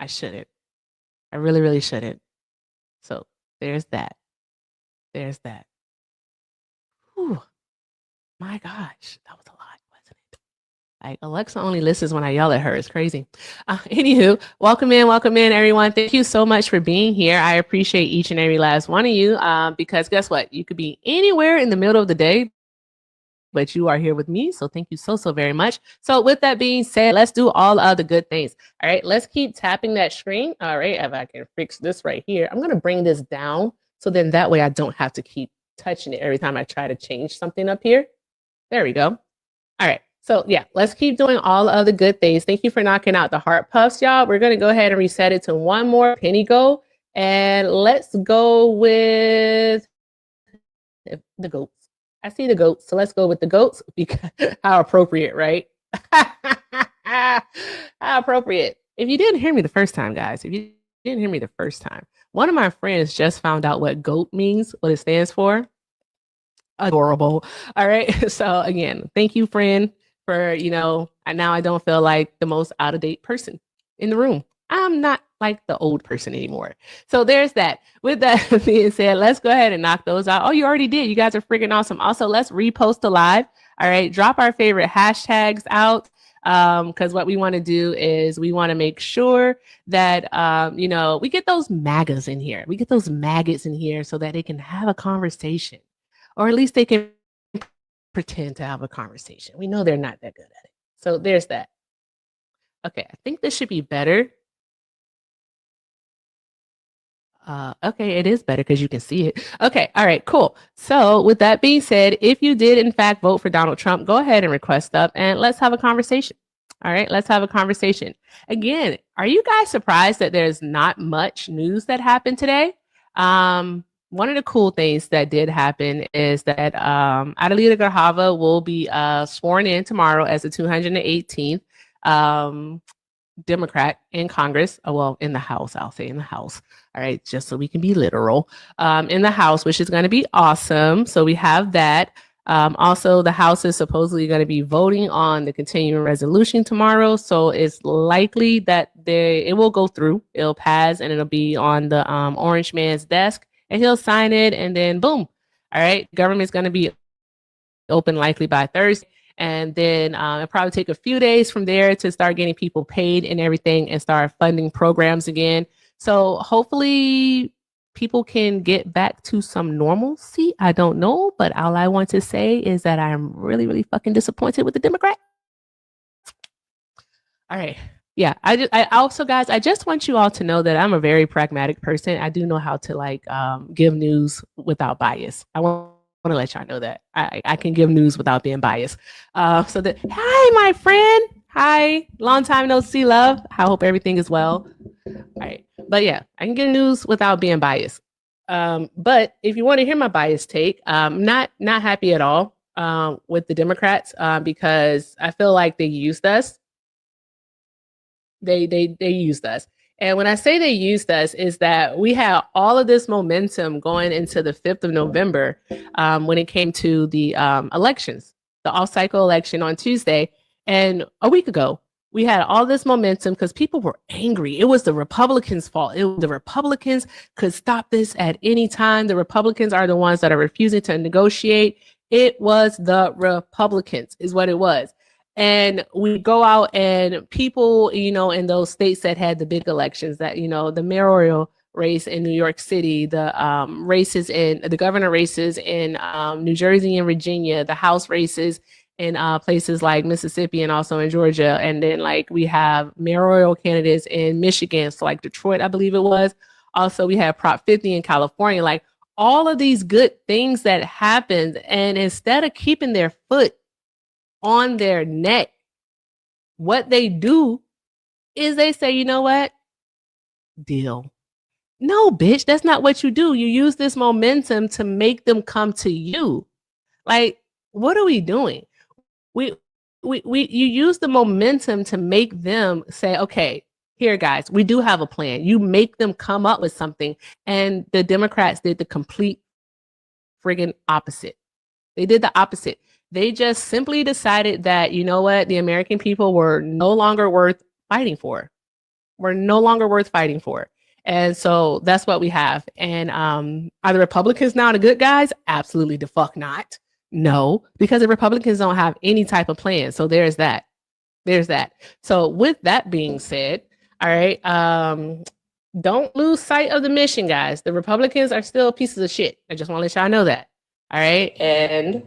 I shouldn't. I really, really shouldn't. So there's that. There's that. Whew. My gosh, that was a lot, wasn't it? Like Alexa only listens when I yell at her. It's crazy. Anywho, welcome in, everyone. Thank you so much for being here. I appreciate each and every last one of you because guess what? You could be anywhere in the middle of the day, but you are here with me. So thank you so, so very much. So with that being said, let's do all of the good things. All right, let's keep tapping that screen. All right, if I can fix this right here, I'm going to bring this down so then that way I don't have to keep touching it every time I try to change something up here. There we go. All right. So yeah, let's keep doing all of the good things. Thank you for knocking out the heart puffs, y'all. We're going to go ahead and reset it to one more penny gold. And let's go with the goats. I see the goats. So let's go with the goats because how appropriate, right? How appropriate. If you didn't hear me the first time, guys, if you didn't hear me the first time, one of my friends just found out what GOAT means, what it stands for. Adorable. All right. So again, thank you, friend, for, now I don't feel like the most out of date person in the room. I'm not like the old person anymore. So there's that. With that being said, let's go ahead and knock those out. Oh, you already did. You guys are freaking awesome. Also, let's repost the live. All right. Drop our favorite hashtags out. Because what we want to do is we want to make sure that, we get those MAGAs in here. We get those maggots in here so that they can have a conversation. Or at least they can pretend to have a conversation. We know they're not that good at it. So there's that. Okay, I think this should be better. Okay, it is better because you can see it. Okay, all right, cool. So with that being said, if you did in fact vote for Donald Trump, go ahead and request up and let's have a conversation. All right, let's have a conversation. Again, are you guys surprised that there's not much news that happened today? One of the cool things that did happen is that Adelita Grijalva will be sworn in tomorrow as the 218th Democrat in Congress. Well, in the House, I'll say in the House. All right, just so we can be literal. In the House, which is going to be awesome. So we have that. Also, the House is supposedly going to be voting on the continuing resolution tomorrow. So it's likely that it will go through. It'll pass and it'll be on the orange man's desk. And he'll sign it and then boom. All right. Government's going to be open likely by Thursday. And then it'll probably take a few days from there to start getting people paid and everything and start funding programs again. So hopefully people can get back to some normalcy. I don't know. But all I want to say is that I'm really, really fucking disappointed with the Democrats. All right. Yeah, I also, guys, I just want you all to know that I'm a very pragmatic person. I do know how to give news without bias. I want to let y'all know that I can give news without being biased. Hi, my friend. Hi, long time no see, love. I hope everything is well. All right, but yeah, I can give news without being biased. But if you want to hear my biased take, not happy at all with the Democrats because I feel like they used us. They used us. And when I say they used us is that we had all of this momentum going into the 5th of November when it came to the elections, the off-cycle election on Tuesday. And a week ago, we had all this momentum because people were angry. It was the Republicans' fault. The Republicans could stop this at any time. The Republicans are the ones that are refusing to negotiate. It was the Republicans is what it was. And we go out and people, in those states that had the big elections that, the mayoral race in New York City, the races in the governor races in New Jersey and Virginia, the House races in places like Mississippi and also in Georgia. And then like we have mayoral candidates in Michigan, so like Detroit, I believe it was. Also, we have Prop 50 in California, like all of these good things that happened. And instead of keeping their foot on their neck, what they do is they say, you know what? Deal. No, bitch, that's not what you do. You use this momentum to make them come to you. Like, what are we doing? You use the momentum to make them say, okay, here, guys, we do have a plan. You make them come up with something. And the Democrats did the complete friggin' opposite. They did the opposite. They just simply decided that, you know what, the American people were no longer worth fighting for. We're no longer worth fighting for. And so that's what we have. And are the Republicans now the good guys? Absolutely the fuck not. No, because the Republicans don't have any type of plan. So there's that. There's that. So with that being said, all right, don't lose sight of the mission, guys. The Republicans are still pieces of shit. I just want to let y'all know that. All right, and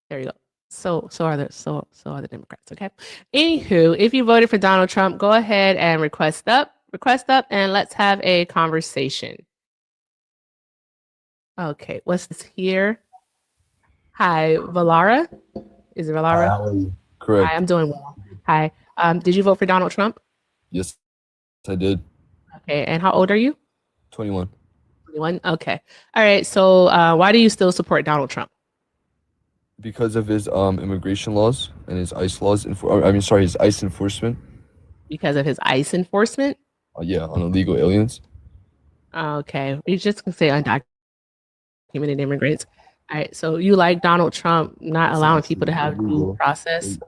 there you go. So are the Democrats. Okay. Anywho, if you voted for Donald Trump, go ahead and request up, and let's have a conversation. Okay, what's this here? Hi, Valara. Is it Valara? Hi, correct. Hi, I'm doing well. Hi. Did you vote for Donald Trump? Yes, I did. Okay, and how old are you? 21. 21. Okay. All right. So why do you still support Donald Trump? Because of his immigration laws and his ICE laws. His ICE enforcement. Because of his ICE enforcement? Yeah, on illegal aliens. Okay. You just can say undocumented immigrants. All right. So you like Donald Trump not allowing people to have due process?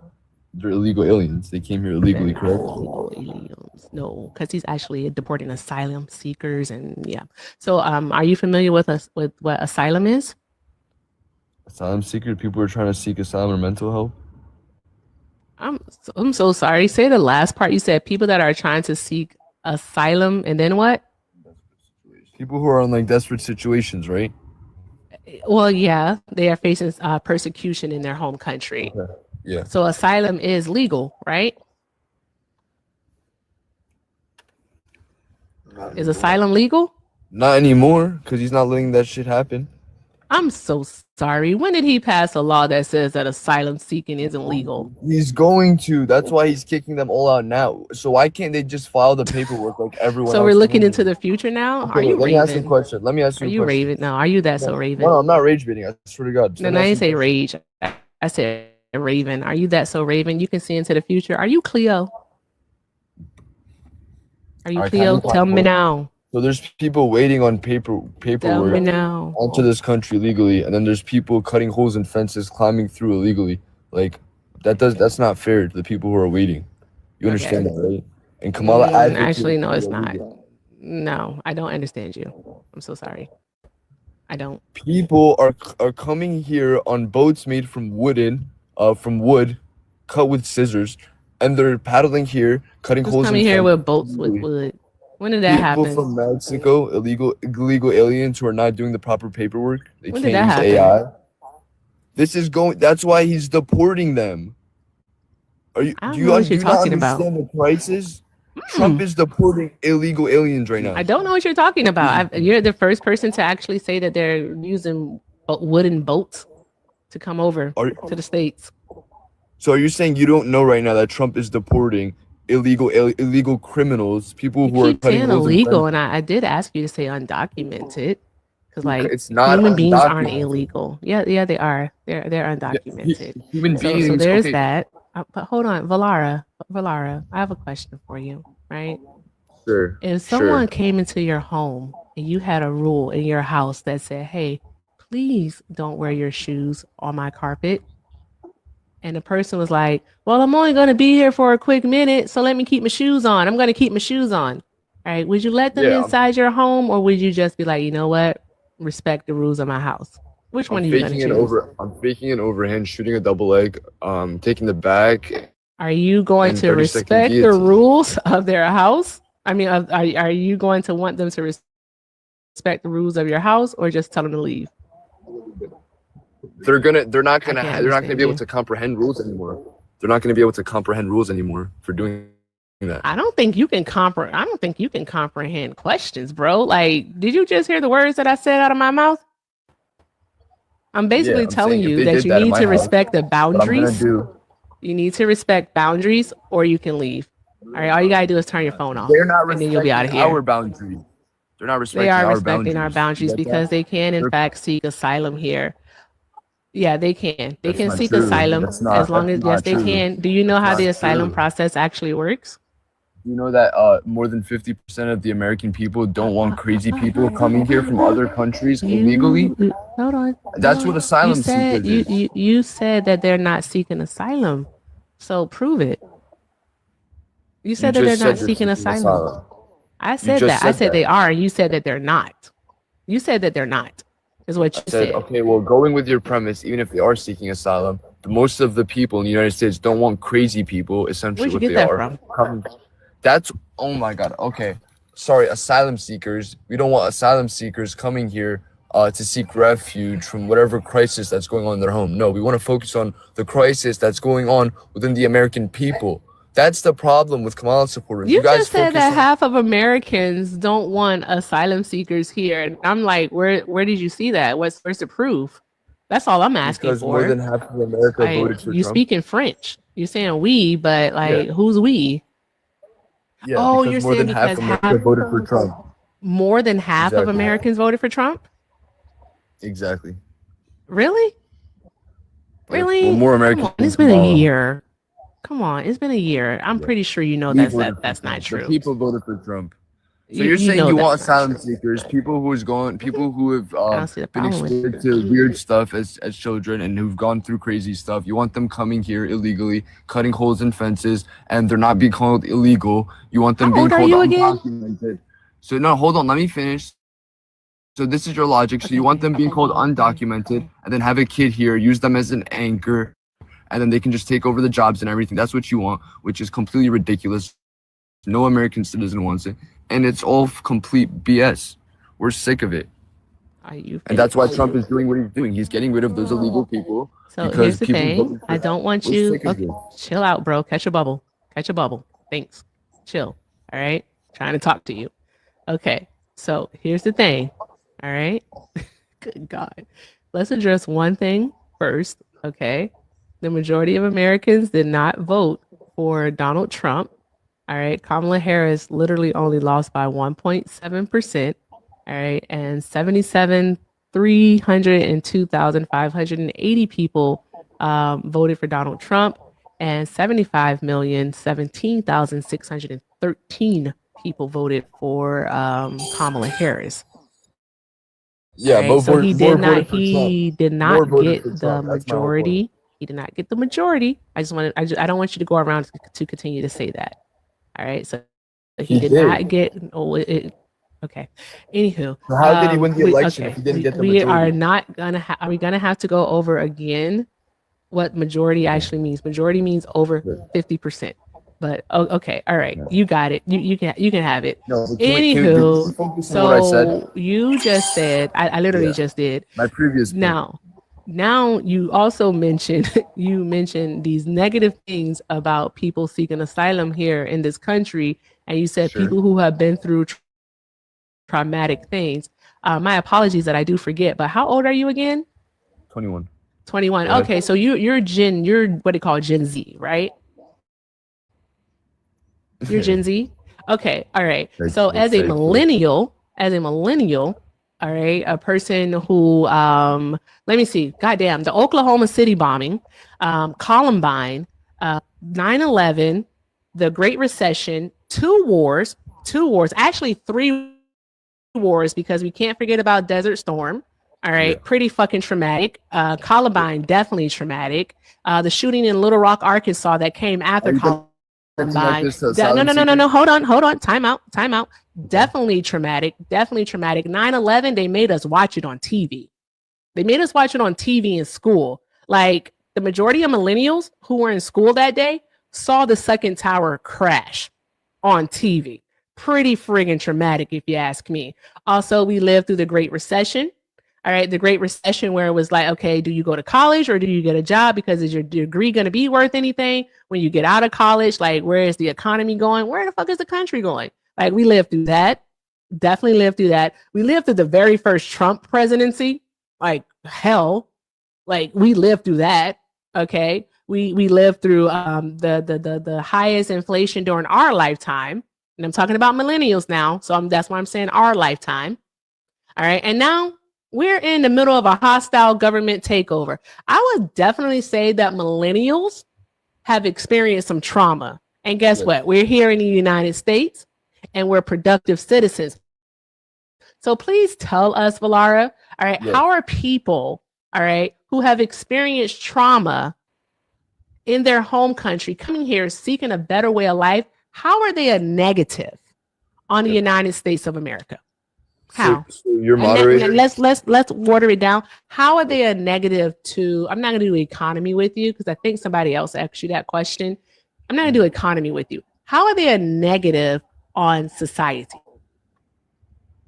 They're illegal aliens. They came here illegally, correct? Illegal aliens. No, because he's actually deporting asylum seekers, and yeah. So are you familiar with what asylum is? Asylum seeker, people are trying to seek asylum or mental help. I'm so sorry. Say the last part. You said people that are trying to seek asylum, and then what? People who are in like desperate situations, right? Well, yeah, they are facing persecution in their home country. Okay. Yeah. So asylum is legal, right? Is asylum legal? Not anymore, because he's not letting that shit happen. I'm so sorry. When did he pass a law that says that asylum seeking isn't legal? He's going to. That's why he's kicking them all out now. So why can't they just file the paperwork like everyone else? So we're looking into the future now? Okay, are you let Raven? me ask you a question. Let me ask you Are a you question. Raven? No, are you that so Raven? No, I'm not rage baiting. I swear to God. No, I didn't say rage. I said Raven. Are you that so Raven? You can see into the future. Are you Cleo? Are you Cleo? Tell me now. So there's people waiting on paperwork Tell me now. onto this country legally, and then there's people cutting holes in fences, climbing through illegally. Like that's not fair to the people who are waiting. You understand that, right? And Kamala actually, no, it's not. No, I don't understand you. I'm so sorry. I don't. People are coming here on boats made from wood, cut with scissors, and they're paddling here, cutting holes in coming here with boats with wood. When did that happen? People from Mexico, illegal aliens who are not doing the proper paperwork. They When can't did that use happen? AI. That's why he's deporting them. I don't know what you're talking about. Do you not understand the crisis? Trump is deporting illegal aliens right now. I don't know what you're talking about. You're the first person to actually say that they're using wooden boats to come over to the States. So are you saying you don't know right now that Trump is deporting illegal criminals, people who are cutting holes illegal, and I did ask you to say undocumented, because like it's not human beings aren't illegal. Yeah, they are. They're undocumented. Human beings. So there's that. But hold on, Valara, I have a question for you, right? Sure. If someone came into your home and you had a rule in your house that said, "Hey, please don't wear your shoes on my carpet," and the person was like, "Well, I'm only going to be here for a quick minute, so let me keep my shoes on. I'm going to keep my shoes on." All right. Would you let them inside your home, or would you just be like, you know what? Respect the rules of my house. Which one are you going to choose? I'm faking an overhand, shooting a double leg, taking the back. Are you going to respect the rules of their house? I mean, are you going to want them to respect the rules of your house, or just tell them to leave? They're not gonna be able to comprehend rules anymore. They're not gonna be able to comprehend rules anymore for doing that. I don't think you can comprehend questions, bro. Like, did you just hear the words that I said out of my mouth? I'm basically telling you that you need to respect the boundaries. You need to respect boundaries, or you can leave. All right, all you gotta do is turn your phone off, and then you'll be out of here. Our boundaries. They're not respecting. They are respecting our boundaries because they can, in fact, seek asylum here. Yeah, they can. They can seek asylum as long as yes, they can. Do you know how the asylum process actually works? You know that more than 50% of the American people don't want crazy people coming here from other countries illegally. Hold on. That's what asylum seekers is. You said that they're not seeking asylum. So prove it. You said that they're just said not they're seeking seeking asylum. asylum. I You said just that. I said said they that. are, and you said that they're not. You said that they're not, is what I you said, said. okay, well, going with your premise, even if they are seeking asylum, most of the people in the United States don't want crazy people, essentially Where'd you what get they that are. from? That's, oh my God, okay. Sorry, asylum seekers. We don't want asylum seekers coming here to seek refuge from whatever crisis that's going on in their home. No, we want to focus on the crisis that's going on within the American people. That's the problem with Kamala supporters. You You guys just said focus that on half of Americans don't want asylum seekers here, and I'm like, where did you see that? Where's the proof? That's all I'm asking because more for. than half of America Like, voted for you Trump. speak in French. You're saying we, but Yeah, like, who's we? yeah, Oh, because you're more saying than half because America voted for Trump. more than half of Exactly. Americans voted for Trump? Exactly. Really? Yeah. Really? Well, more Come Americans on, than it's been a Kamala. year. Come on, it's been a year. I'm Yeah. pretty sure you know We voted for that's not Trump. The true. people voted for Trump. So You you're you saying know you want that's not asylum true. seekers, people who have I don't see the been problem with it. exposed to weird stuff as children and who've gone through crazy stuff. You want them coming here illegally, cutting holes in fences, and they're not being called illegal. You want them How being old are called you again? undocumented. So no, hold on, let me finish. So this is your logic. So you want them being called undocumented and then have a kid here, use them as an anchor, and then they can just take over the jobs and everything. That's what you want, which is completely ridiculous. No American citizen wants it. And it's all complete BS. We're sick of it. Are you And that's why finished? Trump is doing what he's doing. He's getting rid of those illegal people So because here's the people thing. voted for I him. don't want We're you. sick of Okay, this. chill out, bro. Catch a bubble. Catch a bubble. Thanks. Chill. All right. Trying to talk to you. Okay. So here's the thing. All right. Good God. Let's address one thing first. Okay. The majority of Americans did not vote for Donald Trump. All right. Kamala Harris literally only lost by 1.7%. All right. And 302,580 people voted for Donald Trump, and 75,017,613 people voted for Kamala Harris. Yeah, Right? So he did not. voted for Trump. He did More not voted get for the Trump. That's my whole point. majority. He did not get the majority. I don't want you to go around to continue to say that. All right. So he did not get. Oh, okay. Anywho, So how did he win the election if he didn't get the we are majority? not gonna. Are we gonna have to go over again what majority actually means? Majority means over 50%. But okay, all right, you got it. You can have it. No, but Anywho, focus on what I said? so you just said I literally Yeah. just did. My previous point. Now you also mentioned these negative things about people seeking asylum here in this country, and you said Sure. people who have been through traumatic things. My apologies that I do forget, but how old are you again? 21. 21. Right. Okay, so you're what they call Gen Z, right? You're Gen Z? Okay, all right. So as a millennial, all right, a person who let me see, goddamn, the Oklahoma City bombing, Columbine, 9/11, the Great Recession, two wars, actually 3 wars, because we can't forget about Desert Storm. All right, pretty fucking traumatic. Columbine, definitely traumatic. The shooting in Little Rock, Arkansas, that came after Columbine. No. Hold on. Time out. Definitely traumatic. 9/11, they made us watch it on TV. They made us watch it on TV in school. Like, the majority of millennials who were in school that day saw the second tower crash on TV. Pretty friggin' traumatic, if you ask me. Also, we lived through the Great Recession. All right, the Great Recession, where it was like, okay, do you go to college or do you get a job? Because is your degree going to be worth anything when you get out of college? Like, where is the economy going? Where the fuck is the country going? Like, we lived through that. Definitely lived through that. We lived through the very first Trump presidency. Like, hell. Like, we lived through that. Okay. We lived through the highest inflation during our lifetime. And I'm talking about millennials now. So that's why I'm saying our lifetime. All right. And now we're in the middle of a hostile government takeover. I would definitely say that millennials have experienced some trauma. And guess what? We're here in the United States and we're productive citizens. So please tell us, Valara, all right, how are people, all right, who have experienced trauma in their home country coming here seeking a better way of life? How are they a negative on the United States of America? How? So your moderator. Let's water it down. How are they a negative to? I'm not going to do economy with you because I think somebody else asked you that question. I'm not going to do economy with you. How are they a negative on society?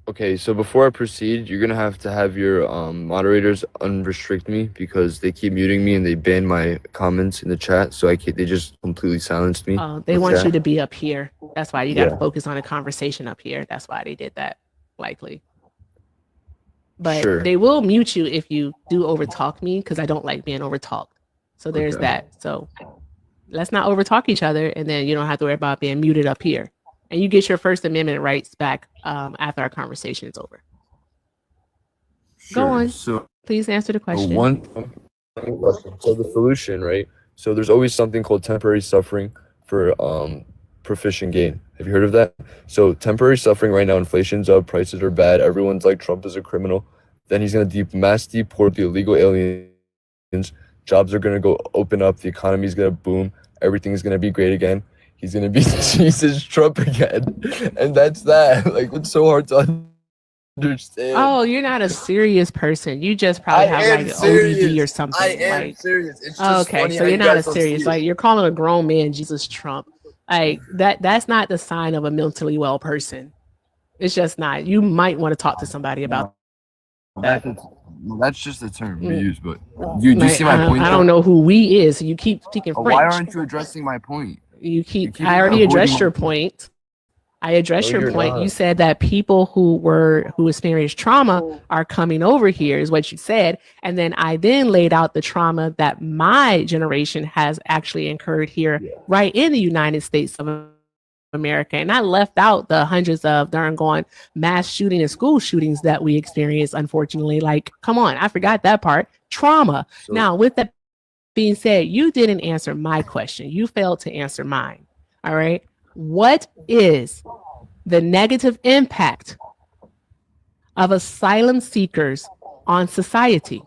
Okay, so before I proceed, you're gonna have to have your moderators unrestrict me because they keep muting me and they ban my comments in the chat. So they just completely silenced me. They want you to be up here. That's why you got to Yeah. focus on a conversation up here. That's why they did that, likely. But Sure. they will mute you if you do overtalk me because I don't like being overtalked. So there's Okay. that. So let's not overtalk each other, and then you don't have to worry about being muted up here. And you get your First Amendment rights back after our conversation is over. Go on. So Please answer the question. So the solution, right? So there's always something called temporary suffering for proficient gain. Have you heard of that? So temporary suffering right now, inflation's up, prices are bad, everyone's like Trump is a criminal. Then he's gonna mass deport the illegal aliens. Jobs are gonna go open up, the economy's gonna boom, everything's gonna be great again. He's gonna be Jesus Trump again. And that's that. Like, it's so hard to understand. Oh, you're not a serious person. You just probably have like an ODD or something. I am like, serious. It's just okay, funny so how you're you not a guys don't see serious. it. Like, you're calling a grown man Jesus Trump. Like that's not the sign of a mentally well person. It's just not. You might want to talk to somebody about that. That's just a term we use, but do you see my point? I don't know who we is. You keep speaking French. Why aren't you addressing my point? You keep I already addressed your point. I addressed your point. Not. You said that people who experienced trauma are coming over here, is what you said. And then I then laid out the trauma that my generation has actually incurred here, right in the United States of America. And I left out the hundreds of darn gone mass shooting and school shootings that we experienced, unfortunately. Like, come on, I forgot that part. Trauma. So, now, with that being said, you didn't answer my question. You failed to answer mine. All right. What is the negative impact of asylum seekers on society?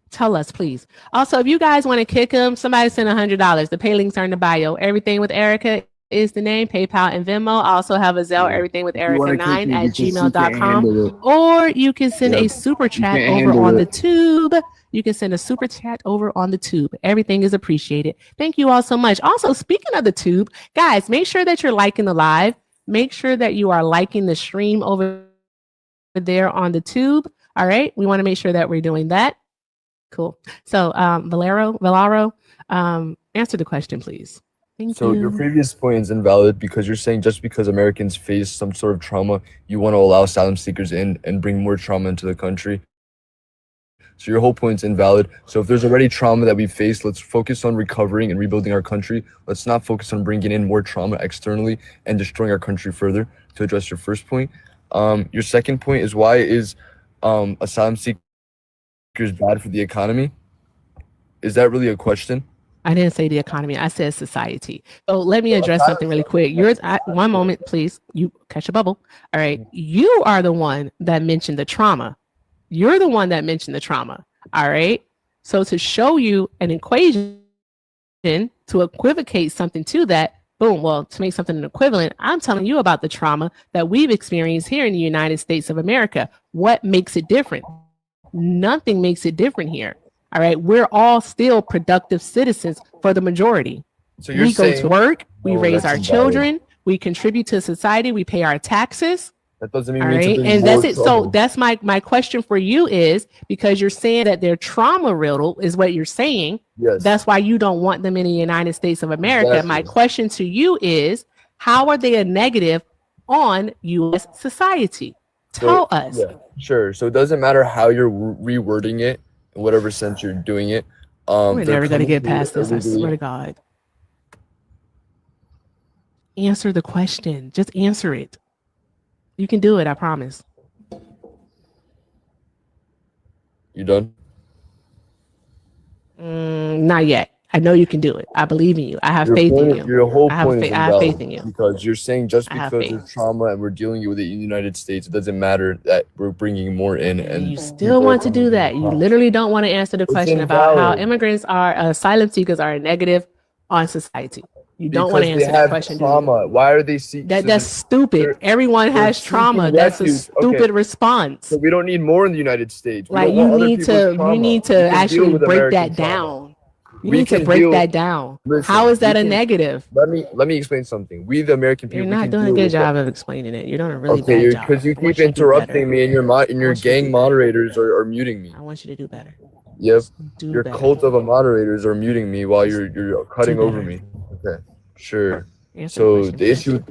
Tell us, please. Also, if you guys want to kick them, somebody send $100. The pay links are in the bio. Everything with Erica is the name, PayPal and Venmo. I also have a Zelle, everything with Erica9@gmail.com. Or you can send a super chat over on the tube. You can send a super chat over on the tube. Everything is appreciated. Thank you all so much. Also, speaking of the tube, guys, make sure that you're liking the live. Make sure that you are liking the stream over there on the tube. All right. We want to make sure that we're doing that. Cool. So, Valero, answer the question, please. Thank you. Your previous point is invalid because you're saying just because Americans face some sort of trauma, you want to allow asylum seekers in and bring more trauma into the country. So your whole point's invalid. So if there's already trauma that we face, let's focus on recovering and rebuilding our country. Let's not focus on bringing in more trauma externally and destroying our country further. To address your first point, your second point is why is asylum seekers bad for the economy? Is that really a question? I didn't say the economy. I said society. So let me address something really quick. One moment, please. You catch a bubble. All right. You are the one that mentioned the trauma. You're the one that mentioned the trauma. All right. So to show you an equation to equivocate something to that, boom. Well, to make something an equivalent, I'm telling you about the trauma that we've experienced here in the United States of America. What makes it different? Nothing makes it different here. All right. We're all still productive citizens for the majority. So you're we saying, go to work, we raise our invalid. children, we contribute to society, we pay our taxes. That doesn't mean all right. And that's it. So that's my question for you is because you're saying that they're trauma riddled is what you're saying. Yes. That's why you don't want them in the United States of America. Exactly. My question to you is how are they a negative on U.S. society? Tell us. Yeah, sure. So it doesn't matter how you're rewording it in whatever sense you're doing it. We're never going to get past this. I swear to God. Answer the question. Just answer it. You can do it. I promise. You done? Not yet. I know you can do it. I believe in you. I have faith in you. Your whole point is I have faith in you. because you're saying just because there's trauma and we're dealing with it in the United States, it doesn't matter that we're bringing more in. And you still want to do that. You literally don't want to answer the question about how immigrants are, asylum seekers are a negative on society. You don't want to Because they answer that have question, do you? trauma. Why are they seeking? That's stupid. Everyone has trauma. That's a stupid response. So we don't need more in the United States. We Like don't you want other need people's to trauma. you need We to can deal actually with break American that trauma. down. You We need to can break deal- that down. Listen, How is that we a can- negative? Let me explain something. We the American people. You're we not can doing a deal good with job that. of explaining it. You're doing a really Okay, bad job. because you I want keep you to do better. interrupting me, and your want you to gang do better. moderators are muting me. I want you to do better. Yep, Do your better. cult of a moderators are muting me while you're cutting Do over better. me. Okay, sure. Answer So the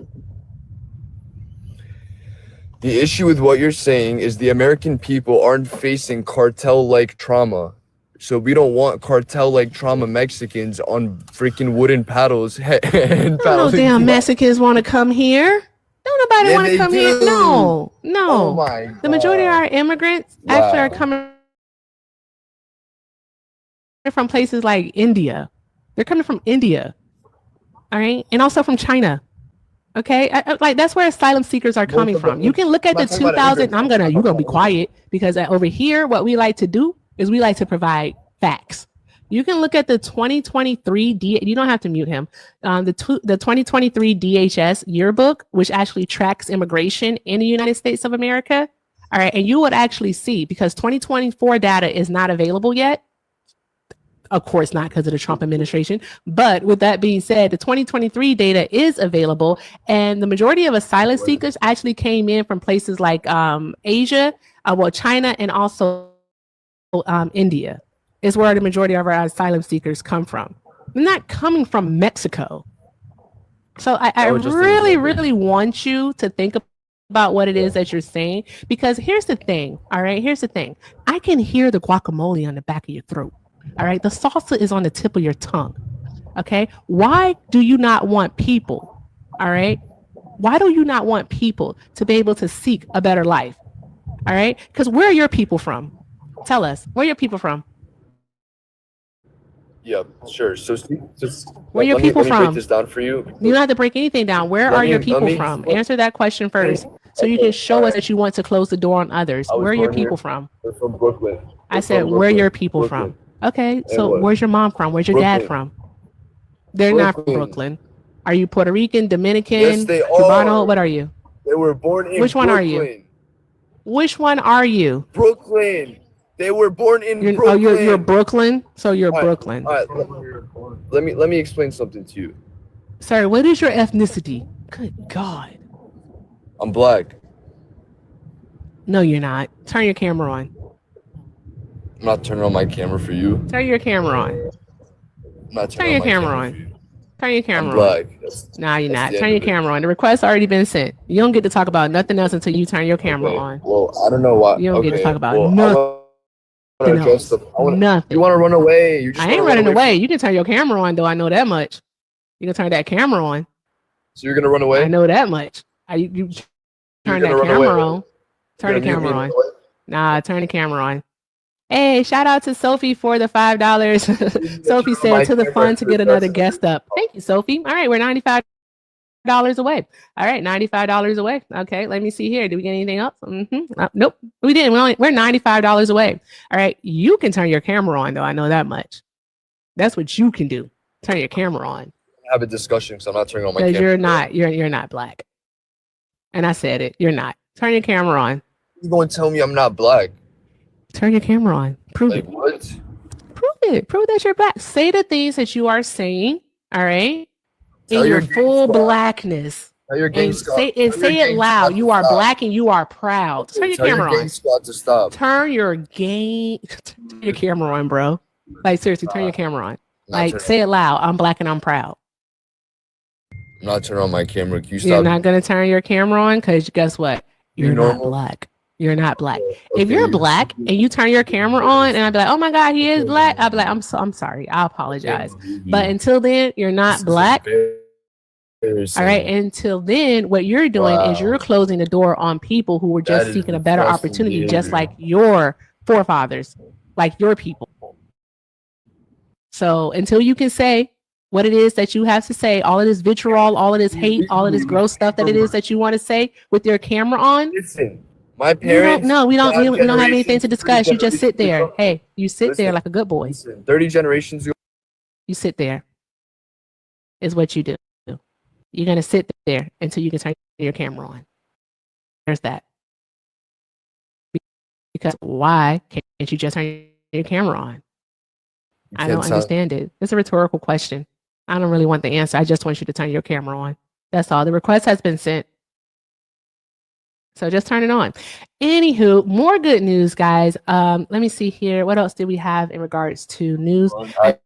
the issue with what you're saying is the American people aren't facing cartel-like trauma. So we don't want cartel-like trauma Mexicans on freaking wooden paddles and No paddling. damn Mexicans want to come here. Don't nobody Yeah, want to they come here. do. No. Oh my God. The majority of our immigrants actually are Wow. coming from places like India. They're coming from India. All right. And also from China. Okay. Like that's where asylum seekers are coming from. You can look at the 2000. You're going to be quiet because over here, what we like to do is we like to provide facts. You can look at the 2023 you don't have to mute him. The 2023 DHS yearbook, which actually tracks immigration in the United States of America. All right, and you would actually see, because 2024 data is not available yet. Of course not, because of the Trump administration. But with that being said, the 2023 data is available, and the majority of asylum seekers actually came in from places like Asia, China, and also India is where the majority of our asylum seekers come from. They're not coming from Mexico. So I really want you to think about what it is that you're saying, because here's the thing. All right, here's the thing. I can hear the guacamole on the back of your throat. All right, the salsa is on the tip of your tongue. Okay, why do you not want people? All right, why do you not want people to be able to seek a better life? All right, because where are your people from? Tell us, where are your people from? Yep, sure. So where are your people let me from? break this down for you. You don't have to break anything down. Where are your people from? Answer that question first, so you can show us that you want to close the door on others. Where are your people from? We're from Brooklyn. I said, where are your people from? Okay, so where's your mom from? Where's your dad from? They're not from Brooklyn. Are you Puerto Rican, Dominican, Yes, they Cubano? are. What are you? They were born in Which one are Brooklyn. you? Which one are you? Brooklyn. They were born in Brooklyn. Oh, you're Brooklyn? So you're All right, Brooklyn. All right, let me explain something to you. Sorry, what is your ethnicity? Good God. I'm black. No, you're not. Turn your camera on. I'm not turning on my camera for you. Turn your camera on. I'm not Turn your camera on. for you. Turn your I'm camera on. black. No, you're not. the Turn end your of it. camera on. The request's already been sent. You don't get to talk about nothing else until you turn your camera Okay, on. Well, I don't know why. You don't get to talk about well, nothing else. Nothing. You want to run away? You just I ain't wanna run running away. from- You can turn your camera on, though. I know that much. You can turn that camera on. So you're gonna run away? I know that much. You turn that gonna run camera away? on. Turn the You're gonna camera mute me on. Nah, turn the camera on. Hey, shout out to Sophie for the $5. Sophie said to the fun to get another guest up. Thank you, Sophie. All right, we're $95 away. All right, $95 away. Okay, let me see here. Did we get anything else? Nope, we didn't. We're $95 away. All right, you can turn your camera on, though. I know that much. That's what you can do. Turn your camera on. Have a discussion because I'm not turning on my Because camera. you're not black. And I said it. You're not. Turn your camera on. You going to tell me I'm not black? Turn your camera on. Prove Like it. what? Prove it. Prove that you're black. Say the things that you are saying. All right. Tell In your your gang full squad. blackness. Tell your gang And squad. say Tell your it gang loud. squad You to are stop. black and you are proud. Turn your Tell camera your gang on. squad to stop. Turn your turn your camera on, bro. Like seriously, turn your camera on. Like say it loud. I'm black and I'm proud. I'm not turning on my camera. Can you stop? You're not gonna turn your camera on because guess what? You're not normal? black. You're not black. If Okay, you're black and you turn your camera on, and I'd be like, "Oh my God, he is black," I'd be like, "I'm sorry. I apologize." But until then, you're not black. All right. Until then, what you're doing is you're closing the door on people who were just That is seeking a better disgusting opportunity, just behavior. like your forefathers, like your people. So until you can say what it is that you have to say, all of this vitriol, all of this hate, all of this gross stuff that it is that you want to say with your camera on, Listen, my parents. we don't have anything to generations, discuss. You just sit there. generations Hey, you sit there Listen, like a good boy. Listen, 30 generations ago. You sit there. is what you do. You're going to sit there until you can turn your camera on. There's that. Because why can't you just turn your camera on? I don't understand it. It's a rhetorical question. I don't really want the answer. I just want you to turn your camera on. That's all. The request has been sent. So just turn it on. Anywho, more good news, guys. Let me see here. What else did we have in regards to news? I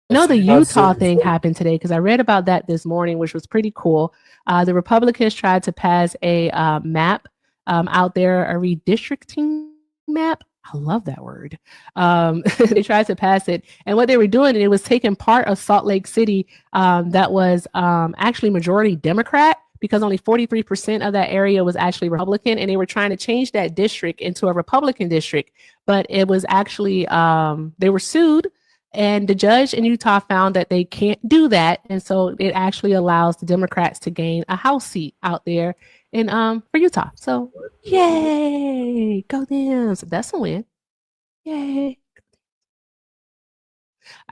know the Utah thing happened today because I read about that this morning, which was pretty cool. The Republicans tried to pass a map out there, a redistricting map. I love that word. They tried to pass it. And what they were doing, it was taking part of Salt Lake City that was actually majority Democrat, because only 43% of that area was actually Republican, and they were trying to change that district into a Republican district. But it was actually, they were sued, and the judge in Utah found that they can't do that. And so it actually allows the Democrats to gain a House seat out there in for Utah. So yay, go them. So that's a win. Yay.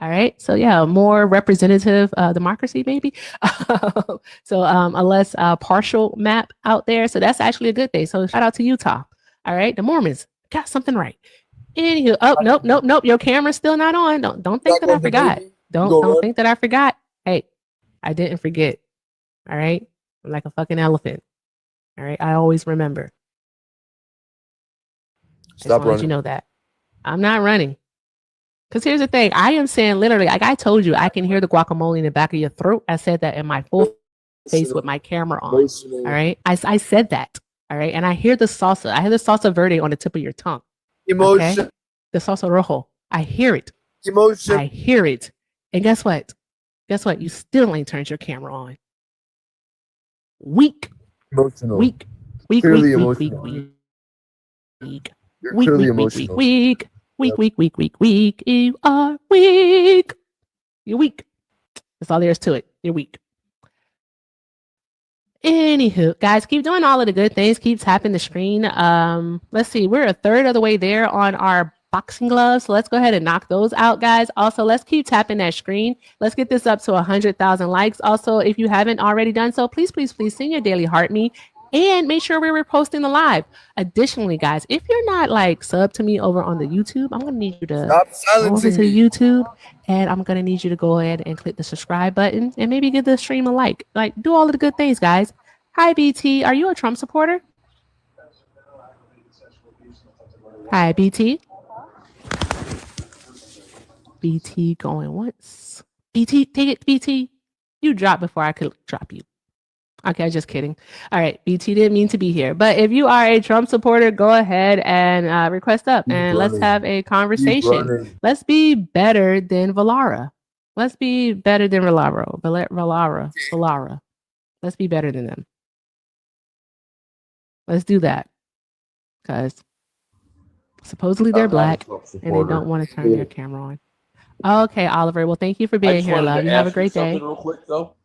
All right. So yeah, more representative democracy, maybe. So a less partial map out there. So that's actually a good thing. So shout out to Utah. All right. The Mormons got something right. Anywho, oh, nope. Your camera's still not on. Don't think that I forgot. Don't think that I forgot. Hey, I didn't forget. All right. I'm like a fucking elephant. All right. I always remember. Stop running. Let you know that. I'm not running. Because here's the thing. I am saying literally, like I told you, I can hear the guacamole in the back of your throat. I said that in my full face with my camera on. All right. I said that. All right. And I hear the salsa. I hear the salsa verde on the tip of your tongue. Emotion. Okay? The salsa rojo. I hear it. Emotion. I hear it. And guess what? Guess what? You still ain't turned your camera on. Weak. Emotional. Weak. Weak. Clearly Weak. emotional. Weak. Weak. You're Weak. clearly Weak. emotional. Weak. Weak. Weak. You are weak. You're weak. That's all there is to it. You're weak. Anywho, guys, keep doing all of the good things. Keep tapping the screen. Let's see. We're a third of the way there on our boxing gloves. So let's go ahead and knock those out, guys. Also, let's keep tapping that screen. Let's get this up to 100,000 likes. Also, if you haven't already done so, please send your daily heart me. And make sure we're reposting the live. Additionally, guys, if you're not like sub to me over on the YouTube, I'm gonna need you to go over to the YouTube, and I'm gonna need you to go ahead and click the subscribe button and maybe give the stream a like. Like, do all of the good things, guys. Hi, BT. Are you a Trump supporter? Hi, BT. BT going once. BT, take it, BT. You dropped before I could drop you. Okay, just kidding. All right, BT didn't mean to be here. But if you are a Trump supporter, go ahead and request up and let's have a conversation. Let's be better than Valara. Let's be better than Valara. Let's be better than them. Let's do that. Because supposedly they're black and they don't want to turn their camera on. Okay, Oliver. Well, thank you for being here, love. You have a great day. Real quick, though.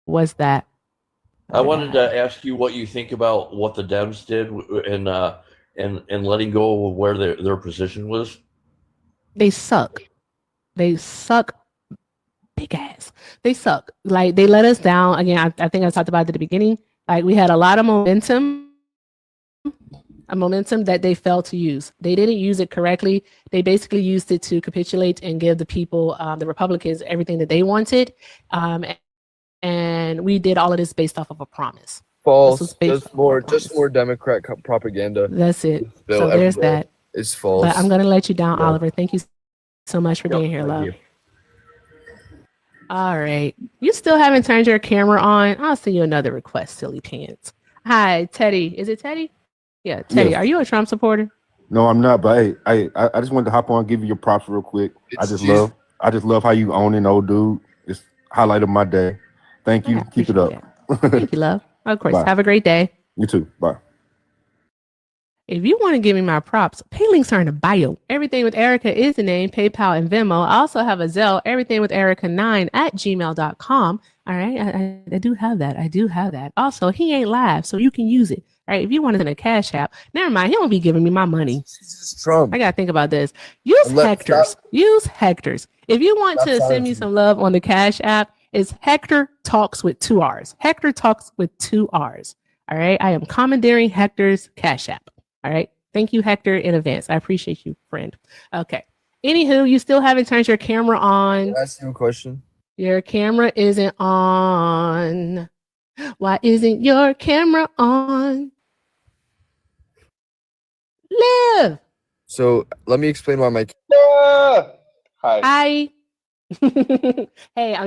What's that? I wanted to ask you what you think about what the Dems did and letting go of where their position was. They suck. They suck big ass. They suck. Like, they let us down. Again, I think I talked about it at the beginning. Like, we had a lot of momentum, a momentum that they failed to use. They didn't use it correctly. They basically used it to capitulate and give the people, the Republicans, everything that they wanted. And we did all of this based off of a promise. False. Just more Democrat propaganda. That's it. So there's that. It's false. But I'm gonna let you down, Oliver. Thank you so much for being here, love. All right. You still haven't turned your camera on. I'll send you another request, silly pants. Hi, Teddy. Is it Teddy? Yeah, Teddy. Yes. Are you a Trump supporter? No, I'm not. But hey, I just wanted to hop on and give you your props real quick. I just love how you own an old dude. It's highlight of my day. Thank you. Keep it up. Thank you, love. Of course. Bye. Have a great day. You too. Bye. If you want to give me my props, pay links are in the bio. Everything with Erica is the name, PayPal and Venmo. I also have a Zelle, everything with Erica9@gmail.com. All right. I do have that. I do have that. Also, he ain't live, so you can use it. All right. If you want it in a Cash App, never mind. He won't be giving me my money. Jesus, Trump. I got to think about this. Use Hector's. Use Hector's. If you want to send me some love on the Cash App, it's Hector Talks with 2 R's. Hector Talks with 2 R's. All right. I am commandeering Hector's Cash App. All right. Thank you, Hector, in advance. I appreciate you, friend. Okay. Anywho, you still haven't turned your camera on. Can I ask you a question? Your camera isn't on. Why isn't your camera on? Live. So let me explain why my Hi. Hey,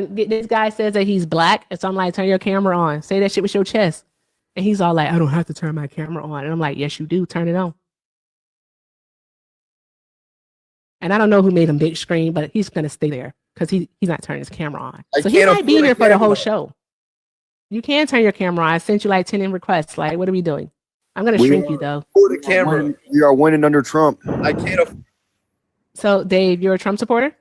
this guy says that he's black. And so I'm like, turn your camera on. Say that shit with your chest. And he's all like, I don't have to turn my camera on. And I'm like, yes, you do. Turn it on. And I don't know who made him big screen, but he's going to stay there because he's not turning his camera on. So he might be here for the whole show. You can turn your camera on. I sent you like 10 requests. Like, what are we doing? I'm going to shrink you, though. For the camera. We are winning under Trump. I can't. So, Dave, you're a Trump supporter?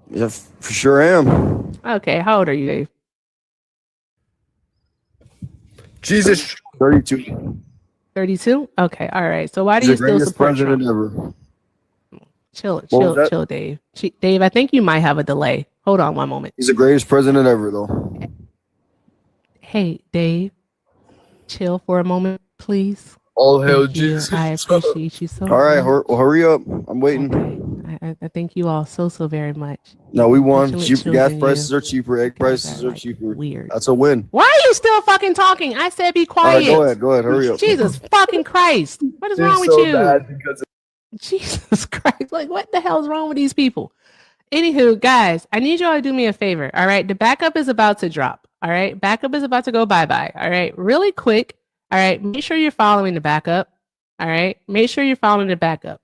Yeah, for sure am. Okay. How old are you, Dave? Jesus. 32. 32? Okay. All right. So why do He's you the still greatest support president Trump? ever. Chill, Dave. Dave, I think you might have a delay. Hold on one moment. He's the greatest president ever, though. Hey, Dave, chill for a moment, please. All hail Thank you. Jesus. I appreciate you so All right, much. hurry up. I'm waiting. Okay. I thank you all so very much. No, we won. Especially Cheaper gas children, prices are cheaper. Egg Guys prices are like cheaper. Weird. That's a win. Why are you still fucking talking? I said be All right, quiet. go ahead. Hurry up. Jesus fucking Christ. What is wrong with you? Jesus Christ. Like, what the hell is wrong with these people? Anywho, guys, I need y'all to do me a favor. All right. The backup is about to drop. All right. Backup is about to go bye-bye. All right. Really quick. All right. Make sure you're following the backup. All right. Make sure you're following the backup.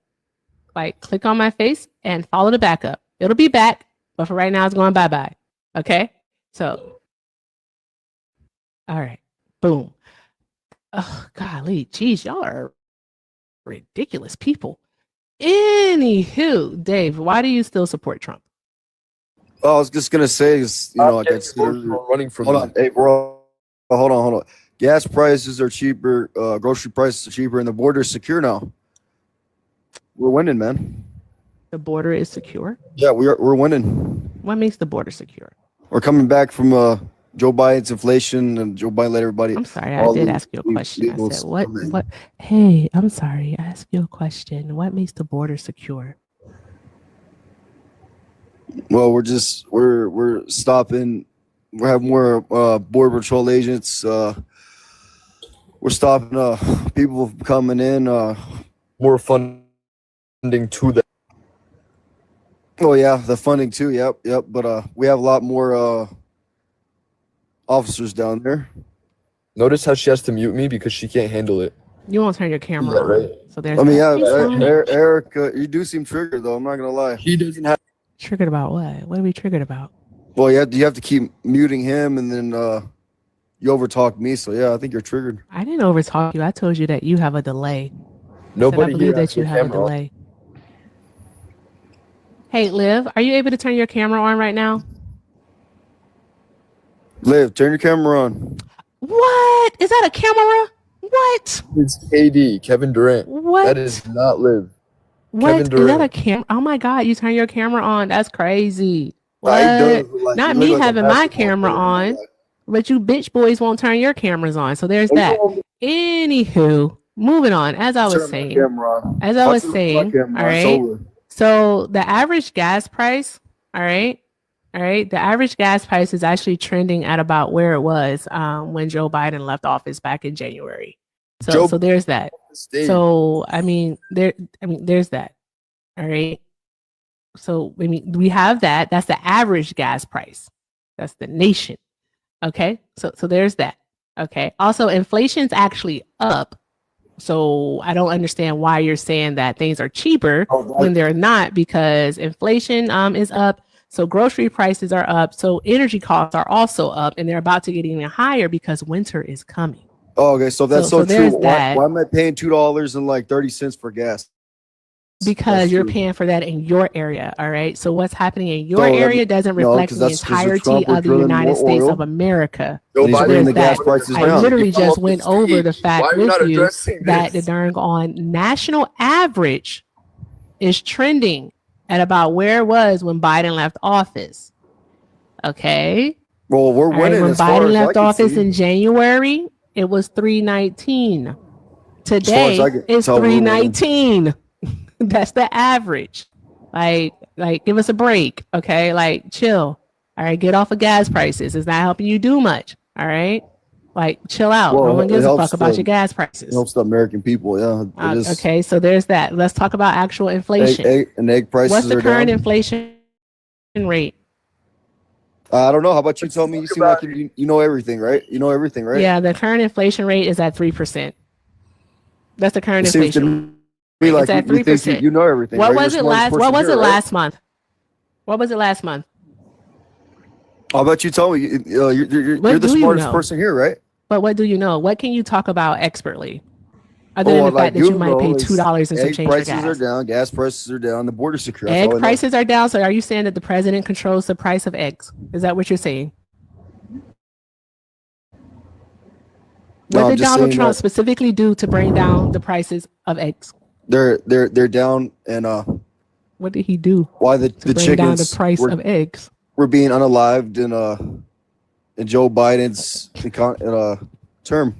Like, click on my face and follow the backup. It'll be back, but for right now, it's going bye-bye. Okay. So, all right. Boom. Oh, golly. Geez, y'all are ridiculous people. Anywho, Dave, why do you still support Trump? Oh, I was just gonna say, is, like I said earlier, running from. hold on, hey, bro, hold on. Gas prices are cheaper, grocery prices are cheaper, and the border is secure now. We're winning, man. The border is secure. Yeah, we're winning. What makes the border secure? We're coming back from Joe Biden's inflation, and Joe Biden let everybody. I'm sorry, I did ask you a question. I said, what? Hey, I'm sorry, I asked you a question. What makes the border secure? Well, we're stopping. We have more border patrol agents. We're stopping people from coming in. More funding to that. Oh yeah, the funding too. Yep. But we have a lot more officers down there. Notice how she has to mute me because she can't handle it. You won't turn your camera Yeah, on. right. So there's. I mean, that. yeah, Eric, you do seem triggered though. I'm not gonna lie. He doesn't have. Triggered about what? What are we triggered about? Well, you have to keep muting him, and then you overtalk me. So yeah, I think you're triggered. I didn't overtalk you. I told you that you have a delay. Nobody I believe here that has you their have a camera on. delay. Hey, Liv, are you able to turn your camera on right now? Liv, turn your camera on. What? Is that a camera? What? It's KD, Kevin Durant. What? That is not Liv. What? Kevin Is that Durant. a camera? Oh my God, you turn your camera on. That's crazy. Nah, he does What? look like- Not he me look like a having my basketball camera player. on, but you bitch boys won't turn your cameras on. So there's that. Anywho, moving on. As I was Turn my saying, camera on. as I was Watch my saying, camera, all it's right. over. So the average gas price, all right, the average gas price is actually trending at about where it was when Joe Biden left office back in January. So there's that. So there's that. All right. So we have that. That's the average gas price. That's the nation. Okay. So there's that. Okay. Also, inflation's actually up. So I don't understand why you're saying that things are cheaper when they're not, because inflation is up. So grocery prices are up. So energy costs are also up, and they're about to get even higher because winter is coming. Oh, okay. So if that's so, So there's true. Why, that. why am I paying $2.30 for gas? Because That's you're true. paying for that in your area. All right. So what's happening in your So that area mean- doesn't no, reflect 'cause the that's 'cause of entirety Trump, we're of the drilling United more States oil. of America. Joe He's So bringing there's the gas that. prices I down. literally You come just up went the over the stage. fact Why are you with not you addressing that the this? darn on national average is trending at about where it was when Biden left office. Okay. Well, we're All right. winning When as far Biden as I left can office see. in January, it was 319. As far as Today I can it's tell, we're winning. 319. That's the average. Like, give us a break, okay? Like, chill. All right, get off of gas prices. It's not helping you do much. All right, like, chill out. No Well, one it gives a helps fuck about the your gas it prices. helps the American people. Yeah, it is. Okay, so there's that. Let's talk about actual inflation. Egg prices What's the are current down. inflation rate? I don't know. How about you tell me? You talk seem like about you know everything, right? You know everything, right? Yeah, the current inflation rate is at 3%. That's the current It seems to inflation. me like It's at you think 3%. you know everything. What right? You're was the it smartest last? What person was here, it right? last month? What was it last month? How about you tell me? You're What the do you smartest know? person here, right? But what do you know? What can you talk about expertly? Other Oh, than the like fact that you might pay know is $2 and some egg change for prices are gas. down, gas prices are down, the border secure. That's Egg all I know. prices are down. So are you saying that the president controls the price of eggs? Is that what you're saying? No, What I'm did just Donald saying Trump that specifically do to bring down the prices of eggs? they're down, and What did he do why the to bring down the chickens price of eggs? were being unalived in Joe Biden's term.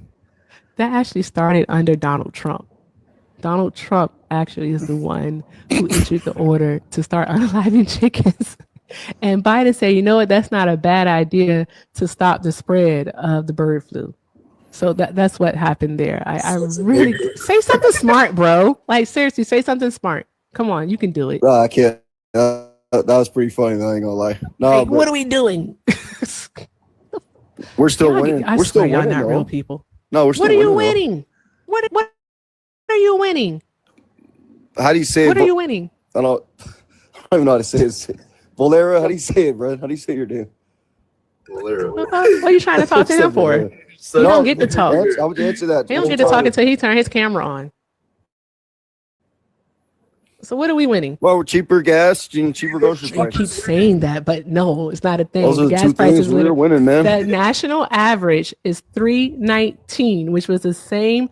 That actually started under Donald Trump. Donald Trump actually is the one who issued the order to start unaliving chickens. And Biden said, you know what, that's not a bad idea to stop the spread of the bird flu. So that's what happened there. I really say something smart, bro. Like seriously, say something smart. Come on, you can do it. I can't. That was pretty funny. I ain't gonna lie. No, Like, but what are we doing? we're still Y'all- winning. I We're still swear y'all winning, not though. real people. No, we're still What are you winning, winning? What are you winning? though. How do you say What it? are you winning? I don't even know how to say it. Valera, how do you say it, bro? How do you say your name? What are you trying to talk to him for? Valera. You No, don't get to talk. I would answer that. He don't get to talk until he turn his camera on. So what are we winning? Well, we're cheaper gas, cheaper grocery You keep prices. saying that, but no, it's not a thing. Those are the Gas two prices things we're winning, man. the national average is 319, which was the same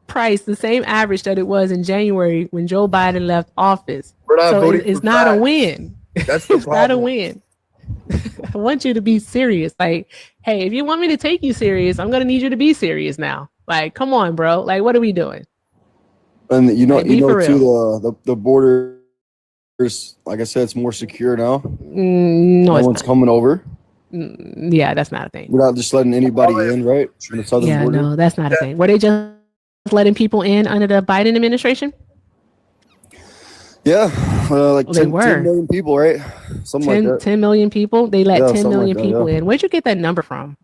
price, the same average that it was in January when Joe Biden left office. We're not So voting it's for not a facts. win. That's the It's not a problem. win. I want you to be serious. Like, hey, if you want me to take you serious, I'm gonna need you to be serious now. Like, come on, bro. Like, what are we doing? And you know, Like, be for too, the border is, like I said, it's more secure now. No, No it's one's not. coming over. Yeah, that's not a thing. We're not just letting anybody in, right? From the southern Yeah, border. no, that's not a thing. Were they just letting people in under the Biden administration? Yeah, like Well, they 10 were. million people, right? Something 10, like that. 10 million people. They let Yeah, 10 something million like that, people yeah. in. Where'd you get that number from?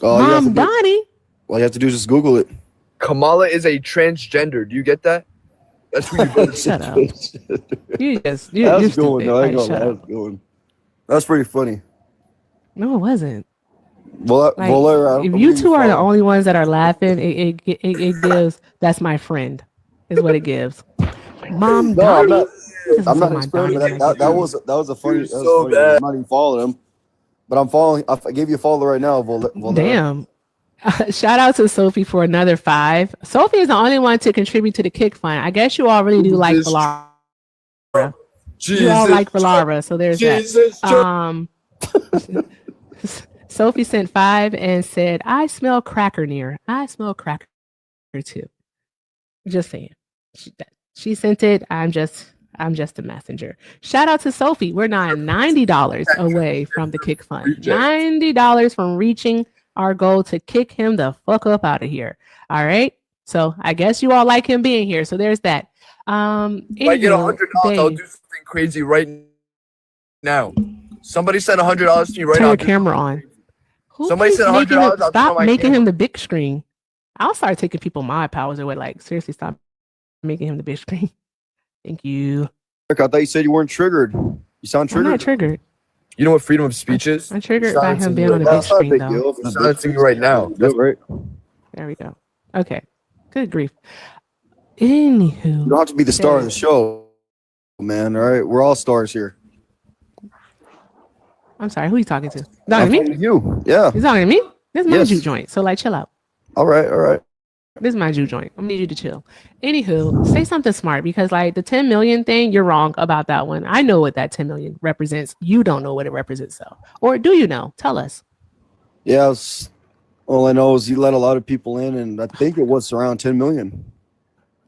All you have to Mom, do- Donnie. all you have to do is just Google it. Kamala is a transgender. Do you get that? That's who you voted Shut up. You just That you're was stupid. going. No, I ain't Like, gonna shut lie, that up. was going. That's pretty funny. No, it wasn't. Well, Like, Valera, if you two are the only ones that are laughing, it gives. That's my friend, is what it gives. Mom, No, I'm Donnie. not. Doesn't I'm say not my explaining Donnie that. like That it. was a funny. You're That was so funny. bad. I'm not even following him, but I'm following. I gave you a follow right now, Valera. Damn. Shout out to Sophie for another 5. Sophie is the only one to contribute to the kick fund. I guess you all really do like Jesus. Valara. Jesus. You all like Valara, so there's Jesus. that. Sophie sent 5 and said, I smell cracker near. I smell cracker too. Just saying. She sent it. I'm just a messenger. Shout out to Sophie. We're now $90 away from the kick fund. $90 from reaching our goal to kick him the fuck up out of here. All right. So I guess you all like him being here. So there's that. If I get Anywho, $100, I'll Dave, do something crazy right now. Somebody sent $100 to me right turn now. your camera on. Who Somebody is said making $100, him- I'll turn on Stop my making camera. him the big screen. I'll start taking people my powers away. Like, seriously, stop making him the big screen. Thank you. I thought you said you weren't triggered. You sound I'm not triggered. triggered. You know what freedom of speech is? I'm trurgered by him Silencing being you on right the now. big screen, though. deal. I'm silencing you right now. That's right. There we go. Okay. Good grief. You don't Anywho, have to be the star of the show, man. All right, we're all stars here. I'm sorry. Who you talking to? Talking I'm to me? talking to you. Yeah. You talking to me? This is my Yes. juke joint. So like, chill out. All right. All right. This is my juke joint. I'm gonna need you to chill. Anywho, say something smart because like the 10 million thing, you're wrong about that one. I know what that 10 million represents. You don't know what it represents, though. Or do you know? Tell us. Yes. All I know is you let a lot of people in, and I think it was around 10 million.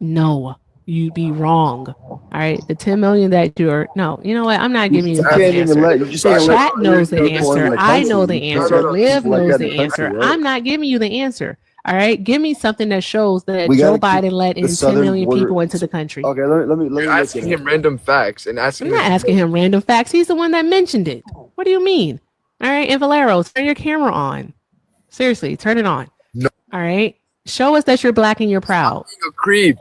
No, you'd be wrong. All right. The 10 million that you're no, you know what? I'm not giving you the can't even answer. let you just The can't let chat knows the people in answer. the I know country. the You can't answer. let Liv people like knows that the in the answer. country, right? I'm not giving you the answer. All right. Give me something that shows that We Joe gotta keep Biden let the in 10 southern million border- people into the country. Okay, let me You're look asking at it. him random facts and asking I'm not him- asking him random facts. He's the one that mentioned it. What do you mean? All right. And Valero, turn your camera on. Seriously, turn it on. No. All right. Show us that you're black and you're proud. Being a creep.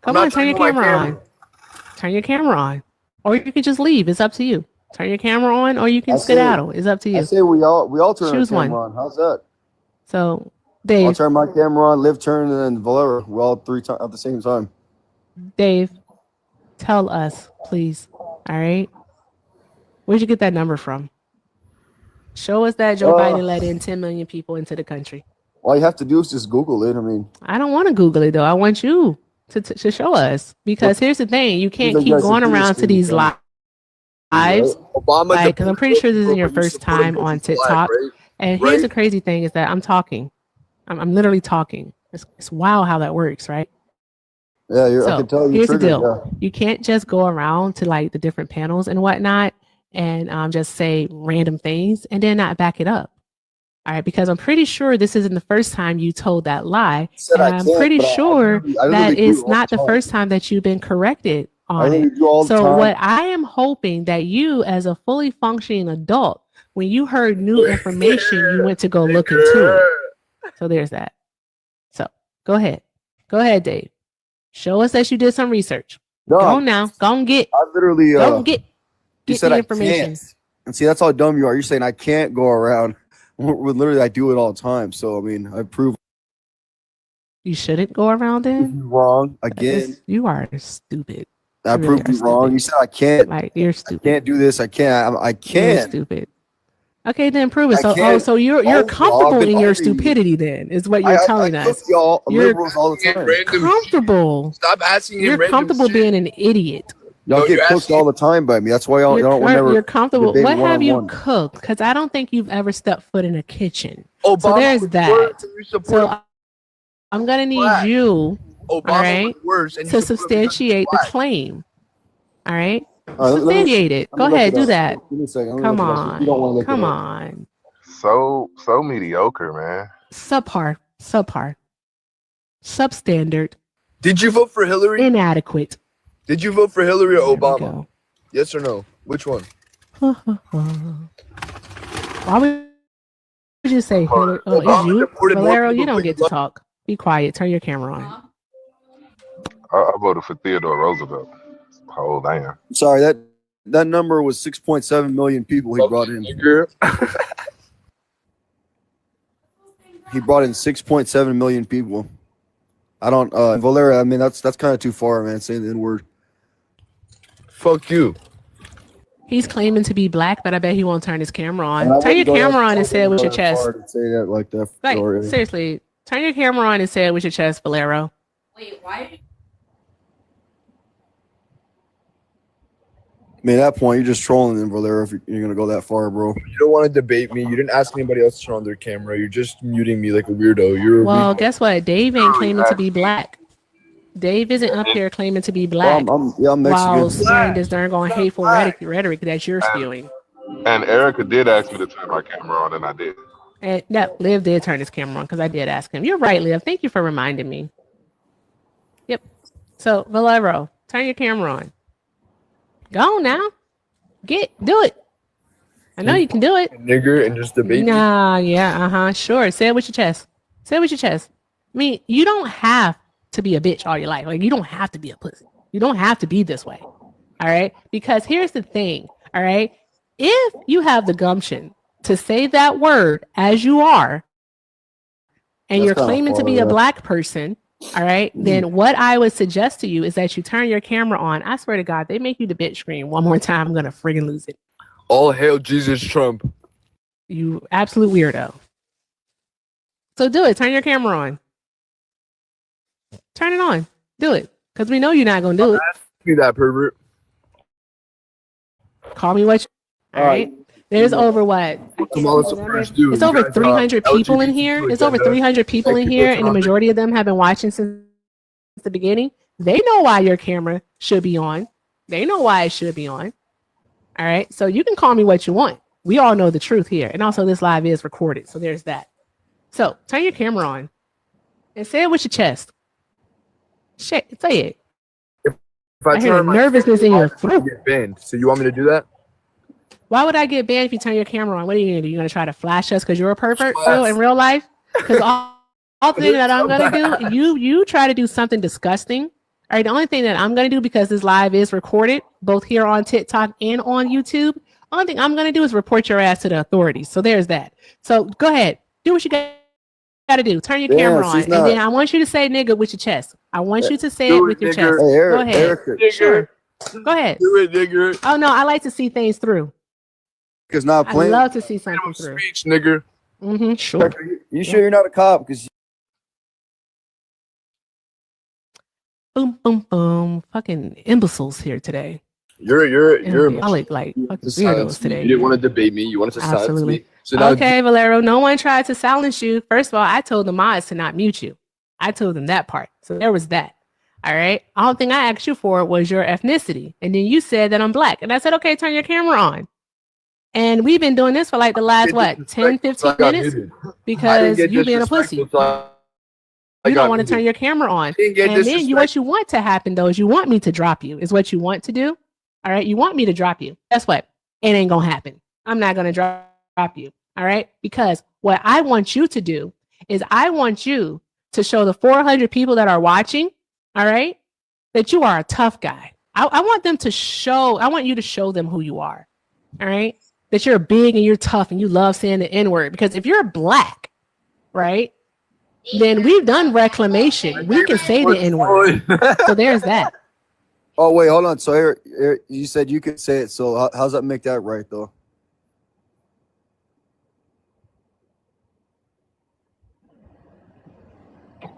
Come not on, turn your turning my camera camera. on. Turn your camera on. Or you can just leave. It's up to you. Turn your camera on or you can I say- skedaddle. It's up to I you. say we all turn Choose our one. camera on. How's that? So, I'll Dave, turn my camera on, Liv turn, and then Valera. We're all three at the same time. Dave, tell us, please. All right. Where'd you get that number from? Show us that Joe Biden let in 10 million people into the country. All you have to do is just Google it. I mean, I don't want to Google it though. I want you to show us because here's the thing: you can't like keep you guys going are around to pretty these screen, lives. Obama Like, because I'm pretty sure this isn't your deported first time on people black, TikTok. right? And here's the Right. crazy thing is that I'm talking. I'm literally talking. It's wild how that works, right? yeah, I So can tell you. here's the triggered, deal. yeah. You can't just go around to like the different panels and whatnot and just say random things and then not back it up. All right, because I'm pretty sure this isn't the first time you told that lie. Said And I I'm can't, pretty but I sure literally that do is it all not the time. first time that you've been corrected I on it. literally do all the So time. what I am hoping that you as a fully functioning adult, when you heard new information, you went to go look into it. So there's that. So go ahead. Go ahead, Dave. Show us that you did some research. No, Go on now. Go and get I literally. go and get You get said the I information. can't. And see, that's how dumb you are. You're saying I can't go around. When literally, I do it all the time. So I mean, I prove You shouldn't go around then. you wrong again. You are stupid. I you really proved are you wrong. stupid. You said I can't. Like you're I stupid. can't do this. I can't. I You're can't. stupid. Okay, then prove it. I So can't. so you're Y'all comfortable been in your arguing. stupidity then, is what you're telling I us. cook y'all You're liberals all the time. Comfortable. Stop asking him You're random comfortable shit. being an idiot. Y'all No, get you're cooked asking- all the time by me. That's why y'all don't never. You're comfortable. debate What have you one-on-one. cooked? Because I don't think you've ever stepped foot in a kitchen. Obama So there's was that. worse and you support So him. I'm gonna need Black. you Obama right, was worse and you to support him because he's substantiate the black. claim. All right, All right, let me- substantiate it. let Go me look ahead, it do up. that. Give me a second. Let me Come look it up. If you don't wanna on, look come it up. on. So mediocre, man. Subpar, substandard, Did you vote for Hillary? inadequate. Did you vote for Hillary or There we Obama? go. Yes or no? Which one? Why would you say Hillary? Oh, it's Obama you, deported more Valero. people You don't than get to Bush. talk. Be quiet. Turn your camera on. I voted for Theodore Roosevelt. Oh damn. Sorry, that number was 6.7 million people he brought in. Nigger. He brought in 6.7 million people. I don't. Valera. I mean, that's kind of too far, man. Saying the N word. Fuck you. He's claiming to be black, but I bet he won't turn his camera And I on. Turn your wouldn't go that- camera on I and say it with your wouldn't go that chest. far to say that like that. Like, or- seriously, turn your camera on and say it with your chest, Valero. Wait, why? I mean, at that point, you're just trolling them, Valera. If you're gonna go that far, bro. You don't want to debate me. You didn't ask anybody else to turn on their camera. You're just muting me like a weirdo. You're a Well, weak- guess what? Dave ain't claiming to be black. Dave isn't up here claiming to be black Well, I'm while Mexican. spewing this darn going hateful rhetoric that you're spewing. And Erica did ask me to turn my camera on, and I did. And no, Liv did turn his camera on because I did ask him. You're right, Liv. Thank you for reminding me. Yep. So, Valero, turn your camera on. Go on now. Do it. I know you can do it. nigger and just debate me. Nah, yeah, sure. Say it with your chest. Say it with your chest. I mean, you don't have to be a bitch all your life. Like, you don't have to be a pussy. You don't have to be this way. All right? Because here's the thing. All right? If you have the gumption to say that word as you are, and That's you're kinda claiming to far, be a yeah. black person, all right, then what I would suggest to you is that you turn your camera on. I swear to God, they make you the bitch scream one more time, I'm gonna friggin' lose it. All hail Jesus Trump. You absolute weirdo. So do it. Turn your camera on. Turn it on. Do it. Because we know you're not gonna do it. Do that, pervert. Call me what you all right. There's over what? I can't Kamala remember. supporters do. It's You over guys, 300 people in LGBTQ here. It's over agenda. 300 people Like in people here, and the talking. majority of them have been watching since the beginning. They know why your camera should be on. They know why it should be on. All right. So you can call me what you want. We all know the truth here. And also, this live is recorded. So there's that. So turn your camera on and say it with your chest. Say it. If I hear turn the my nervousness in your throat. get banned. So you want me to do that? Why would I get banned if you turn your camera on? What are you gonna do? You gonna try to flash us because you're a pervert Flash. still in real life? Because all thing that I'm gonna do, you try to do something disgusting. All right, the only thing that I'm gonna do, because this live is recorded both here on TikTok and on YouTube, only thing I'm gonna do is report your ass to the authorities. So there's that. So go ahead, do what you gotta do. Turn your Damn, camera on, she's and not- then I want you to say "nigga" with your chest. I want you to say Do it it, with your nigger. chest. Hey, Go ahead. Erica. Sure. Go ahead. Do it, nigger. Oh no, I like to see things through. Because not I playing. love to see Freedom something of through. speech, nigger. Sure. You sure you're not a cop? Because Boom, boom, boom. Fucking imbeciles here today. You're I like fucking to silence weirdos me. today. You didn't want to debate me. You wanted to silence Absolutely. me. So now Okay, Valero, no one tried to silence you. First of all, I told the mods to not mute you. I told them that part. So there was that. All right. All thing I asked you for was your ethnicity. And then you said that I'm black. And I said, okay, turn your camera on. And we've been doing this for like the last, what, 10, 15 minutes? Because you being a pussy. You don't want to turn your camera on. And then what you want to happen, though, is you want me to drop you, is what you want to do. All right. You want me to drop you. Guess what? It ain't going to happen. I'm not going to drop you. All right. Because what I want you to do is I want you to show the 400 people that are watching, all right, that you are a tough guy. I want them to show, I want you to show them who you are. All right. That you're big and you're tough and you love saying the N-word. Because if you're black, right, then we've done reclamation. We can say the N-word. So there's that. oh wait, hold on. So Eric, you said you could say it. So how's that make that right though?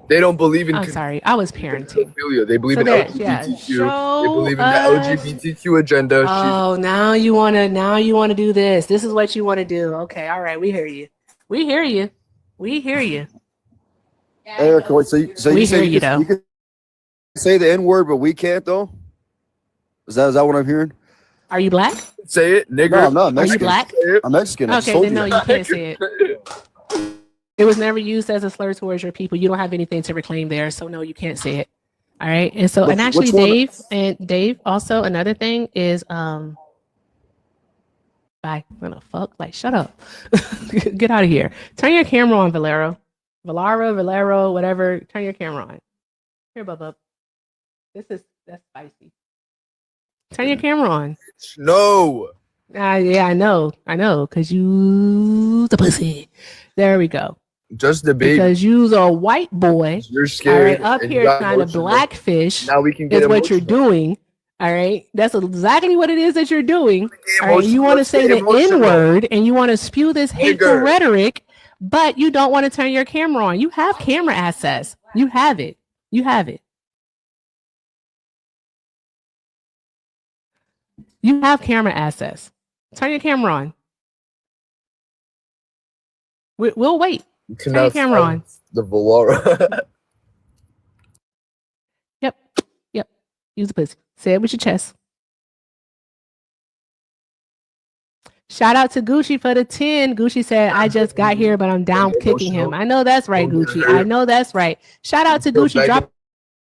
They don't believe in I'm sorry. I was parenting. pedophilia. They believe So in there, LGBTQ. yeah, They show believe in the us- LGBTQ agenda. Oh, now you wanna do this. This is what you want to do. Okay, all right, we hear you. We hear you. We hear you. Eric, wait, so you We say hear you, you can say the N word, but we can't though? Is that what I'm hearing? Are you black? Say it, nigger. No, I'm not Are you Mexican. black? Say it. I'm Mexican. I just Okay, told then no, you can't say it. It was never used as a slur towards your people. You don't have anything to reclaim there, so no, you can't say it. All right. And so, and actually, Which one- Dave, also another thing is, bye. I'm gonna fuck. Like, shut up. Get out of here. Turn your camera on, Valero, whatever. Turn your camera on. Here, Bubba. That's spicy. Turn your camera on. No. Yeah, I know, cause you the pussy. There we go. Just debate. Because you's a white boy. You're All scared. right, up and you here got trying to emotional. blackfish Now we can get is what you're emotional. doing. All right, that's exactly what it is that you're doing. All right, you Emotional. want to Let's say get the emotional. N-word and you want to spew this hateful Nigger. rhetoric, but you don't want to turn your camera on. You have camera access. You have it. You have it. You have camera access. Turn your camera on. We'll wait. You Turn your cannot camera on. silence the Valora. Yep. Use the pussy. Say it with your chest. Shout out to Gucci for the 10. Gucci said, I just got here, but I'm down kicking him. I know that's right, Gucci. I know that's right. Shout out to Gucci. Drop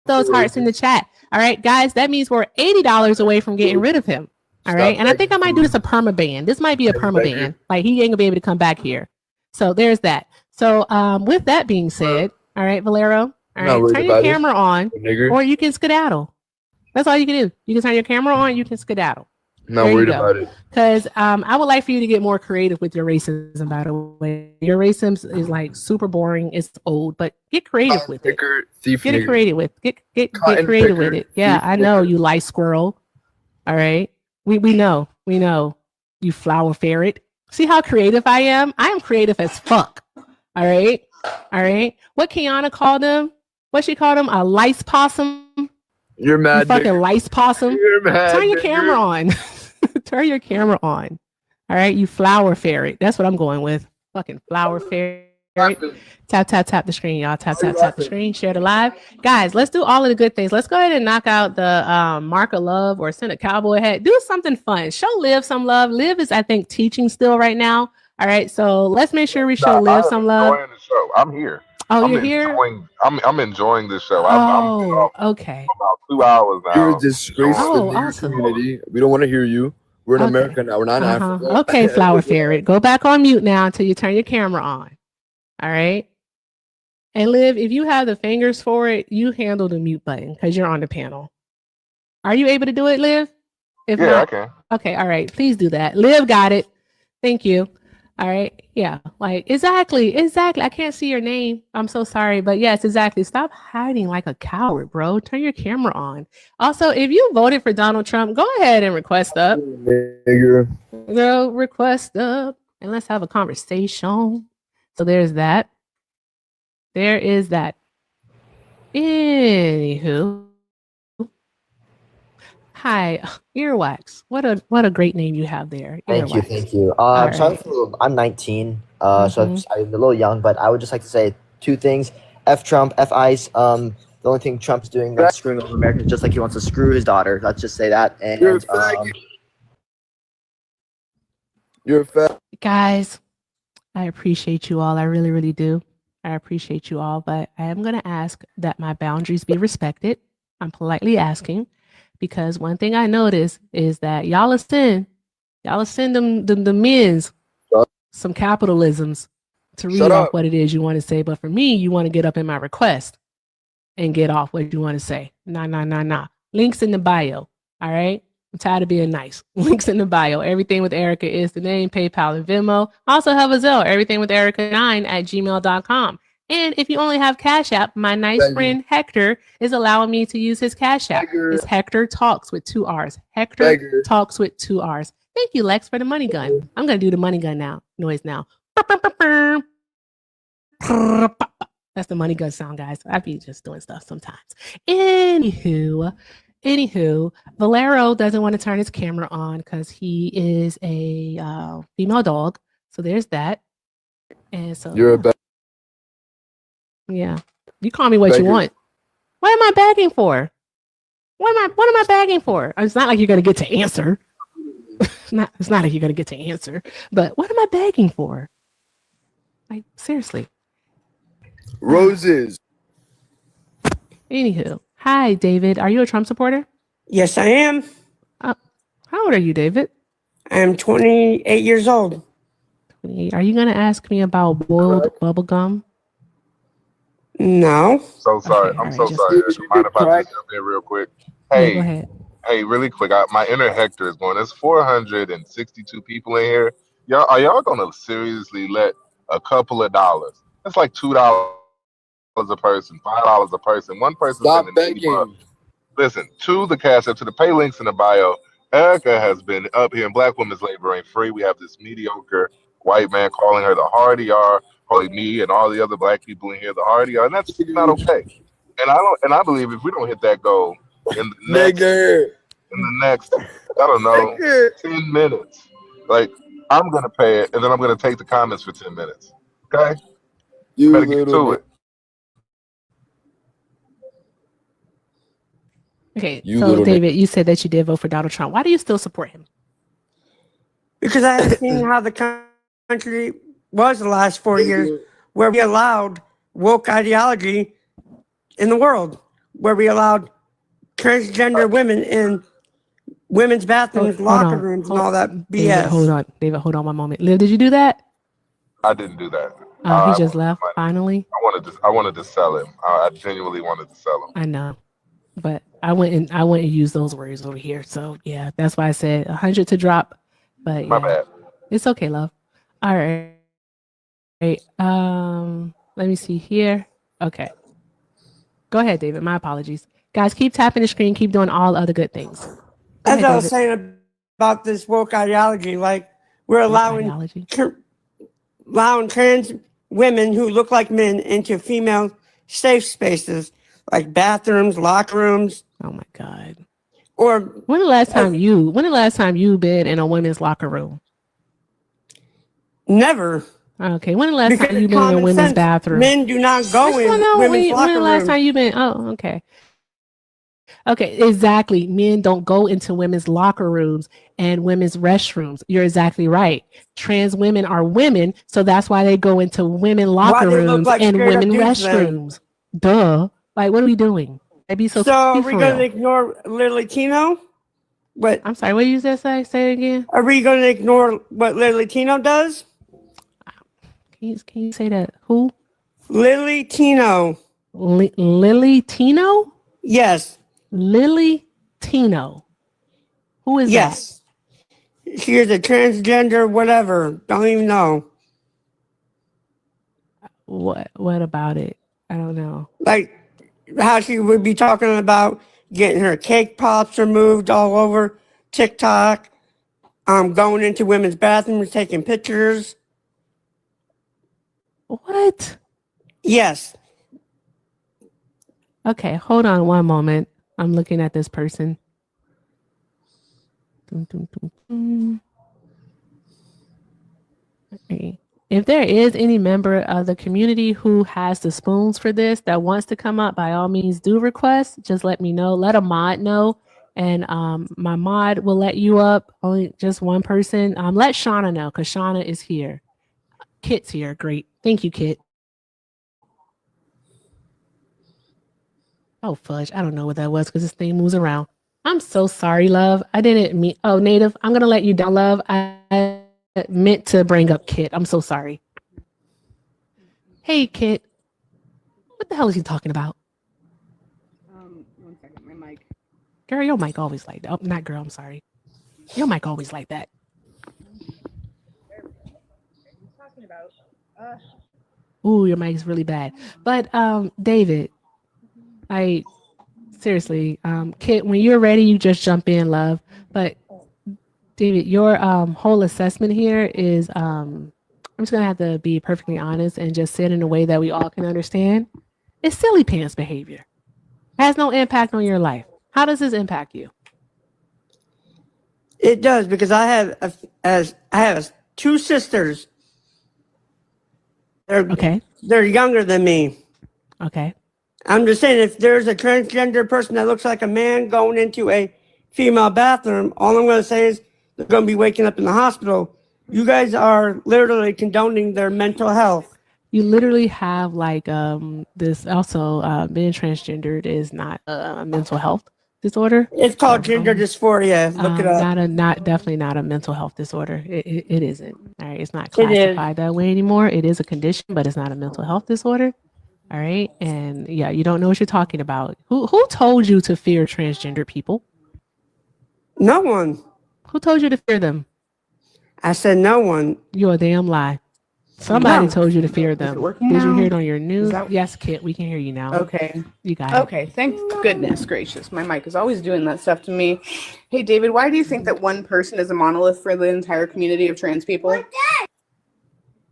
those hearts in the chat. All right, guys, that means we're $80 away from getting rid of him. All right. And I think I might do this a perma ban. This might be a perma ban. Like, he ain't gonna be able to come back here. So there's that. So with that being said, all right, Valero, all Not right, worried turn your about it. camera on, Nigger. or you can skedaddle. That's all you can do. You can turn your camera on, you can skedaddle. Not There you worried go. about it. Because I would like for you to get more creative with your racism, by the way. Your racism is like super boring. It's old, but get creative with it. Picker, thief, Get it nigger. creative with get Cotton creative with picker, it. Yeah, thief, I know nigger. you light squirrel. All right. We know. You flower ferret. See how creative I am? I am creative as fuck. All right. What Kiana called him? What she called him? A lice possum? You're You mad. fucking nigger. lice possum? You're mad. Turn your nigger. camera on. Turn your camera on. All right, you flower ferret. That's what I'm going with. Fucking flower ferret. Tap the screen, y'all. Tap the screen. Share the live. Guys, let's do all of the good things. Let's go ahead and knock out the mark of love or send a cowboy hat. Do something fun. Show Liv some love. Liv is, I think, teaching still right now. All right, so let's make sure we show Liv some love. I'm enjoying the show. I'm here. Oh, I'm you're here? I'm enjoying this show. Oh, I'm okay. about 2 hours now. You're a disgrace to Oh, the nigger awesome. community. We don't want to hear you. We're in Okay. America now. We're not in Africa. Okay, flower ferret. Go back on mute now until you turn your camera on. All right. And Liv, if you have the fingers for it, you handle the mute button because you're on the panel. Are you able to do it, Liv? If Yeah, I not, can. okay, all right. Please do that. Liv got it. Thank you. All right. Yeah. Like exactly. I can't see your name. I'm so sorry. But yes, exactly. Stop hiding like a coward, bro. Turn your camera on. Also, if you voted for Donald Trump, go ahead and request up. Nigger. Girl, request up and let's have a conversation. So there's that. There is that. Anywho. Hi, Earwax. What a great name you have there. Thank you, Earwax. thank you. All So right. I'm 19, so I'm a little young, but I would just like to say two things: F Trump, F ICE. The only thing Trump's doing that's screwing over Americans, just like he wants to screw his daughter. Let's just say that. And You're a faggot. You're a fat. Guys, I appreciate you all. I really, really do. I appreciate you all, but I am going to ask that my boundaries be respected. I'm politely asking because one thing I notice is that y'all send the men's some capitalisms to read Shut off up. what it is you want to say. But for me, you want to get up in my request and get off what you want to say. Nah. Links in the bio. All right. I'm tired of being nice. Links in the bio. Everything with Erica is the name, PayPal and Venmo. Also have a Zelle, everything with Erica9@gmail.com. And if you only have Cash App, my nice Thank you. friend Hector is allowing me to use his Cash App. Beggar. It's Hector Talks with 2 R's. Hector Beggar. Talks with 2 R's. Thank you, Lex, for the money gun. I'm going to do the money gun noise now. That's the money gun sound, guys. I be just doing stuff sometimes. Anywho, Valero doesn't want to turn his camera on because he is a female dog. So there's that. And so You're a bad. yeah, you call me what you Beggar. want. What am I begging for? What am I begging for? It's not like you're gonna get to answer. It's not like you're gonna get to answer. But what am I begging for? Like seriously. Roses. Anywho, hi David. Are you a Trump supporter? Yes, I am. How old are you, David? I'm 28 years old. 28. Are you gonna ask me about boiled bubble gum? No. So sorry. Okay, I'm all so right, sorry. just- Mind if I Crack. just jump in real quick? Yeah, Hey, go ahead. hey, really quick. My inner Hector is going. There's 462 people in here. Are y'all gonna seriously let a couple of dollars? That's like $2 a person, $5 a person. One person Stop sending 80 bucks. begging. Listen, to the Cash App, to the pay links in the bio. Erica has been up here, and Black women's labor ain't free. We have this mediocre white man calling her the Hardy R, calling me and all the other Black people in here the Hardy R, and that's not okay. And I believe if we don't hit that goal in the next, I don't know, 10 minutes, like I'm gonna pay it, and then I'm gonna take the comments for 10 minutes. Okay, You better get little to nigger. it. Okay, You so little David, you said that you did vote for Donald Trump. Why do you still support him? Because I have seen how the country was the last 4 years, where we allowed woke ideology in the world, where we allowed transgender women in women's bathrooms, Hold locker on, rooms, hold- and all that David, BS. hold on. David, hold on one moment. Liv, did you do that? I didn't do that. He just wanted left money. finally. I wanted to sell him. I genuinely wanted to sell him. I know. but I wouldn't use those words over here. So yeah, that's why I said 100 to drop. But My yeah, bad. it's okay, love. All right. Let me see here. Okay. Go ahead, David. My apologies. Guys, keep tapping the screen. Keep doing all other good things. Go As ahead, I was David. saying about this woke ideology, like we're Woke allowing ideology. allowing trans women who look like men into female safe spaces like bathrooms, locker rooms, Oh my God. or When the last time you been in a women's locker room? never. Okay. When the last Because time you it's been in a common women's sense. bathroom? Men do not I go just in want to know women's when locker the last rooms. time you been. Oh, okay. Okay, exactly. Men don't go into women's locker rooms and women's restrooms. You're exactly right. Trans women are women, so that's why they go into women Why locker they look rooms like and straight up women dudes then? restrooms. Duh. Like, what are we doing? That'd be so So are we for going to real. ignore Lily Tino? What I'm sorry, what did you just say? Say it again. are we going to ignore what Lily Tino does? Can you say that? Who? Lily Tino. Lily Tino? Yes. Lily Tino. Who is Yes. She is a transgender, whatever. Don't even know. that? What about it? I don't know. Like how she would be talking about getting her cake pops removed all over TikTok, going into women's bathrooms, taking pictures. What? Yes. Okay, hold on one moment. I'm looking at this person. Dun, dun, dun, dun. Okay. If there is any member of the community who has the spoons for this that wants to come up, by all means do request. Just let me know. Let a mod know. And my mod will let you up. Only just one person. Let Shauna know because Shauna is here. Kit's here. Great. Thank you, Kit. Oh, fudge. I don't know what that was because this thing moves around. I'm so sorry, love. I didn't mean. Oh, Native, I'm going to let you down, love. I meant to bring up Kit. I'm so sorry. Hey, Kit. What the hell is he talking about? 1 second, my mic. Girl, your mic always like that. Oh, not girl, I'm sorry. Your mic always like that. Talking about. Ooh, your mic is really bad. But David, seriously, Kit, when you're ready, you just jump in, love. But David, your whole assessment here is I'm just gonna have to be perfectly honest and just say it in a way that we all can understand. It's silly pants behavior. Has no impact on your life. How does this impact you? It does because I have two sisters. Okay. They're younger than me. Okay. I'm just saying, if there's a transgender person that looks like a man going into a female bathroom, all I'm going to say is they're going to be waking up in the hospital. You guys are literally condoning their mental health. You literally have like this also being transgendered is not a mental health disorder. It's called gender dysphoria. Look it up. Definitely not a mental health disorder. It isn't. All right, it's not It is. classified that way anymore. It is a condition, but it's not a mental health disorder. All right, and yeah, you don't know what you're talking about. Who told you to fear transgender people? No one. Who told you to fear them? I said no one. You're a damn lie. Somebody No. told you to fear them. it working Did you now? hear it on your news? that- Yes, Kit, we can hear you now. Okay. You got it. Okay. Thank goodness gracious. My mic is always doing that stuff to me. Hey, David, why do you think that one person is a monolith for the entire community of trans people?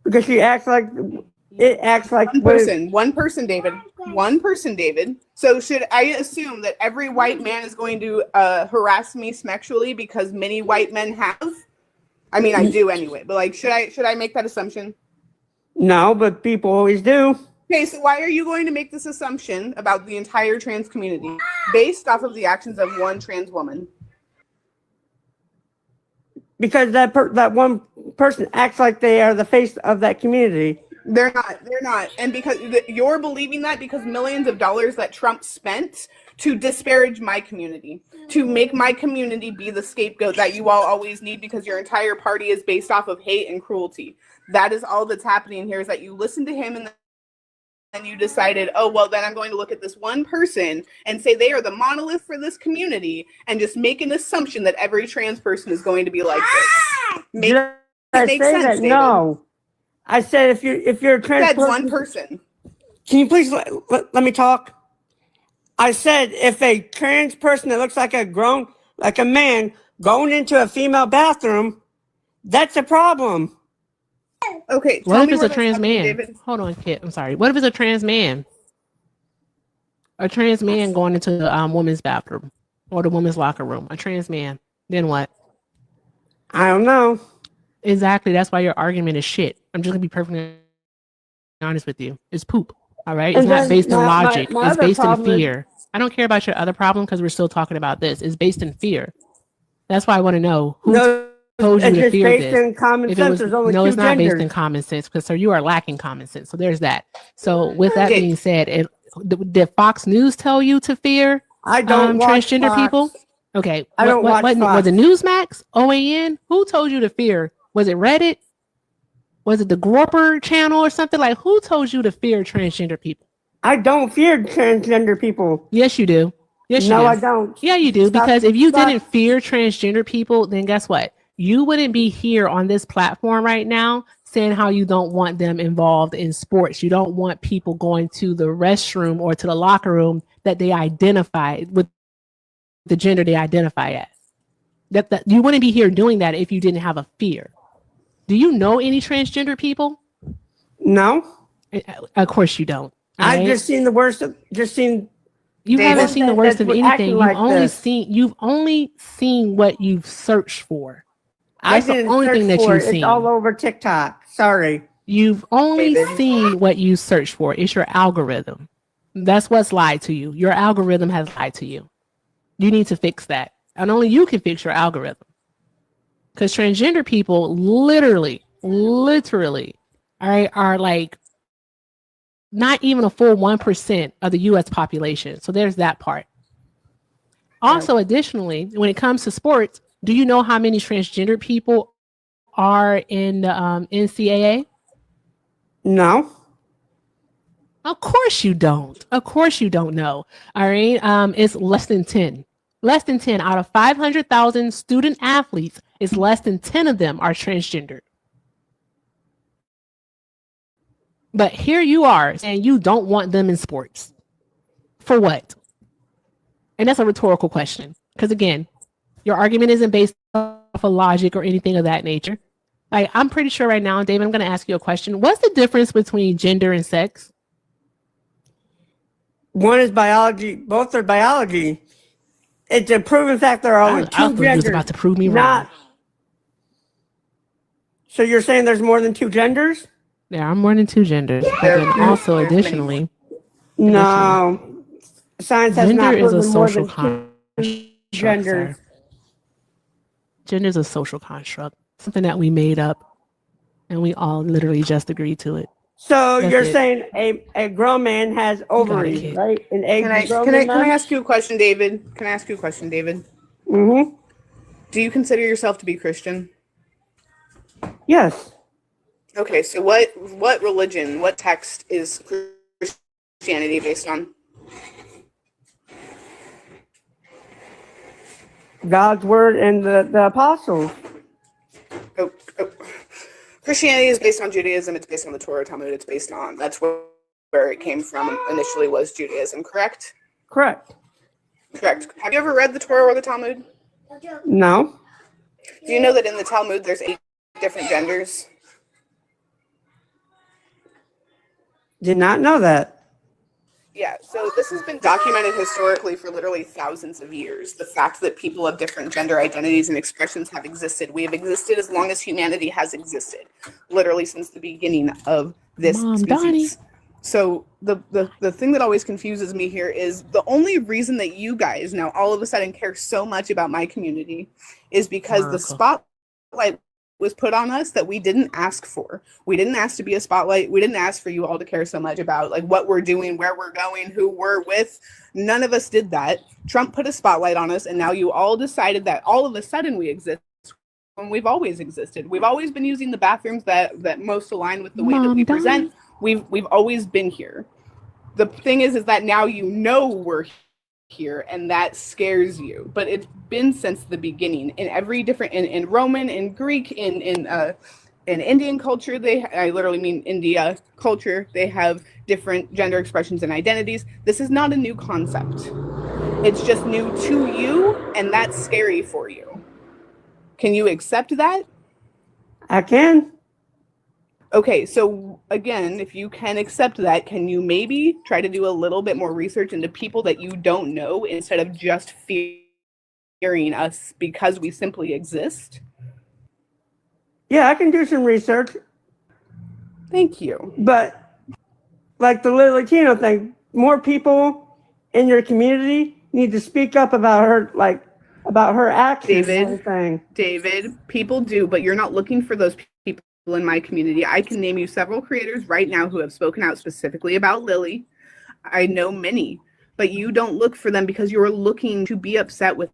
Because she acts like One person, David. One person, David. So should I assume that every white man is going to harass me sexually because many white men have? I mean, I do anyway. But like, should I make that assumption? No, but people always do. Okay, so why are you going to make this assumption about the entire trans community based off of the actions of one trans woman? Because that one person acts like they are the face of that community. They're not. And because you're believing that because millions of dollars that Trump spent to disparage my community, to make my community be the scapegoat that you all always need because your entire party is based off of hate and cruelty. That is all that's happening here is that you listen to him and then you decided, oh, well, then I'm going to look at this one person and say they are the monolith for this community and just make an assumption that every trans person is going to be like this. Did I makes say sense, that? David. No. I said if you're a trans That's person, one person. can you please let me talk? I said if a trans person that looks like a man going into a female bathroom, that's a problem. Okay. What if it's a trans man? Hold on, Kit. I'm sorry. What if it's a trans man? A trans man going into the women's bathroom or the women's locker room. A trans man. Then what? I don't know. Exactly. That's why your argument is shit. I'm just gonna be perfectly honest with you. It's poop. All right. It's And not then based in my logic. It's other based in problem is- fear. I don't care about your other problem because we're still talking about this. It's based in fear. That's why I want to know who No, told you it's to just fear based this. in common If it sense. was, There's only no, two it's not based genders. in common sense because, sir, you are lacking common sense. So there's that. So with that Okay. being said, did Fox News tell you to fear I don't watch transgender Fox. people? Okay. I don't watch Was Fox. it Newsmax? OAN? Who told you to fear? Was it Reddit? Was it the Gropper channel or something? Like, who told you to fear transgender people? I don't fear transgender people. Yes, you do. Yes, you No, do. I don't. Yeah, you do. Stop- Because if you stop. didn't fear transgender people, then guess what? You wouldn't be here on this platform right now saying how you don't want them involved in sports. You don't want people going to the restroom or to the locker room that they identify with the gender they identify as. That you wouldn't be here doing that if you didn't have a fear. Do you know any transgender people? No. Of course you don't. I've right? just seen the worst. Just seen. You David, haven't seen the worst of that's anything. acting like this. You've only seen what you've searched for. I That's the didn't only search thing that for you've it. It's seen. all over TikTok. Sorry. You've only David. seen what you search for. It's your algorithm. That's what's lied to you. Your algorithm has lied to you. You need to fix that. And only you can fix your algorithm. Because transgender people literally, all right, are like not even a full 1% of the US population. So there's that part. Also, additionally, when it comes to sports, do you know how many transgender people are in the NCAA? No. Of course you don't. Of course you don't know. All right. It's less than 10. Less than 10 out of 500,000 student athletes, it's less than 10 of them are transgender. But here you are saying you don't want them in sports. For what? And that's a rhetorical question. Because again, your argument isn't based off of logic or anything of that nature. Like, I'm pretty sure right now, David, I'm going to ask you a question. What's the difference between gender and sex? One is biology. Both are biology. It's a proven fact there are only I two thought you was genders. about to prove me wrong. Not. So you're saying there's more than two genders? There are more than two genders. But There- then also, there's many additionally, No. Science has gender not is a proven more social than two construct. genders. sir. Gender is a social construct, something that we made up, and we all literally just agreed to it. So That's you're it. saying a grown man has ovaries, kid. right? An egg. Can I ask you a question, David? Can I ask you a question, David? Mm-hmm. Do you consider yourself to be Christian? Yes. Okay, so what religion, what text is Christianity based on? God's word and the apostles. Oh. Christianity is based on Judaism. It's based on the Torah, Talmud. It's based on, that's where it came from initially, was Judaism, correct? Correct. Correct. Have you ever read the Torah or the Talmud? No. Do you know that in the Talmud there's 8 different genders? Did not know that. Yeah, so this has been documented historically for literally thousands of years. The fact that people of different gender identities and expressions have existed. We have existed as long as humanity has existed, literally since the beginning of this Mom, species. Donnie. So the thing that always confuses me here is the only reason that you guys now all of a sudden care so much about my community is because the America. spotlight was put on us that we didn't ask for. We didn't ask to be a spotlight. We didn't ask for you all to care so much about like what we're doing, where we're going, who we're with. None of us did that. Trump put a spotlight on us, and now you all decided that all of a sudden we exist when we've always existed. We've always been using the bathrooms that most align with the way that Mom, we Donnie. present. We've always been here. The thing is that now you know we're here, and that scares you. But it's been since the beginning. In every different, in Roman, in Greek, in Indian culture, I literally mean India culture, they have different gender expressions and identities. This is not a new concept. It's just new to you, and that's scary for you. Can you accept that? I can. Okay, so again, if you can accept that, can you maybe try to do a little bit more research into people that you don't know instead of just fearing us because we simply exist? Yeah, I can do some research. Thank you. But like the Latino thing, more people in your community need to speak up about her actions and everything. David, people do, but you're not looking for those people in my community. I can name you several creators right now who have spoken out specifically about Lily. I know many, but you don't look for them because you're looking to be upset with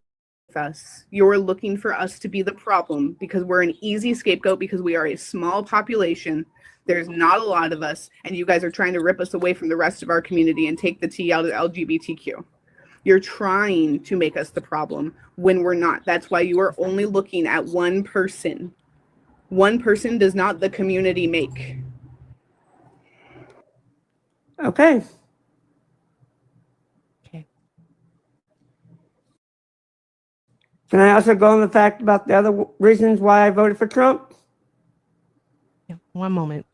us. You're looking for us to be the problem because we're an easy scapegoat because we are a small population. There's not a lot of us, and you guys are trying to rip us away from the rest of our community and take the T out of LGBTQ. You're trying to make us the problem when we're not. That's why you are only looking at one person. One person does not the community make. Okay. Okay. Can I also go on the fact about the other reasons why I voted for Trump? Yeah, one moment.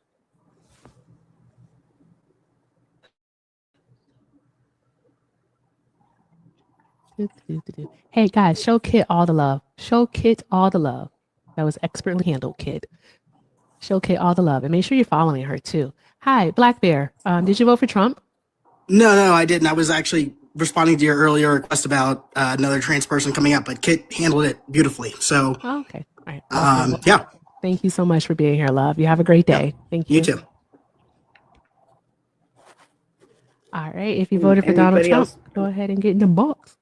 Hey guys, show Kit all the love. Show Kit all the love. That was expertly handled, Kit. Show Kit all the love, and make sure you're following her too. Hi, Black Bear. Did you vote for Trump? No, I didn't. I was actually responding to your earlier request about another trans person coming up, but Kit handled it beautifully. So, Oh, okay. All right. yeah. Thank you so much for being here, love. You have a great day. Thank you. You too. All right. If you voted for Donald Anybody Trump, else? go ahead and get in the box.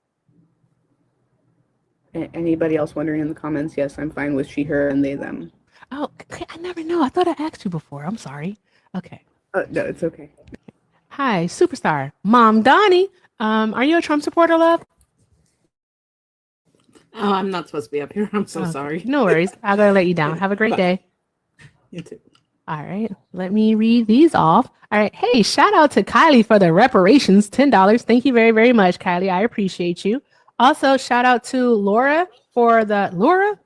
Anybody else wondering in the comments? Yes, I'm fine with she, her, and they, them. Oh, okay. I never know. I thought I asked you before. I'm sorry. Okay. No, it's okay. Hi, superstar. Mom Donnie. Are you a Trump supporter, love? Oh, I'm not supposed to be up here. I'm so sorry. No worries. I'm going to let you down. Have a great day. You too. All right. Let me read these off. All right. Hey, shout out to Kylie for the reparations, $10. Thank you very, very much, Kylie. I appreciate you. Also, shout out to Laura for the Laura.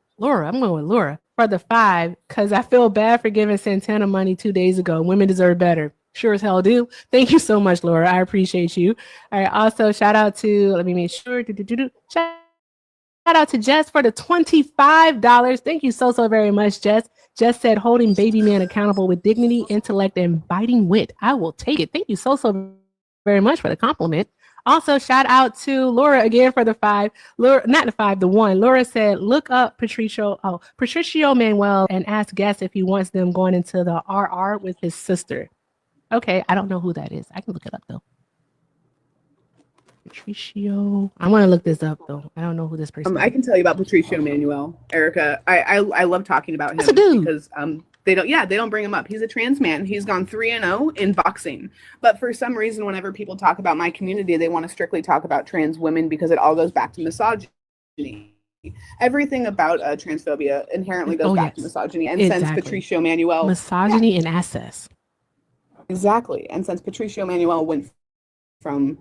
I'm going with Laura for the 5 because I feel bad for giving Santana money 2 days ago. Women deserve better. Sure as hell do. Thank you so much, Laura. I appreciate you. All right. Also, shout out to, let me make sure. Shout out to Jess for the $25. Thank you so very much, Jess. Jess said, holding baby man accountable with dignity, intellect, and biting wit. I will take it. Thank you so very much for the compliment. Also, shout out to Laura again for the 5. Laura, not the 5, the 1. Laura said, look up Patricio Manuel and ask Guess if he wants them going into the RR with his sister. Okay, I don't know who that is. I can look it up though. Patricio. I want to look this up though. I don't know who this person is. I can tell you about Patricio Manuel, Erica. I love talking about him That's a dude. because they don't bring him up. He's a trans man. He's gone 3-0 in boxing. But for some reason, whenever people talk about my community, they want to strictly talk about trans women because it all goes back to misogyny. Everything about transphobia inherently goes back to misogyny. And since Patricio Manuel misogyny and access. Exactly. And since Patricio Manuel went from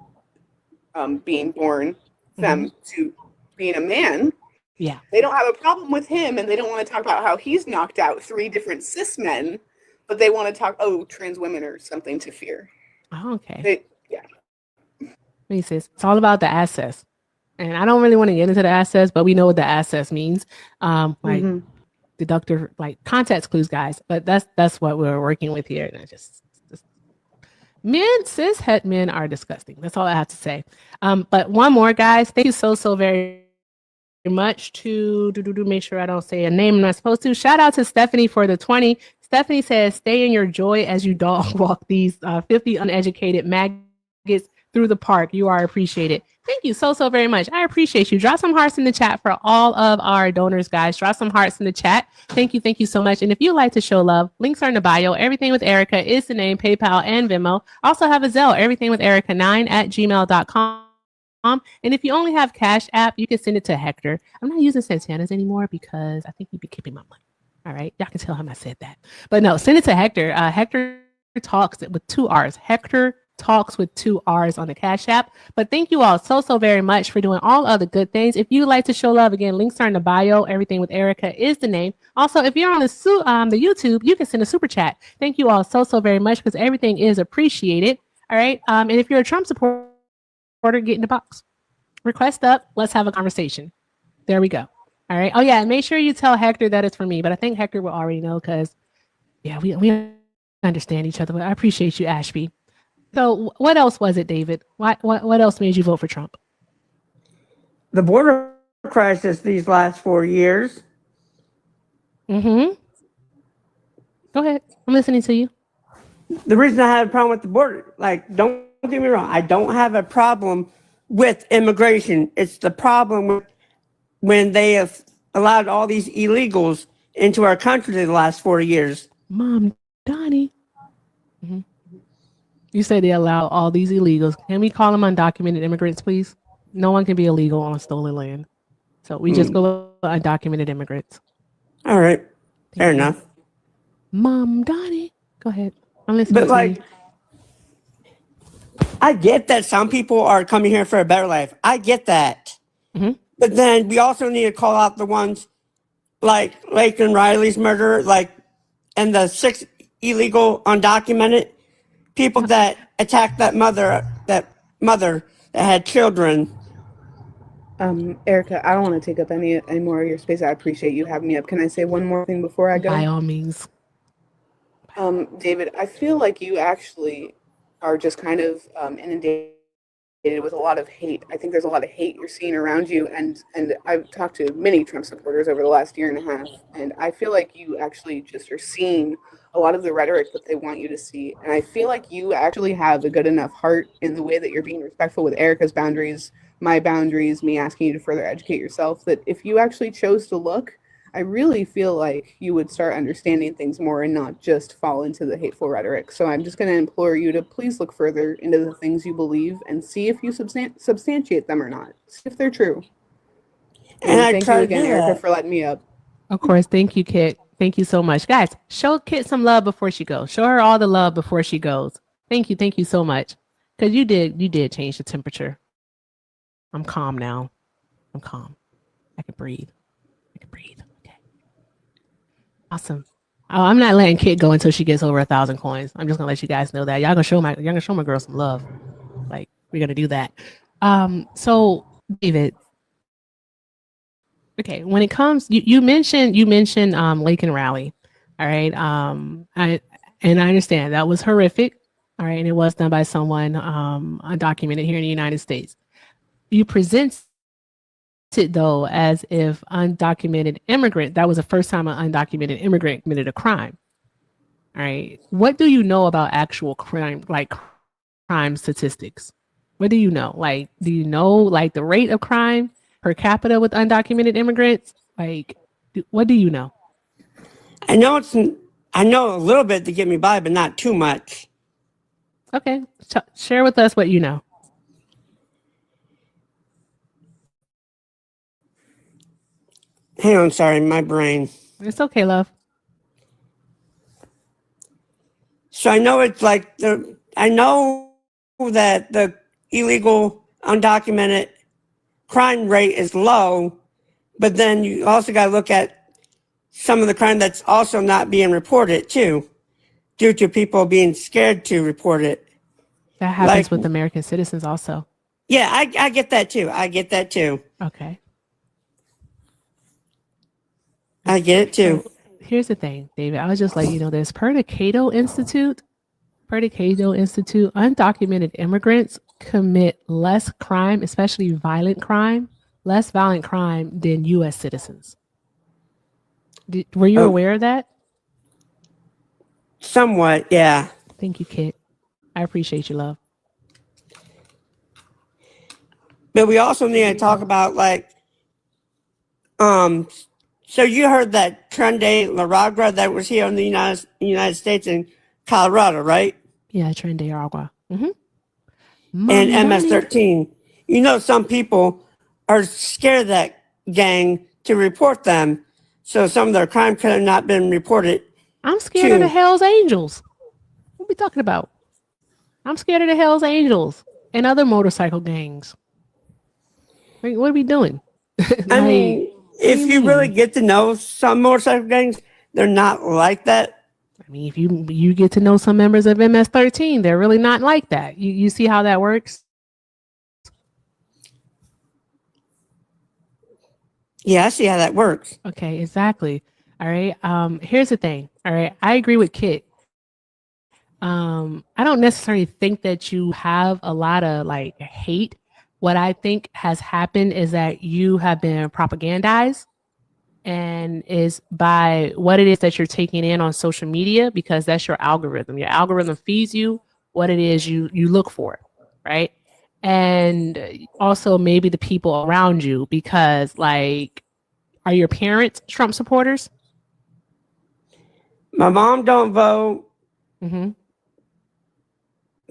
being born femme to being a man, yeah, they don't have a problem with him, and they don't want to talk about how he's knocked out 3 different cis men, but they want to talk, trans women are something to fear. Oh, okay. Yeah. Sis, it's all about the access. And I don't really want to get into the access, but we know what the access means. Deductor, like context clues, guys. But that's what we're working with here. And just men, cis het men are disgusting. That's all I have to say. But one more, guys. Thank you so very much to make sure I don't say a name I'm not supposed to. Shout out to Stephanie for the 20. Stephanie says, stay in your joy as you dog walk these 50 uneducated maggots through the park. You are appreciated. Thank you so very much. I appreciate you. Drop some hearts in the chat for all of our donors, guys. Drop some hearts in the chat. Thank you so much. And if you'd like to show love, links are in the bio. Everything with Erica is the name, PayPal and Venmo. Also have a Zelle, everythingwitherica9@gmail.com. And if you only have Cash App, you can send it to Hector. I'm not using Santana's anymore because I think he'd be keeping my money. All right. Y'all can tell him I said that. But no, send it to Hector. Hector Talks with 2 R's. Hector Talks with 2 R's on the Cash App. But thank you all so very much for doing all of the good things. If you'd like to show love, again, links are in the bio. Everything with Erica is the name. Also, if you're on the YouTube, you can send a super chat. Thank you all so very much because everything is appreciated. All right. And if you're a Trump supporter, get in the box. Request up. Let's have a conversation. There we go. All right. Oh yeah. And make sure you tell Hector that it's for me. But I think Hector will already know because yeah, we understand each other. But I appreciate you, Ashby. So what else was it, David? What else made you vote for Trump? The border crisis these last 4 years. Mm-hmm. Go ahead. I'm listening to you. The reason I have a problem with the border, like, don't get me wrong, I don't have a problem with immigration. It's the problem with when they have allowed all these illegals into our country in the last 4 years. Mom, Donnie. Mm-hmm. You say they allow all these illegals. Can we call them undocumented immigrants, please? No one can be illegal on stolen land. So we just go with undocumented immigrants. All right. Fair enough. Mom, Donnie. Go ahead. I'm listening But to you. I get that some people are coming here for a better life. I get that. Mm-hmm. But then we also need to call out the ones like Laken Riley's murder, and the 6 illegal undocumented people that attacked that mother that had children. Erica, I don't want to take up any more of your space. I appreciate you having me up. Can I say one more thing before I go? By all means. David, I feel like you actually are just kind of inundated with a lot of hate. I think there's a lot of hate you're seeing around you, and I've talked to many Trump supporters over the last year and a half, and I feel like you actually just are seeing a lot of the rhetoric that they want you to see. And I feel like you actually have a good enough heart in the way that you're being respectful with Erica's boundaries, my boundaries, me asking you to further educate yourself, that if you actually chose to look, I really feel like you would start understanding things more and not just fall into the hateful rhetoric. So I'm just going to implore you to please look further into the things you believe and see if you substantiate them or not. See if they're true. And thank you again, Erica, for letting me up. Of course. Thank you, Kit. Thank you so much. Guys, show Kit some love before she goes. Show her all the love before she goes. Thank you. Thank you so much. Because you did change the temperature. I'm calm now. I'm calm. I can breathe. Okay. Awesome. Oh, I'm not letting Kit go until she gets over 1,000 coins. I'm just gonna let you guys know that. Y'all gonna show my girl some love. Like, we're gonna do that. So David. Okay, when it comes, you mentioned Laken Riley. All right. I understand that was horrific. All right, and it was done by someone undocumented here in the United States. You present it though as if undocumented immigrant, that was the first time an undocumented immigrant committed a crime. All right. What do you know about actual crime, like crime statistics? What do you know? Like, do you know like the rate of crime per capita with undocumented immigrants? Like, what do you know? I know a little bit to get me by, but not too much. Okay. Share with us what you know. Hang on, sorry, my brain. It's okay, love. So I know it's like I know that the illegal undocumented crime rate is low, but then you also got to look at some of the crime that's also not being reported too, due to people being scared to report it. That happens with American citizens also. Yeah, I get that too. Okay. I get it too. So here's the thing, David. I was just like, this per the Cato Institute, undocumented immigrants commit less crime, especially less violent crime than U.S. citizens. Were you aware of that? Somewhat, yeah. Thank you, Kit. I appreciate you, love. But we also need to talk about like, so you heard that Trendy Laragra that was here in the United States in Colorado, right? Yeah, Trendy Agua. And MS-13. You know, some people are scared of that gang to report them, so some of their crime could have not been reported. I'm scared of the Hells Angels. What are we talking about? I'm scared of the Hells Angels and other motorcycle gangs. Like, what are we doing? I mean, if you really get to know some motorcycle gangs, they're not like that. I mean, if you get to know some members of MS-13, they're really not like that. You see how that works? Yeah, I see how that works. Okay, exactly. All right. Here's the thing. All right. I agree with Kit. I don't necessarily think that you have a lot of like hate. What I think has happened is that you have been propagandized, and is by what it is that you're taking in on social media, because that's your algorithm. Your algorithm feeds you what it is you look for, right? And also maybe the people around you, because like, are your parents Trump supporters? My mom don't vote. Mm-hmm.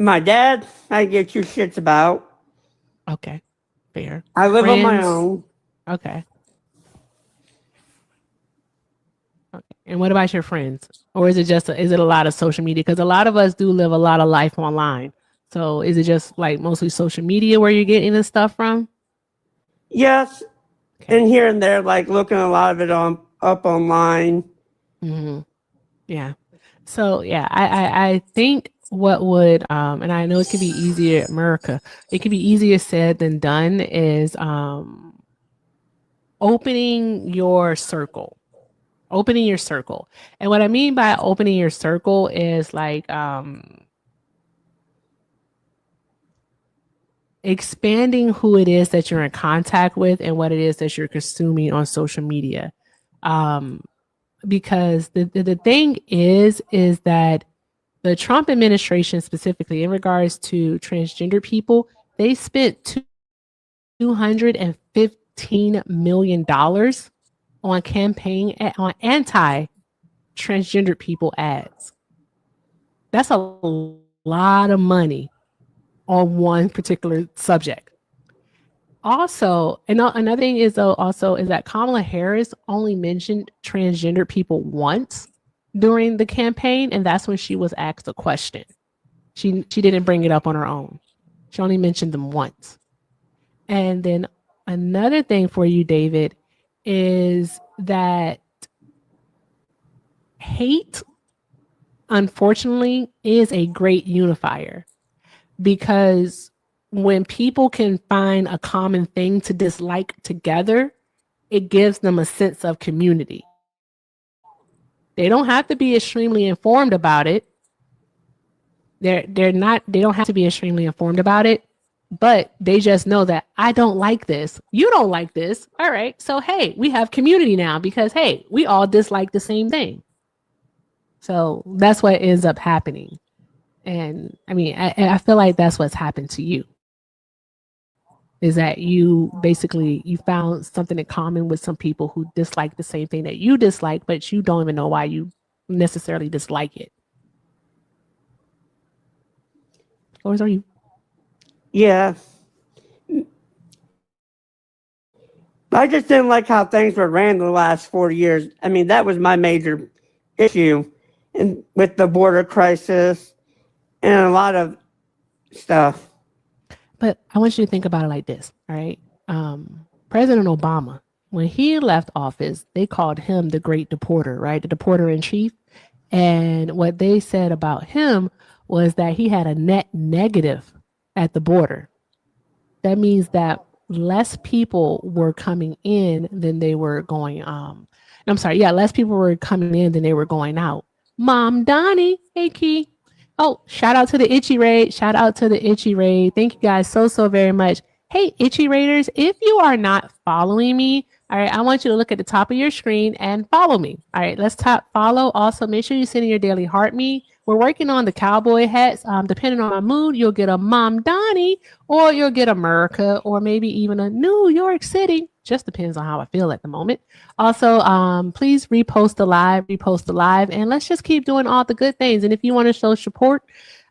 My dad, I give two shits about. Okay, fair. I live on my Friends? own. Okay. And what about your friends? Or is it just is it a lot of social media? Because a lot of us do live a lot of life online. So is it just like mostly social media where you're getting this stuff from? Yes, and here and there, like looking a lot of it up online. Mm-hmm. Yeah. So yeah, I think what would and I know it could be easier, America. It could be easier said than done. Is opening your circle. Opening your circle. And what I mean by opening your circle is like expanding who it is that you're in contact with and what it is that you're consuming on social media. Because the thing is that the Trump administration, specifically in regards to transgender people, they spent $215 million on campaign on anti-transgender people ads. That's a lot of money on one particular subject. Also, another thing is that Kamala Harris only mentioned transgender people once during the campaign, and that's when she was asked a question. She didn't bring it up on her own. She only mentioned them once. And then another thing for you, David, is that hate, unfortunately, is a great unifier, because when people can find a common thing to dislike together, it gives them a sense of community. They don't have to be extremely informed about it. They don't have to be extremely informed about it, but they just know that I don't like this. You don't like this. All right. So, hey, we have community now because, hey, we all dislike the same thing. So that's what ends up happening. And I mean, I feel like that's what's happened to you. Is that you found something in common with some people who dislike the same thing that you dislike, but you don't even know why you necessarily dislike it. Or are you? Yeah. I just didn't like how things were ran the last 4 years. I mean, that was my major issue with the border crisis and a lot of stuff. But I want you to think about it like this, all right? President Obama, when he left office, they called him the great deporter, right? The deporter in chief. And what they said about him was that he had a net negative at the border. That means that less people were coming in than they were going, less people were coming in than they were going out. Mom Donnie, hey Key. Oh, shout out to the Itchy Raid. Shout out to the Itchy Raid. Thank you guys so very much. Hey, Itchy Raiders, if you are not following me, all right, I want you to look at the top of your screen and follow me. All right, let's follow. Also, make sure you send in your daily heart me. we're working on the cowboy hats. Depending on my mood, you'll get a Mom Donnie, or you'll get America, or maybe even a New York City. Just depends on how I feel at the moment. Also, please repost the live, and let's just keep doing all the good things. And if you want to show support,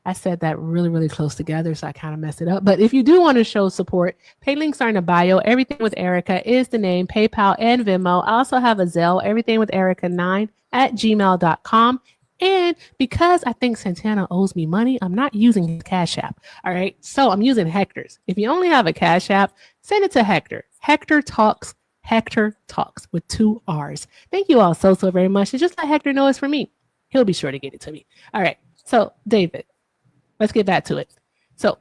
I said that really, really close together, so I kind of messed it up. But if you do want to show support, pay links are in the bio. Everything with Erica is the name, PayPal and Venmo. I also have a Zelle, everything with Erica9@gmail.com. And because I think Santana owes me money, I'm not using his Cash App. All right. So I'm using Hector's. If you only have a Cash App, send it to Hector. Hector Talks with 2 R's. Thank you all so very much. And just let Hector know it's for me. He'll be sure to get it to me. All right. So, David, let's get back to it. So,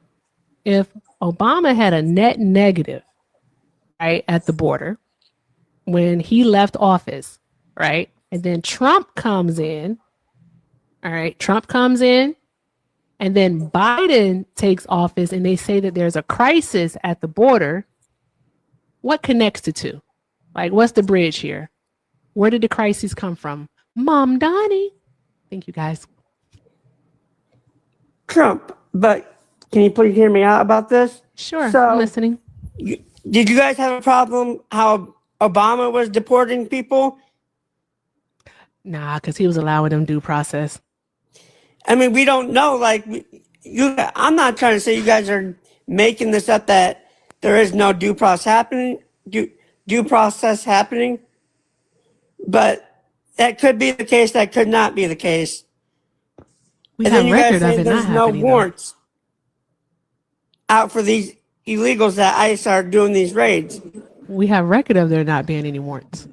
if Obama had a net negative, right, at the border when he left office, right, and then Trump comes in, all right, Trump comes in, and then Biden takes office, and they say that there's a crisis at the border. What connects the two? Like, what's the bridge here? Where did the crisis come from? Mom Donnie. Thank you, guys. Trump, but can you please hear me out about this? Sure, So, I'm listening. Did you guys have a problem how Obama was deporting people? Nah, because he was allowing them due process. I mean, we don't know. Like, I'm not trying to say you guys are making this up that there is no due process happening, but that could be the case. That could not be the case. We And have then you guys record of say it there's not no happening. Though. warrants out for these illegals that ICE are doing these raids. We have record of there not being any warrants.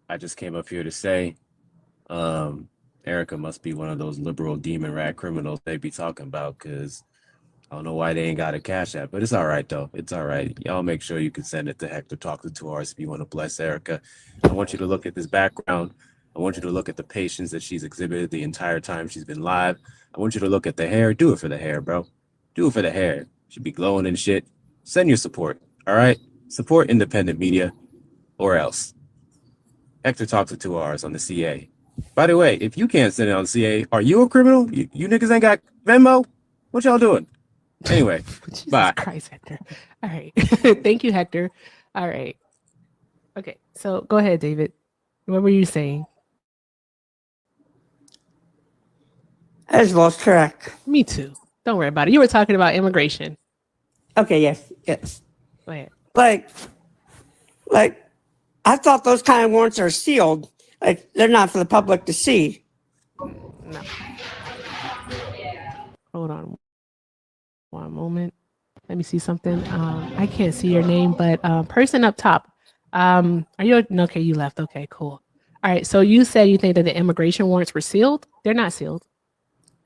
I just came up here to say, Erica must be one of those liberal demon rat criminals they be talking about, because I don't know why they ain't got a Cash App, but it's all right, though. It's all right. Y'all make sure you can send it to Hector Talk to 2 R's if you want to bless Erica. I want you to look at this background. I want you to look at the patience that she's exhibited the entire time she's been live. I want you to look at the hair. Do it for the hair, bro. Do it for the hair. She'd be glowing and shit. Send your support, all right? Support independent media or else. Hector Talks with 2 R's on the CA. By the way, if you can't send it on CA, are you a criminal? You niggas ain't got Venmo? What y'all doing? Anyway, bye. Christ, Hector. All right. Thank you, Hector. All right. Okay. So go ahead, David. What were you saying? I just lost track. Me too. Don't worry about it. You were talking about immigration. Okay, yes. Go ahead. Like, I thought those kind of warrants are sealed. Like, they're not for the public to see. No. Hold on. One moment. Let me see something. I can't see your name, but person up top. Are you okay? You left. Okay, cool. All right. So you said you think that the immigration warrants were sealed? They're not sealed.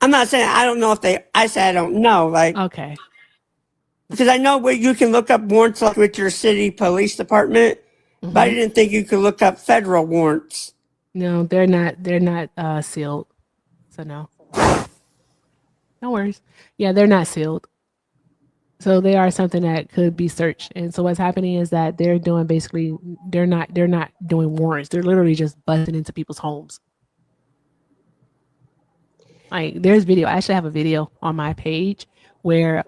I'm not saying I don't know if they. I said I don't know. Like, okay, because I know where you can look up warrants like with your city police department, but I didn't think you could look up federal warrants. No, they're not. They're not sealed. So no. No worries. Yeah, they're not sealed. So they are something that could be searched. And so what's happening is that they're doing basically they're not doing warrants. They're literally just busting into people's homes. Like there's video. I actually have a video on my page where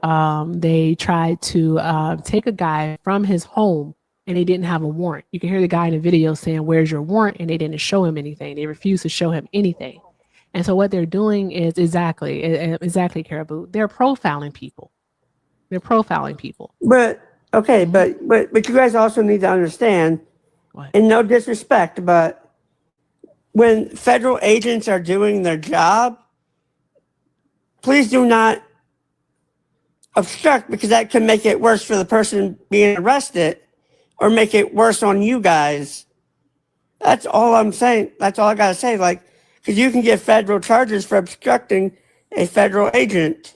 they tried to take a guy from his home and they didn't have a warrant. You can hear the guy in the video saying, "Where's your warrant?" And they didn't show him anything. They refused to show him anything. And so what they're doing is exactly Caribou. They're profiling people. They're profiling people. But okay, but you guys also need to understand, and no disrespect, but when federal agents are doing their job, please do not obstruct, because that can make it worse for the person being arrested or make it worse on you guys. That's all I'm saying. That's all I gotta say. Like, because you can get federal charges for obstructing a federal agent.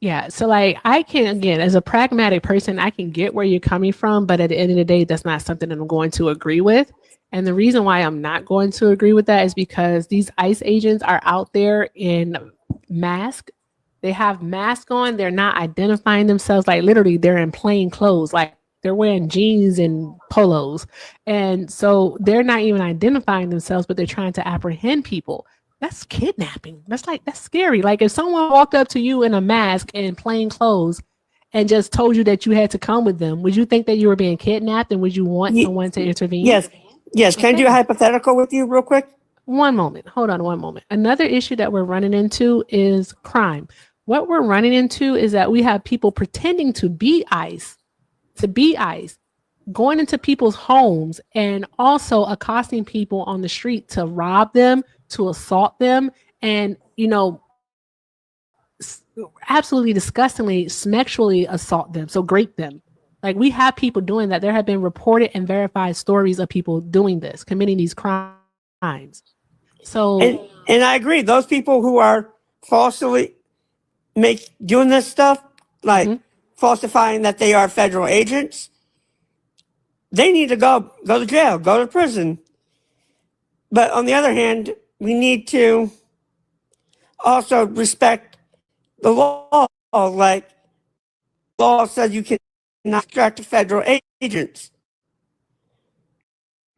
Yeah. So like I can, again, as a pragmatic person, I can get where you're coming from, but at the end of the day, that's not something that I'm going to agree with. And the reason why I'm not going to agree with that is because these ICE agents are out there in mask. They have masks on. They're not identifying themselves. Like literally they're in plain clothes. Like they're wearing jeans and polos. And so they're not even identifying themselves, but they're trying to apprehend people. That's kidnapping. That's scary. Like if someone walked up to you in a mask and plain clothes and just told you that you had to come with them, would you think that you were being kidnapped and would you want someone to intervene? Yes. Can I do a hypothetical with you real quick? One moment. Hold on one moment. Another issue that we're running into is crime. What we're running into is that we have people pretending to be ICE, going into people's homes and also accosting people on the street to rob them, to assault them, and, absolutely disgustingly sexually assault them, so grape them. Like we have people doing that. There have been reported and verified stories of people doing this, committing these crimes. So, and I agree. Those people who are falsely doing this stuff, like falsifying that they are federal agents, they need to go to jail, go to prison. But on the other hand, we need to also respect the law. Like law says you cannot extract federal agents.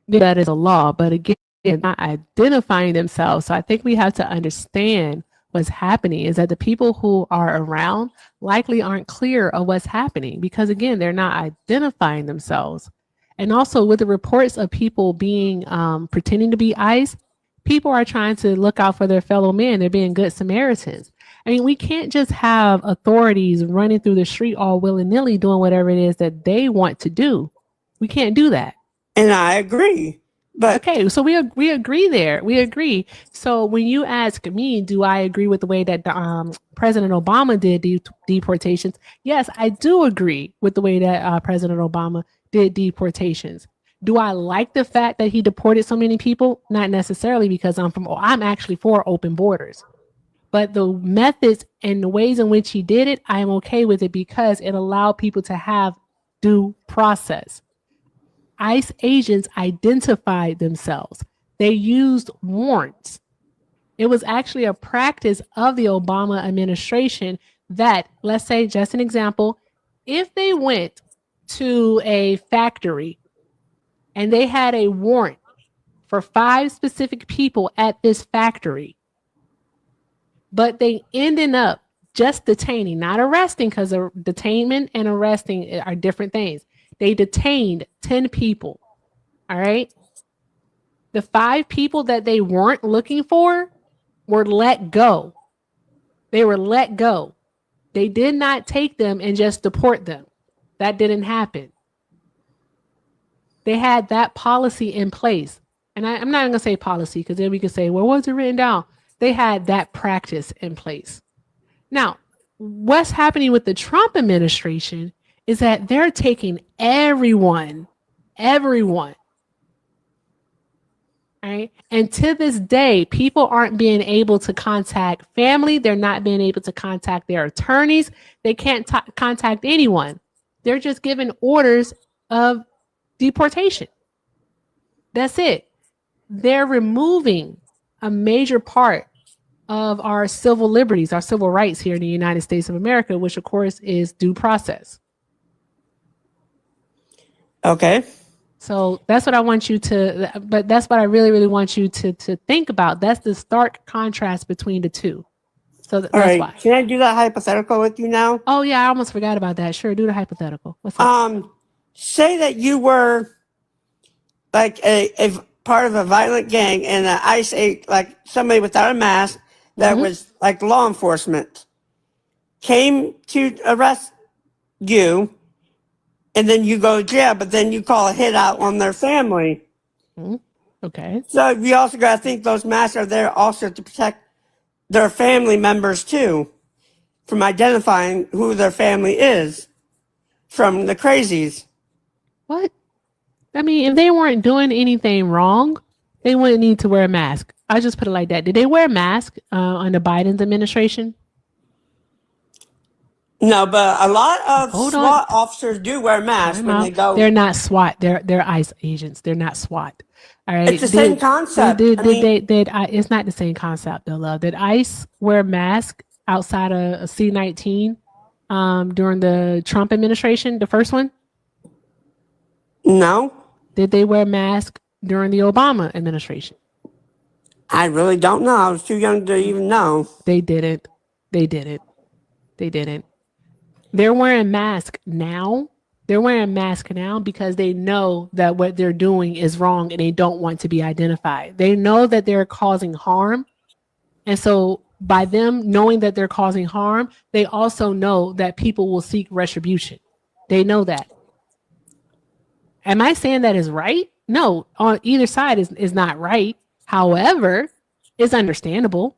that is a law, but again, not identifying themselves. So I think we have to understand what's happening is that the people who are around likely aren't clear of what's happening because again, they're not identifying themselves. And also with the reports of people being pretending to be ICE, people are trying to look out for their fellow men. They're being good Samaritans. I mean, we can't just have authorities running through the street all willy-nilly doing whatever it is that they want to do. We can't do that. And I agree. But okay, so we agree there. We agree. So when you ask me, do I agree with the way that President Obama did deportations? Yes, I do agree with the way that President Obama did deportations. Do I like the fact that he deported so many people? Not necessarily, because I'm actually for open borders. But the methods and the ways in which he did it, I am okay with it because it allowed people to have due process. ICE agents identified themselves. They used warrants. It was actually a practice of the Obama administration that, let's say, just an example, if they went to a factory and they had a warrant for 5 specific people at this factory, but they ended up just detaining, not arresting, because detainment and arresting are different things. They detained 10 people, all right? The 5 people that they weren't looking for were let go. They were let go. They did not take them and just deport them. That didn't happen. They had that policy in place. And I'm not going to say policy because then we could say, well, what's it written down? They had that practice in place. Now, what's happening with the Trump administration is that they're taking everyone, right? And to this day, people aren't being able to contact family. They're not being able to contact their attorneys. They can't contact anyone. They're just given orders of deportation. That's it. They're removing a major part of our civil liberties, our civil rights here in the United States of America, which of course is due process. Okay. So that's what I want you to, but that's what I really, really want you to think about. That's the stark contrast between the two. So that's right. why. Can I do that hypothetical with you now? Oh yeah, I almost forgot about that. Sure, do the hypothetical. What's up? Say that you were like a part of a violent gang and ICE, like somebody without a mask that was like law enforcement came to arrest you, and then you go to jail, but then you call a hit out on their family. Okay. So we also got to think those masks are there also to protect their family members too, from identifying who their family is from the crazies. What? I mean, if they weren't doing anything wrong, they wouldn't need to wear a mask. I just put it like that. Did they wear a mask under Biden's administration? No, but a lot of SWAT officers do wear masks when they go. They're not SWAT. They're ICE agents. They're not SWAT. All right. It's the same concept. It's not the same concept, though, love. Did ICE wear masks outside of C-19 during the Trump administration, the first one? No. Did they wear masks during the Obama administration? I really don't know. I was too young to even know. They didn't. They didn't. They didn't. They're wearing masks now. They're wearing masks now because they know that what they're doing is wrong and they don't want to be identified. They know that they're causing harm. And so by them knowing that they're causing harm, they also know that people will seek retribution. They know that. Am I saying that is right? No, on either side is not right. However, it's understandable.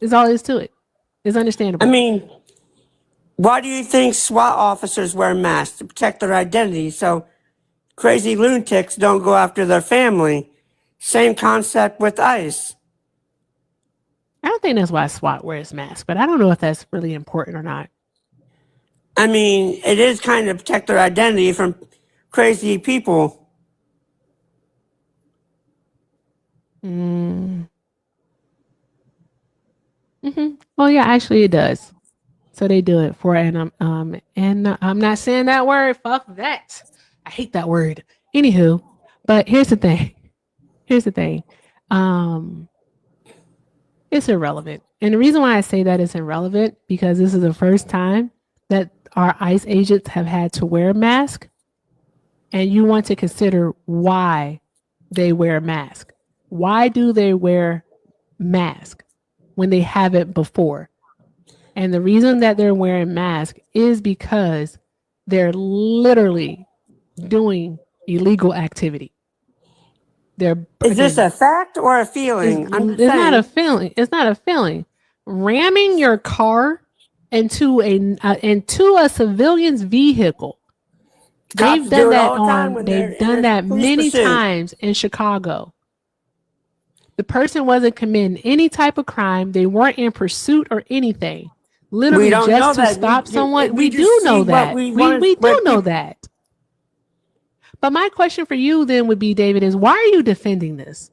Is all there is to it. It's understandable. I mean, why do you think SWAT officers wear masks? To protect their identity so crazy lunatics don't go after their family. Same concept with ICE. I don't think that's why SWAT wears masks, but I don't know if that's really important or not. I mean, it is kind of protect their identity from crazy people. Well, yeah, actually it does. So they do it for and I'm not saying that word. Fuck that. I hate that word. Anywho, but here's the thing. It's irrelevant. And the reason why I say that it's irrelevant because this is the first time that our ICE agents have had to wear a mask. And you want to consider why they wear a mask. Why do they wear mask when they haven't before? And the reason that they're wearing masks is because they're literally doing illegal activity. Is this a fact or a feeling? It's not a feeling. It's not a feeling. Ramming your car into a civilian's vehicle. They've done that many times in Chicago. The person wasn't committing any type of crime. They weren't in pursuit or anything. Literally just to stop someone. We do know that. We do know that. But my question for you then would be, David, is why are you defending this?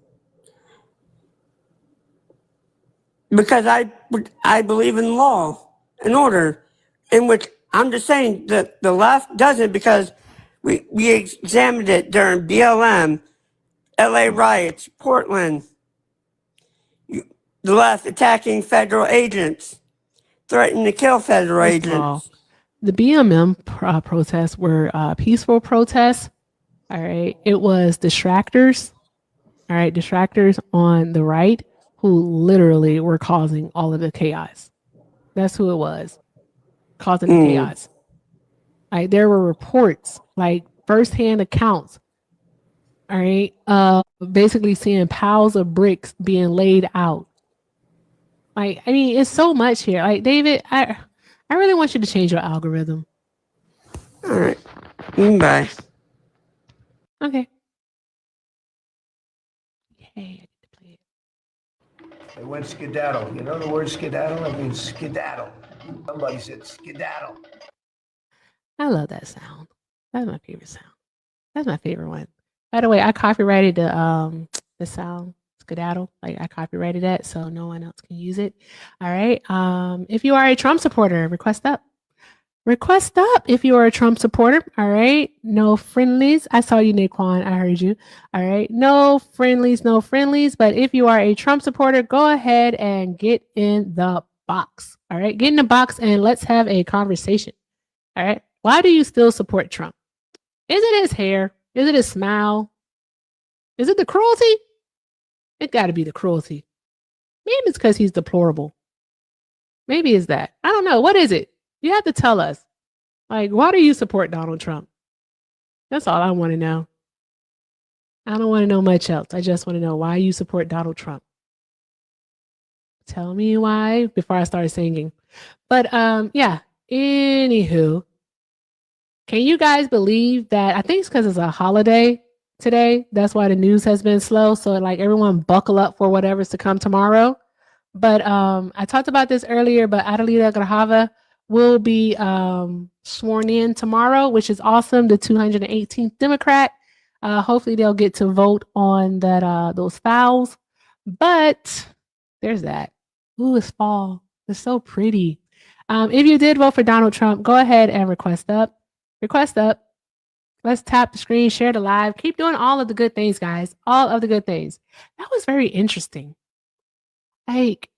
Because I believe in law and order, in which I'm just saying that the left doesn't because we examined it during BLM, LA riots, Portland, the left attacking federal agents, threatening to kill federal agents. The BLM protests were peaceful protests. All right. It was distractors. All right. Distractors on the right who literally were causing all of the chaos. That's who it was. Causing the chaos. Like there were reports, like firsthand accounts. All right. Basically seeing piles of bricks being laid out. Like, I mean, it's so much here. Like, David, I really want you to change your algorithm. All right. Bye. Okay. Hey, I get to play it. They went skedaddle. You know the word skedaddle? It means skedaddle. Somebody said skedaddle. I love that sound. That's my favorite sound. That's my favorite one. By the way, I copyrighted the sound skedaddle. Like I copyrighted that, so no one else can use it. All right. If you are a Trump supporter, request up. Request up if you are a Trump supporter. All right. No friendlies. I saw you, Naquan. I heard you. All right. No friendlies, no friendlies. But if you are a Trump supporter, go ahead and get in the box. All right. Get in the box and let's have a conversation. All right. Why do you still support Trump? Is it his hair? Is it his smile? Is it the cruelty? It got to be the cruelty. Maybe it's because he's deplorable. Maybe it's that. I don't know. What is it? You have to tell us. Like, why do you support Donald Trump? That's all I want to know. I don't want to know much else. I just want to know why you support Donald Trump. Tell me why before I start singing. But yeah, anywho, can you guys believe that? I think it's because it's a holiday today. That's why the news has been slow. So like everyone buckle up for whatever's to come tomorrow. But I talked about this earlier, but Adelita Grajava will be sworn in tomorrow, which is awesome. The 218th Democrat. Hopefully they'll get to vote on that those files. But there's that. Ooh, it's fall. It's so pretty. If you did vote for Donald Trump, go ahead and request up. Request up. Let's tap the screen, share the live. Keep doing all of the good things, guys. All of the good things. That was very interesting. Like,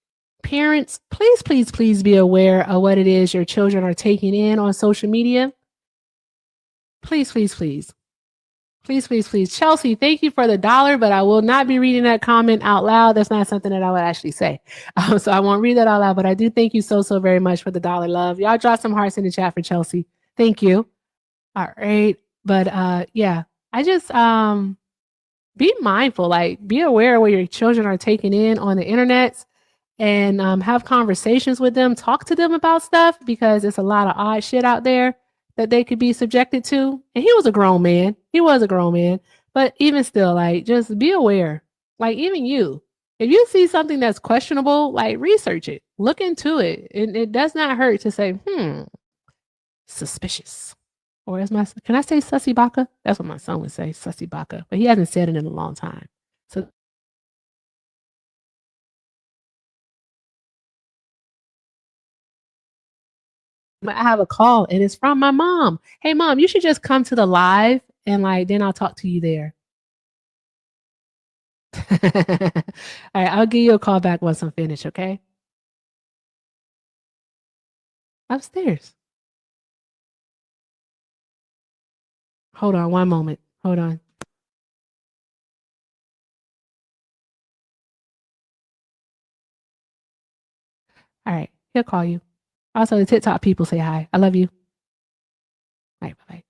parents, please, please, please be aware of what it is your children are taking in on social media. Please, please, please. Please, please, please. Chelsea, thank you for the $1, but I will not be reading that comment out loud. That's not something that I would actually say. So I won't read that out loud, but I do thank you so, so very much for the $1 love. Y'all drop some hearts in the chat for Chelsea. Thank you. All right. But yeah, I just be mindful, like be aware of what your children are taking in on the internet and have conversations with them, talk to them about stuff because it's a lot of odd shit out there that they could be subjected to. And he was a grown man. He was a grown man. But even still, like, just be aware. Like, even you, if you see something that's questionable, like, research it, look into it. It does not hurt to say, suspicious. Or can I say sussy baka? That's what my son would say, sussy baka. But he hasn't said it in a long time. So I have a call and it's from my mom. Hey mom, you should just come to the live and like then I'll talk to you there. All right, I'll give you a call back once I'm finished, okay? Upstairs. Hold on one moment. Hold on. All right, he'll call you. Also, the TikTok people say hi. I love you. All right, bye-bye.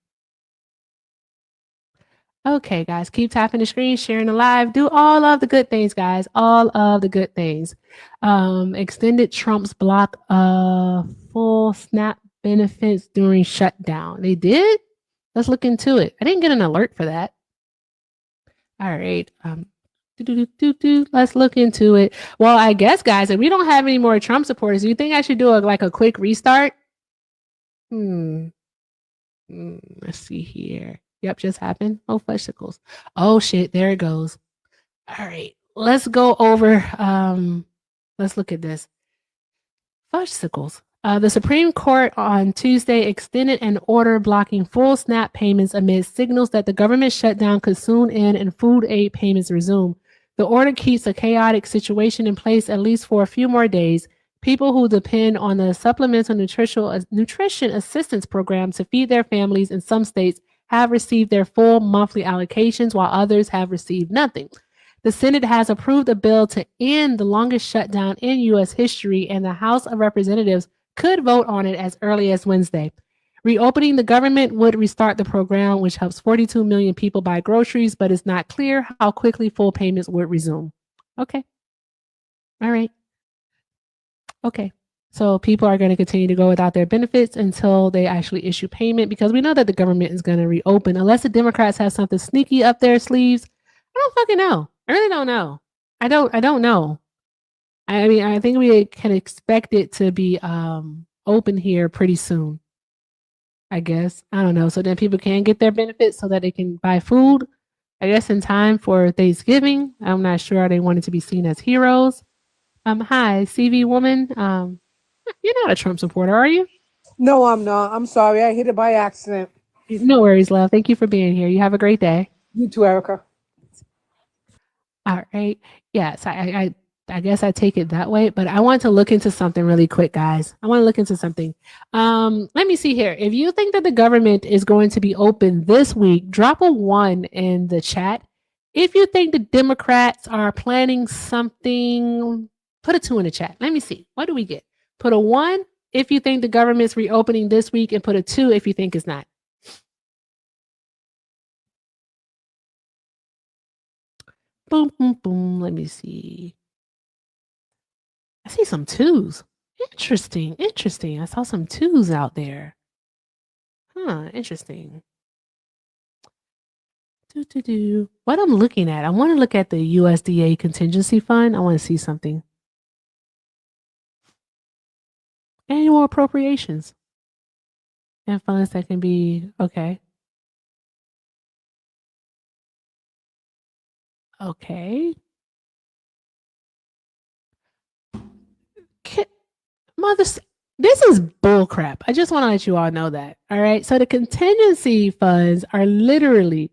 Okay, guys, keep tapping the screen, sharing the live. Do all of the good things, guys. All of the good things. Extended Trump's block full SNAP benefits during shutdown. They did? Let's look into it. I didn't get an alert for that. All right. Let's look into it. Well, I guess, guys, if we don't have any more Trump supporters, do you think I should do a quick restart? Let's see here. Yep, just happened. Oh, fudgesicles. Oh shit, there it goes. All right, let's go over. Let's look at this. Fudgesicles. The Supreme Court on Tuesday extended an order blocking full SNAP payments amid signals that the government shutdown could soon end and food aid payments resume. The order keeps a chaotic situation in place at least for a few more days. People who depend on the Supplemental Nutrition Assistance Program to feed their families in some states have received their full monthly allocations, while others have received nothing. The Senate has approved a bill to end the longest shutdown in U.S. history, and the House of Representatives could vote on it as early as Wednesday. Reopening the government would restart the program, which helps 42 million people buy groceries, but it's not clear how quickly full payments would resume. Okay. All right. Okay. So people are going to continue to go without their benefits until they actually issue payment, because we know that the government is going to reopen unless the Democrats have something sneaky up their sleeves. I don't fucking know. I really don't know. I don't know. I mean, I think we can expect it to be open here pretty soon. I guess. I don't know. So then people can get their benefits so that they can buy food, I guess, in time for Thanksgiving. I'm not sure they wanted to be seen as heroes. Hi, CV woman. You're not a Trump supporter, are you? No, I'm not. I'm sorry. I hit it by accident. No worries, love. Thank you for being here. You have a great day. You too, Erica. All right. Yes, I guess I take it that way, but I want to look into something really quick, guys. I want to look into something. Let me see here. If you think that the government is going to be open this week, drop a 1 in the chat. If you think the Democrats are planning something, put a 2 in the chat. Let me see. What do we get? Put a 1 if you think the government's reopening this week, and put a 2 if you think it's not. Boom, boom, boom. Let me see. I see some 2s. Interesting. Interesting. I saw some 2s out there. Huh. Interesting. What I'm looking at, I want to look at the USDA contingency fund. I want to see something. Annual appropriations and funds that can be, okay. Okay. Mothers, This is bullcrap. I just want to let you all know that. All right. So the contingency funds are literally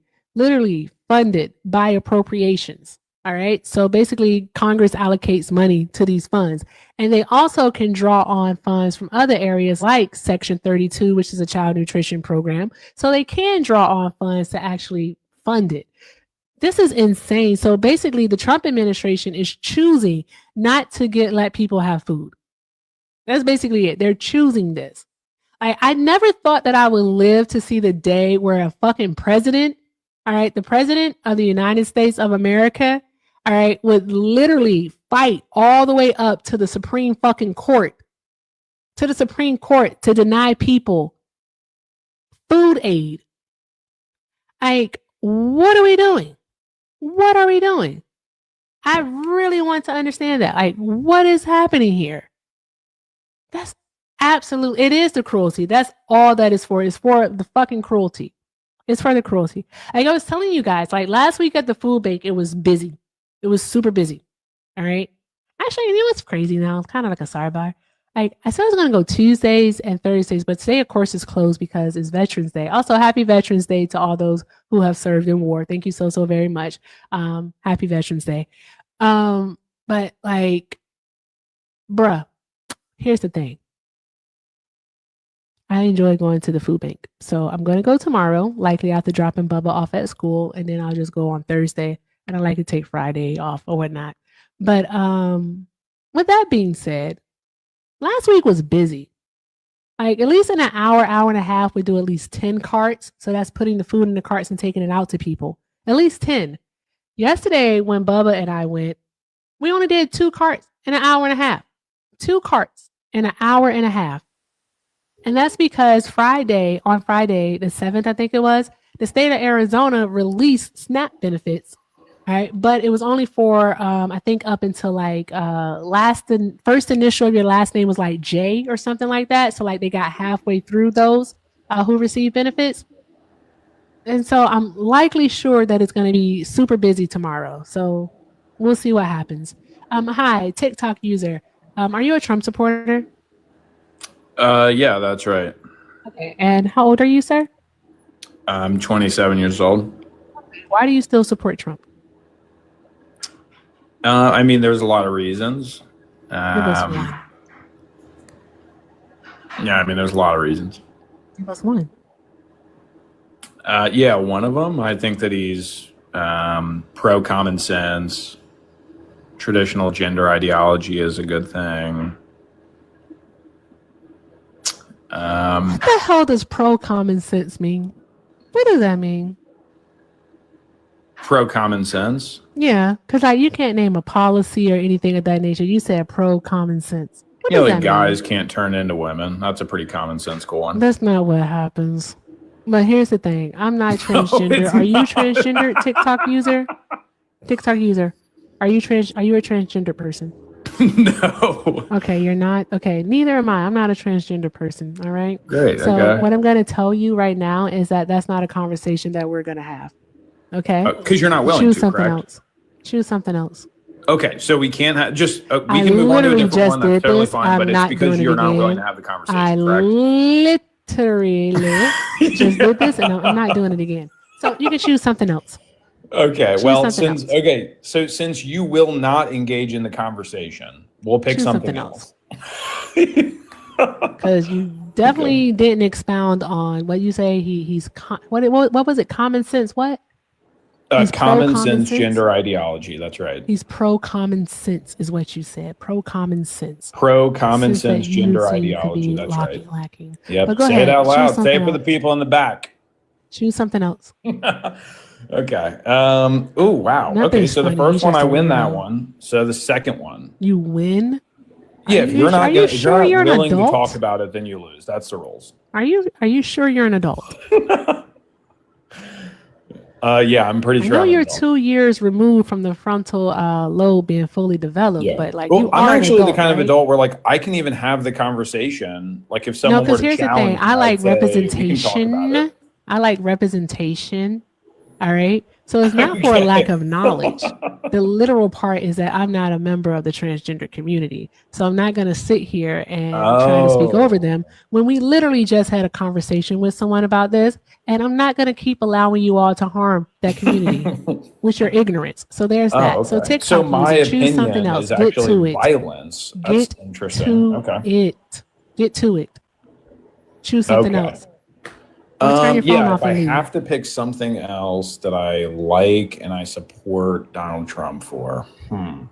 funded by appropriations. All right. So basically, Congress allocates money to these funds. And they also can draw on funds from other areas like Section 32, which is a child nutrition program. So they can draw on funds to actually fund it. This is insane. So basically, the Trump administration is choosing not to let people have food. That's basically it. They're choosing this. I never thought that I would live to see the day where a fucking president, all right, the president of the United States of America, all right, would literally fight all the way up to the Supreme fucking Court, to deny people food aid. Like, what are we doing? What are we doing? I really want to understand that. Like, what is happening here? That's absolute. It is the cruelty. That's all that is for. It's for the fucking cruelty. It's for the cruelty. Like I was telling you guys, like last week at the food bank, it was busy. It was super busy. All right. Actually, you know what's crazy now? It's kind of like a sidebar. Like I said I was going to go Tuesdays and Thursdays, but today, of course, is closed because it's Veterans Day. Also, happy Veterans Day to all those who have served in war. Thank you so very much. Happy Veterans Day. But like, bruh, here's the thing. I enjoy going to the food bank. So I'm going to go tomorrow, likely after dropping Bubba off at school. And then I'll just go on Thursday. And I like to take Friday off or whatnot. But with that being said, last week was busy. Like at least in an hour and a half, we do at least 10 carts. So that's putting the food in the carts and taking it out to people. At least 10. Yesterday, when Bubba and I went, we only did 2 carts in an hour and a half. 2 carts in an hour and a half. And that's because on Friday, the 7th, I think it was, the state of Arizona released SNAP benefits. All right. But it was only for, I think up until like first initial of your last name was like J or something like that. So like they got halfway through those who received benefits. And so I'm likely sure that it's going to be super busy tomorrow. So we'll see what happens. Hi, TikTok user. Are you a Trump supporter? Yeah, that's right. Okay. And how old are you, sir? I'm 27 years old. Why do you still support Trump? I mean, there's a lot of reasons. Give us one. Yeah, I mean, there's a lot of reasons. Give us one. Yeah, one of them, I think that he's pro common sense. Traditional gender ideology is a good thing. What the hell does pro common sense mean? What does that mean? Pro common sense? Yeah, because like you can't name a policy or anything of that nature. You said pro common sense. What Yeah, does like that guys can't turn into women. That's a pretty commonsensical one. mean? That's not what happens. But here's the thing. I'm not transgender. it's Are you not. transgender, TikTok user? TikTok user. Are you a transgender person? No. Okay, you're not. Okay, neither am I. I'm not a transgender person. All right. Great. So Okay. what I'm going to tell you right now is that that's not a conversation that we're going to have. Okay. Because you're not willing Choose to, something correct? else. Choose something else. Okay, so we can't have just we I can move on to a literally different just one. That's did totally this. fine. I'm But it's not because doing it you're not willing again. to have the conversation, I correct? literally just did this, and I'm not doing it again. So you can choose something else. Okay. Choose Well, something since okay, so since you will not engage in the conversation, we'll pick Choose something something else. Because you definitely didn't expound on what you say. What was it? Common sense. What? He's Common pro-common sense gender ideology. That's right. He's pro common sense, is what you said. Pro common sense. Pro common Since that sense you gender seem to ideology. be That's lacking- right. lacking. Yep. But go Say ahead. it out Choose loud. Say something it for the else. people in the back. Choose something else. Okay. Oh wow. Okay. Nothing's So the funny. first He's one just I a win that weirdo. one. So the second one. You win. Yeah. Are If you you're not are you gonna, if sure you're you're an not willing to adult? talk about it, then you lose. That's the rules. Are you sure you're an adult? Yeah, I'm pretty I sure. know I'm an you're adult. 2 years removed from the frontal lobe being fully developed, but like Well, you I'm are actually an adult, the kind of right? adult where like I can even have the conversation. Like if No, someone were because to here's the challenge thing. me, I like I'd say, we can talk about representation. it. I like representation. All right. So it's not for a lack of knowledge. The literal part is that I'm not a member of the transgender community. So I'm not going to sit here and try to speak over them when we literally just had a conversation with someone about this. And I'm not going to keep allowing you all to harm that community with your ignorance. So there's that. Oh, So okay. TikTok So my user, choose something opinion else. is Get to actually it. violence. That's Get interesting. to Okay. it. Get to it. Choose something Okay. else. Or turn your phone Yeah, off if I and leave. have to pick something else that I like and I support Donald Trump for, I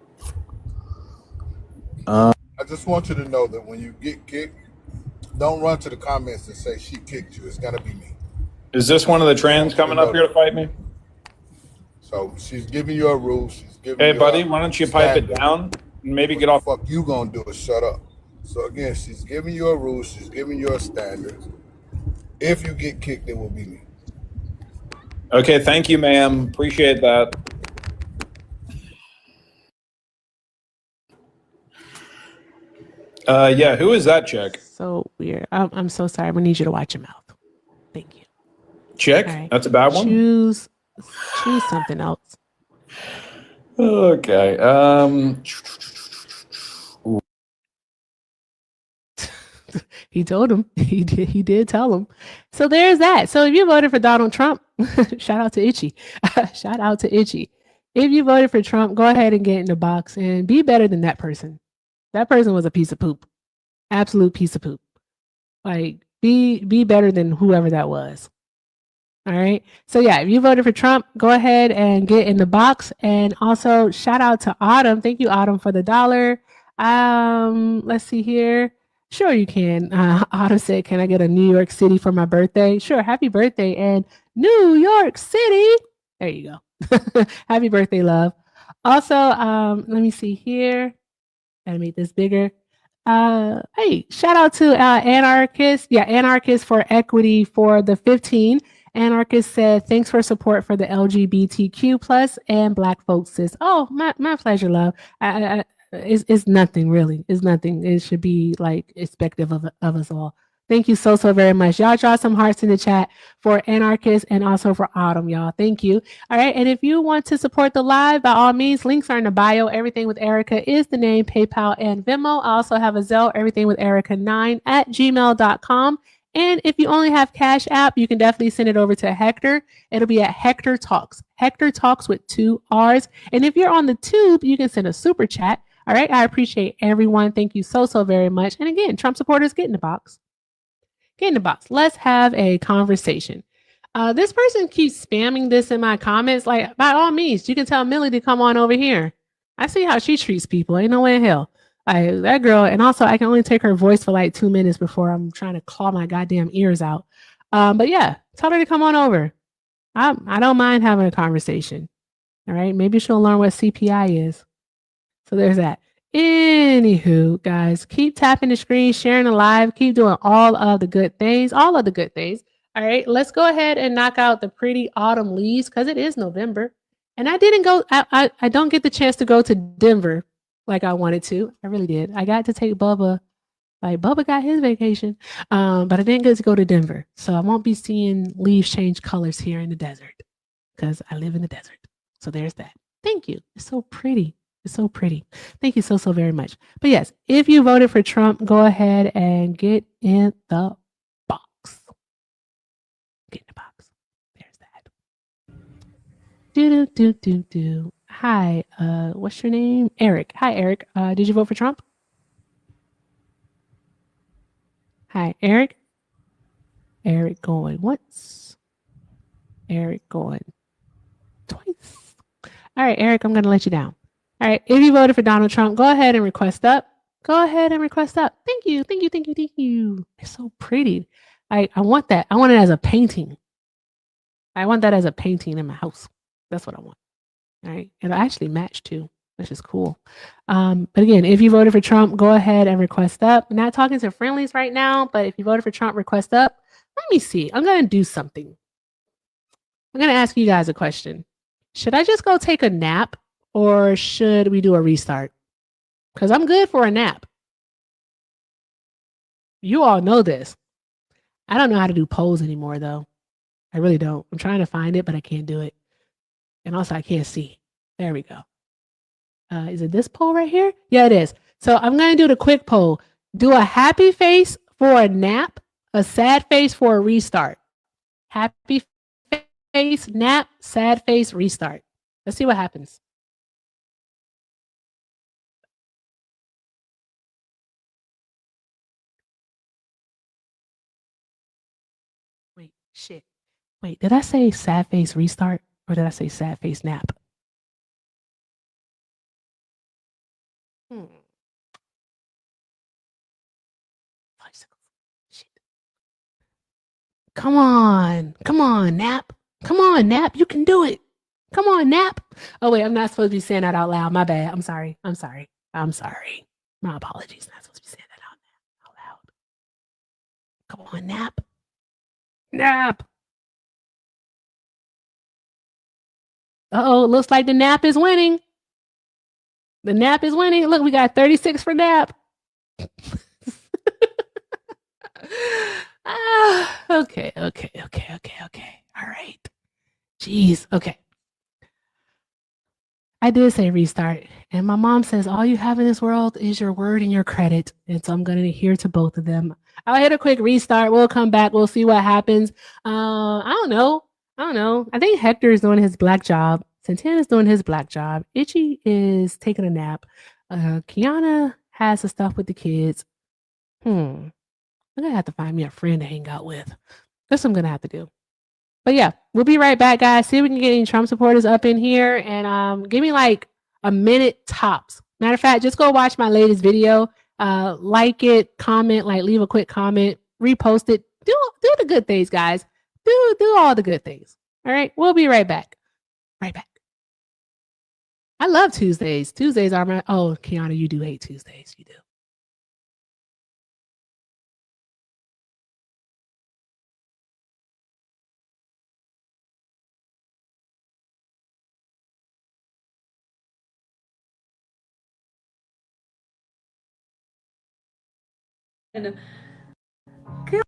just want you to know that when you get kicked, don't run to the comments and say she kicked you. It's gonna be me. is this one of the trans coming up here to fight me? So she's giving you a rule. She's giving Hey, you buddy, a why don't you pipe it standard. down and maybe What get the off? fuck you gonna do is shut up. So again, she's giving you a rule. She's giving you a standard. If you get kicked, it will be me. Okay, thank you, ma'am. Appreciate that. Yeah, who is that chick? So weird. I'm so sorry. We need you to watch your mouth. Thank you. Chick? All right. That's a bad one? Choose something else. Okay. He told him. He did tell him. So there's that. So if you voted for Donald Trump, shout out to Itchy. Shout out to Itchy. If you voted for Trump, go ahead and get in the box and be better than that person. That person was a piece of poop. Absolute piece of poop. Like be better than whoever that was. All right. So yeah, if you voted for Trump, go ahead and get in the box. And also shout out to Autumn. Thank you, Autumn, for the $1. Let's see here. Sure, you can. Autumn said, "Can I get a New York City for my birthday?" Sure. Happy birthday and New York City. There you go. Happy birthday, love. Also, let me see here. Gotta make this bigger. Hey, shout out to Anarchist. Yeah, Anarchist for Equity for the 15. Anarchist said, "Thanks for support for the LGBTQ plus and Black folks." Sis. Oh, my pleasure, love. It's nothing really. It's nothing. It should be like expective of us all. Thank you so very much. Y'all draw some hearts in the chat for Anarchist and also for Autumn, y'all. Thank you. All right. And if you want to support the live, by all means, links are in the bio. Everything with Erica is the name, PayPal and Venmo. I also have a Zelle, everything with Erica9@gmail.com. And if you only have Cash App, you can definitely send it over to Hector. It'll be at Hector Talks. Hector Talks with 2 R's. And if you're on the tube, you can send a super chat. All right. I appreciate everyone. Thank you so very much. And again, Trump supporters, get in the box. Get in the box. Let's have a conversation. This person keeps spamming this in my comments. Like, by all means, you can tell Millie to come on over here. I see how she treats people. Ain't no way in hell. That girl, and also I can only take her voice for like 2 minutes before I'm trying to claw my goddamn ears out. But yeah, tell her to come on over. I don't mind having a conversation. All right. Maybe she'll learn what CPI is. So there's that. Anywho, guys, keep tapping the screen, sharing the live, keep doing all of the good things, all of the good things. All right, let's go ahead and knock out the pretty autumn leaves because it is November. And I didn't go, I don't get the chance to go to Denver like I wanted to. I really did. I got to take Bubba, like Bubba got his vacation, but I didn't get to go to Denver. So I won't be seeing leaves change colors here in the desert because I live in the desert. So there's that. Thank you. It's so pretty. It's so pretty. Thank you so very much. But yes, if you voted for Trump, go ahead and get in the box. Get in the box. There's that. Do. Hi, what's your name? Eric. Hi, Eric. Did you vote for Trump? Hi, Eric. Eric going once. Eric going twice. All right, Eric, I'm going to let you down. All right. If you voted for Donald Trump, go ahead and request up. Go ahead and request up. Thank you. Thank you. Thank you. Thank you. It's so pretty. I want that. I want it as a painting. I want that as a painting in my house. That's what I want. All right. It'll actually match too, which is cool. But again, if you voted for Trump, go ahead and request up. I'm not talking to friendlies right now, but if you voted for Trump, request up. Let me see. I'm going to do something. I'm going to ask you guys a question. Should I just go take a nap? Or should we do a restart? Because I'm good for a nap. You all know this. I don't know how to do polls anymore, though. I really don't. I'm trying to find it, but I can't do it. And also, I can't see. There we go. Is it this poll right here? Yeah, it is. So I'm going to do the quick poll. Do a happy face for a nap, a sad face for a restart. Happy face, nap, sad face, restart. Let's see what happens. Wait, shit. Wait, did I say sad face restart or did I say sad face nap? Hmm. Bicycles. Shit. Come on, nap. Come on, nap. You can do it. Come on, nap. Oh wait, I'm not supposed to be saying that out loud. My bad. I'm sorry. I'm sorry. I'm sorry. My apologies. Not supposed to be saying that out loud. Come on, nap. Nap. Uh-oh, looks like the nap is winning. The nap is winning. Look, we got 36 for nap. Okay. All right. Jeez. Okay. I did say restart. And my mom says all you have in this world is your word and your credit. And so I'm going to adhere to both of them. I'll hit a quick restart. We'll come back. We'll see what happens. I don't know. I think Hector is doing his black job. Santana's doing his black job. Itchy is taking a nap. Kiana has the stuff with the kids. I'm going to have to find me a friend to hang out with. That's what I'm going to have to do. But yeah, we'll be right back, guys. See if we can get any Trump supporters up in here and give me like a minute tops. Matter of fact, just go watch my latest video. Like it, comment, like leave a quick comment, repost it. Do the good things, guys. Do all the good things. All right, we'll be right back. Right back. I love Tuesdays. Tuesdays are my Kiana, you do hate Tuesdays. You do. And guys,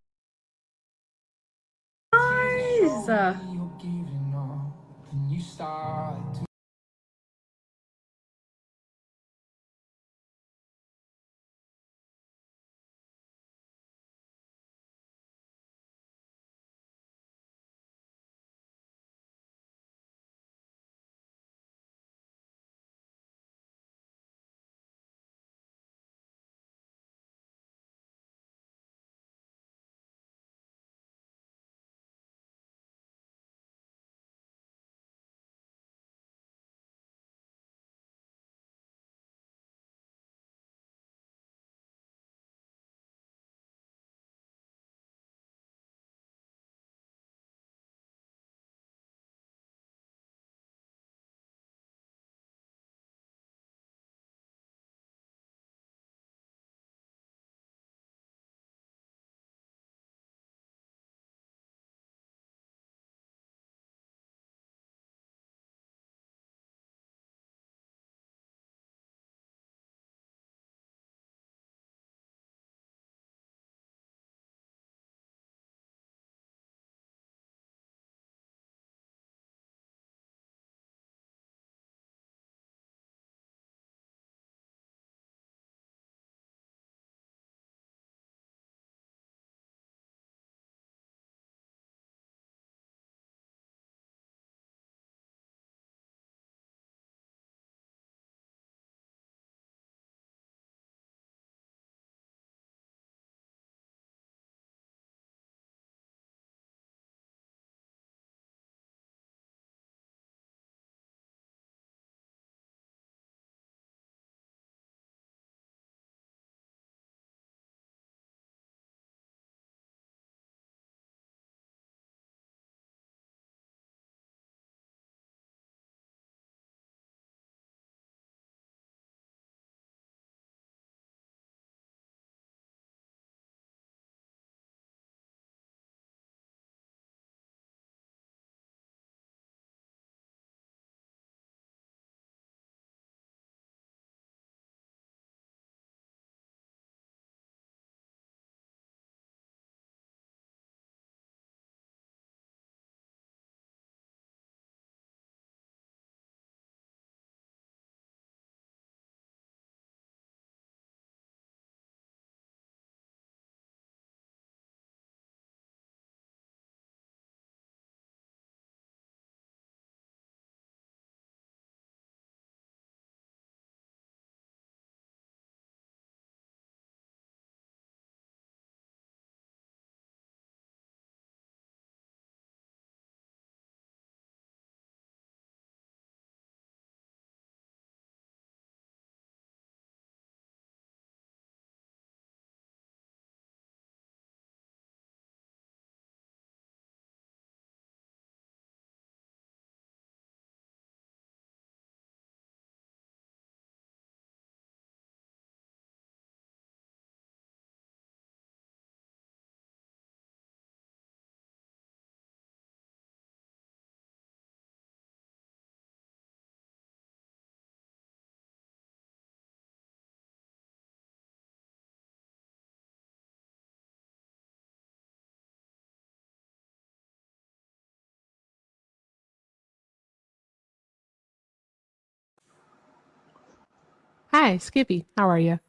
Hi, Skippy. How are you?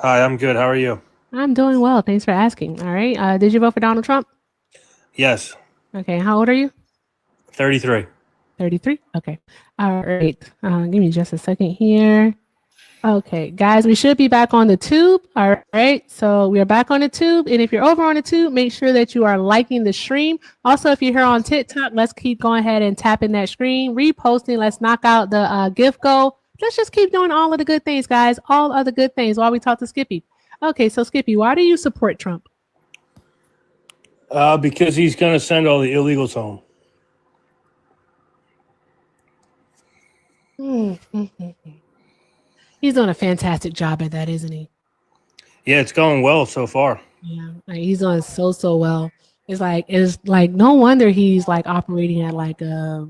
Hi, I'm good. How are you? I'm doing well. Thanks for asking. All right. Did you vote for Donald Trump? Yes, Okay. How old are you? 33. 33. Okay. All right. Give me just a second here. Okay, guys, we should be back on the tube. All right. So we are back on the tube. And if you're over on the tube, make sure that you are liking the stream. Also, if you're here on TikTok, let's keep going ahead and tapping that screen, reposting. Let's knock out the gift goal. Let's just keep doing all of the good things, guys. All of the good things while we talk to Skippy. Okay, so Skippy, why do you support Trump? Because he's going to send all the illegals home. He's doing a fantastic job at that, isn't he? Yeah, it's going well so far. Yeah, like he's doing so well. It's like no wonder he's like operating at like a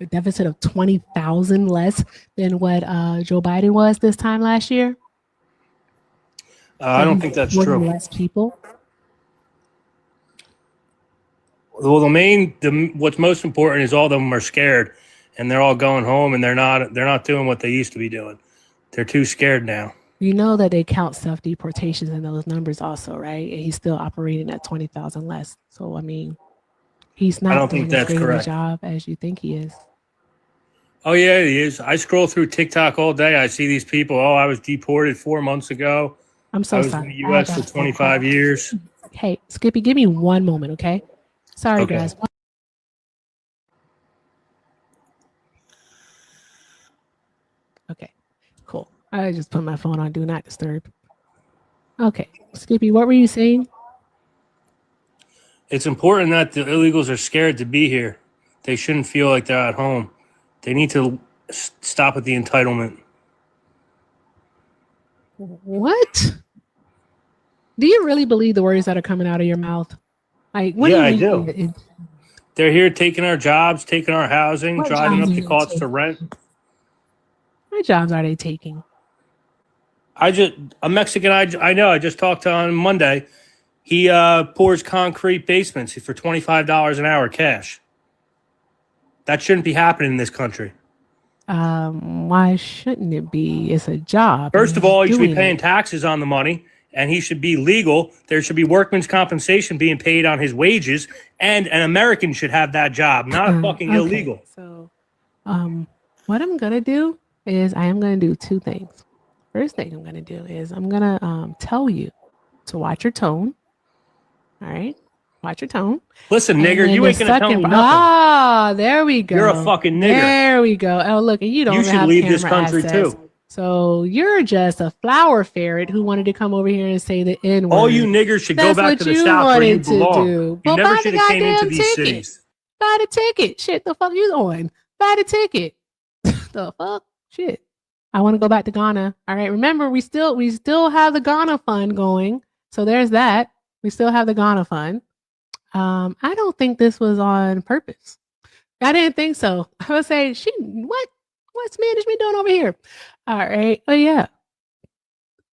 deficit of 20,000 less than what Joe Biden was this time last year. I don't think that's true. Less people. Well, what's most important is all of them are scared, and they're all going home, and they're not doing what they used to be doing. They're too scared now. You know that they count self-deportations in those numbers also, right? And he's still operating at 20,000 less. So I mean, he's not doing as great of a job as you think he is. Oh yeah, he is. I scroll through TikTok all day. I see these people. Oh, I was deported 4 months ago. I'm so I was sorry. in the U.S. for 25 years. Hey, Skippy, give me one moment, okay? Sorry, Okay. guys. Okay, cool. I just put my phone on Do Not Disturb. Okay, Skippy, what were you saying? It's important that the illegals are scared to be here. They shouldn't feel like they're at home. They need to stop with the entitlement. What? Do you really believe the words that are coming out of your mouth? Like, what Yeah, I do you do. mean? They're here taking our jobs, taking our housing, What driving jobs up are the they costs to taking? rent. What jobs are they taking? A Mexican I know, I just talked to on Monday. He pours concrete basements for $25 an hour cash. That shouldn't be happening in this country. Why shouldn't it be? It's a job. First of all, he should be Doing paying it. taxes on the money, and he should be legal. There should be workman's compensation being paid on his wages, and an American should have that job, not fucking Okay, illegal. So, what I'm gonna do is I am gonna do two things. First thing I'm gonna do is I'm gonna tell you to watch your tone. All right, watch your tone. Listen, And nigger, then you the ain't gonna tell me second- nothing. Ah, there we go. You're a fucking nigger. There we go. Oh, look, and you don't You should have leave this camera country access. too. So you're just a flower ferret who wanted to come over here and say the N word. All you niggers should go That's back what to the you South where you wanted to belong. do. You Well, never buy should the have came into goddamn these ticket. cities. Buy the ticket. Shit, the fuck you on? Buy the ticket. The fuck? Shit. I want to go back to Ghana. All right. Remember, we still have the Ghana fund going. So there's that. We still have the Ghana fund. I don't think this was on purpose. I didn't think so. I would say, what's management doing over here? All right. Oh yeah.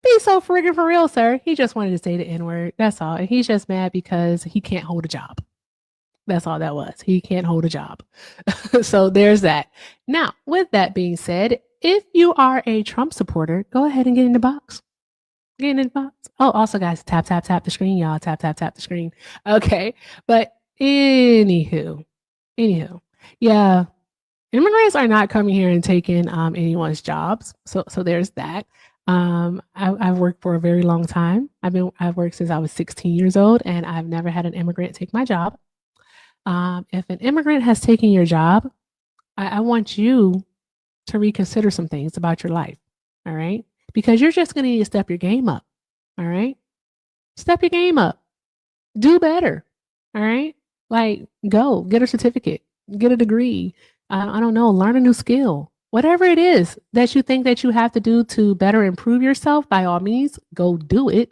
Be so friggin' for real, sir. He just wanted to say the N-word. That's all. And he's just mad because he can't hold a job. That's all that was. He can't hold a job. So there's that. Now, with that being said, if you are a Trump supporter, go ahead and get in the box. Get in the box. Oh, also, guys, tap the screen, y'all. Tap the screen. Okay. But anywho, yeah, immigrants are not coming here and taking anyone's jobs. So there's that. I've worked for a very long time. I've worked since I was 16 years old, and I've never had an immigrant take my job. If an immigrant has taken your job, I want you to reconsider some things about your life. All right. Because you're just going to need to step your game up. All right. Step your game up. Do better. All right. Like, go get a certificate, get a degree. I don't know, learn a new skill. Whatever it is that you think that you have to do to better improve yourself, by all means, go do it.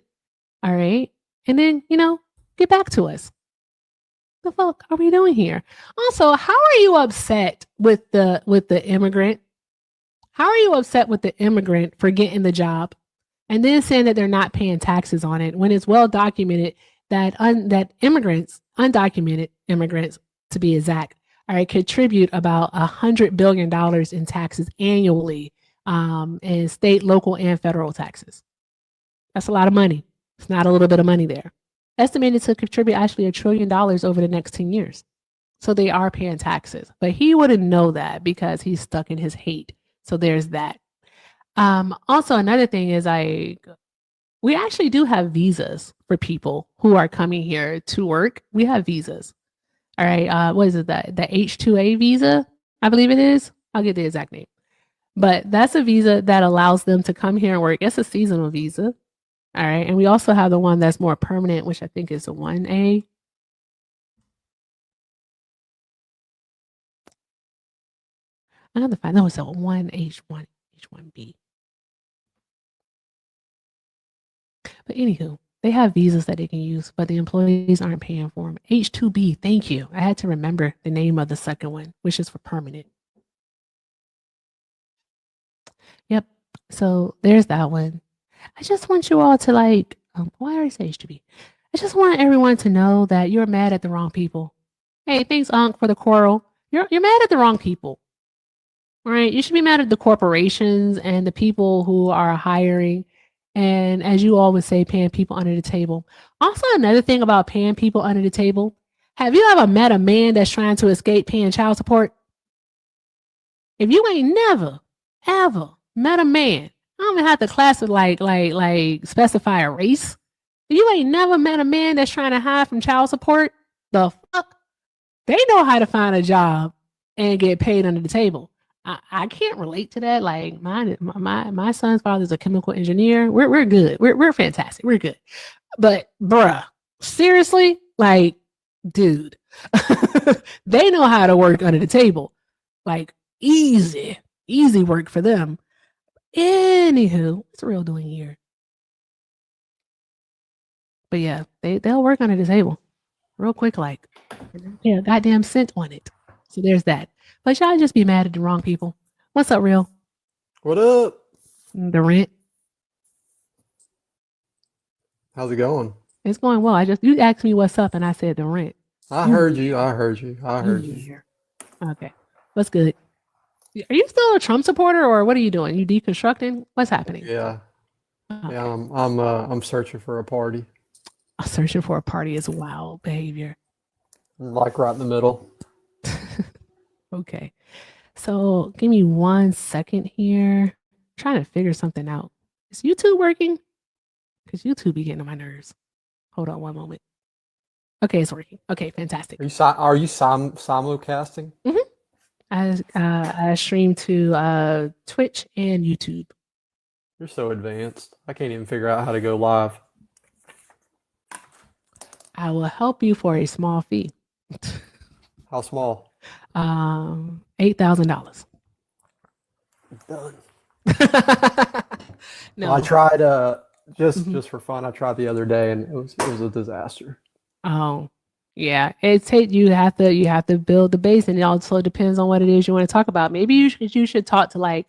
All right. And then, get back to us. The fuck are we doing here? Also, how are you upset with the immigrant? How are you upset with the immigrant for getting the job and then saying that they're not paying taxes on it when it's well documented that that immigrants, undocumented immigrants to be exact, all right, contribute about $100 billion in taxes annually in state, local, and federal taxes. That's a lot of money. It's not a little bit of money there. Estimated to contribute actually $1 trillion over the next 10 years. So they are paying taxes, but he wouldn't know that because he's stuck in his hate. So there's that. Also, another thing is we actually do have visas for people who are coming here to work. We have visas. All right. What is it? The H-2A visa, I believe it is. I'll get the exact name. But that's a visa that allows them to come here and work. It's a seasonal visa. All right. And we also have the one that's more permanent, which I think is a 1A. I have to find, no, it's a 1H1, H1B. But anywho, they have visas that they can use, but the employees aren't paying for them. H2B, thank you. I had to remember the name of the second one, which is for permanent. Yep. So there's that one. I just want you all to why did I say H2B? I just want everyone to know that you're mad at the wrong people. Hey, thanks, Unc, for the coral. You're mad at the wrong people. All right. You should be mad at the corporations and the people who are hiring. And as you always say, paying people under the table. Also, another thing about paying people under the table. Have you ever met a man that's trying to escape paying child support? If you ain't never, ever met a man, I don't even have to class it like specify a race. If you ain't never met a man that's trying to hide from child support, the fuck? They know how to find a job and get paid under the table. I can't relate to that. Like my son's father's a chemical engineer. We're good. We're fantastic. We're good. But bruh, seriously, like, dude, they know how to work under the table. Like easy work for them. Anywho, what's Real doing here? But yeah, they'll work under the table real quick, like, yeah, goddamn cent on it. So there's that. But y'all just be mad at the wrong people. What's up, Real? What up? The rent. How's it going? It's going well. You asked me what's up, and I said the rent. I heard you. Okay, what's good? Are you still a Trump supporter, or what are you doing? You deconstructing? What's happening? Yeah. Oh. Yeah, I'm searching for a party. Searching for a party is wild behavior. Like right in the middle. Okay. So give me 1 second here. I'm trying to figure something out. Is YouTube working? Because YouTube be getting on my nerves. Hold on 1 moment. Okay, it's working. Okay, fantastic. Are you simulcasting? I stream to Twitch and YouTube. You're so advanced. I can't even figure out how to go live. I will help you for a small fee. How small? $8,000. Done. No. I tried just for fun. I tried the other day and it was a disaster. Oh, yeah. You have to build the base, and it also depends on what it is you want to talk about. Maybe you should talk to like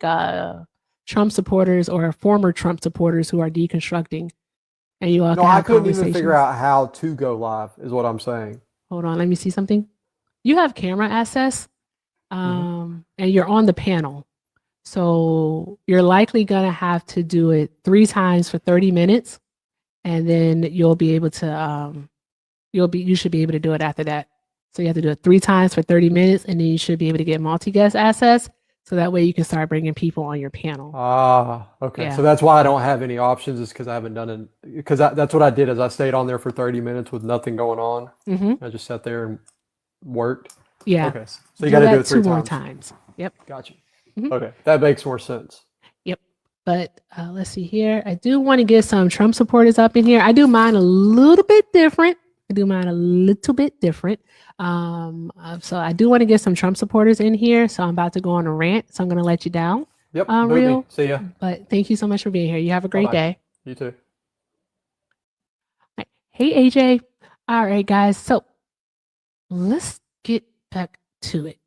Trump supporters or former Trump supporters who are deconstructing, and you all No, can have I couldn't even figure conversations. out how to go live, is what I'm saying. Hold on, let me see something. You have camera access, and you're on the panel. So you're likely gonna have to do it 3 times for 30 minutes, and then you'll be able to you should be able to do it after that. So you have to do it 3 times for 30 minutes, and then you should be able to get multi-guest access. So that way you can start bringing people on your panel. Ah, okay. Yeah. So that's why I don't have any options, is because I haven't done it. Because that's what I did, is I stayed on there for 30 minutes with nothing going on. Mhm. I just sat there and worked. Yeah. Okay. So you got to do it 3 2 more times. times. Yep. Gotcha. Mhm. Okay, that makes more sense. Yep. But let's see here. I do want to get some Trump supporters up in here. I do mine a little bit different. So I do want to get some Trump supporters in here. So I'm about to go on a rant. So I'm going to let you down. Yep. boot me. Real. See ya. But thank you so much for being here. You have a great Bye-bye. day. You too. Hey, AJ. All right, guys. So let's get back to it.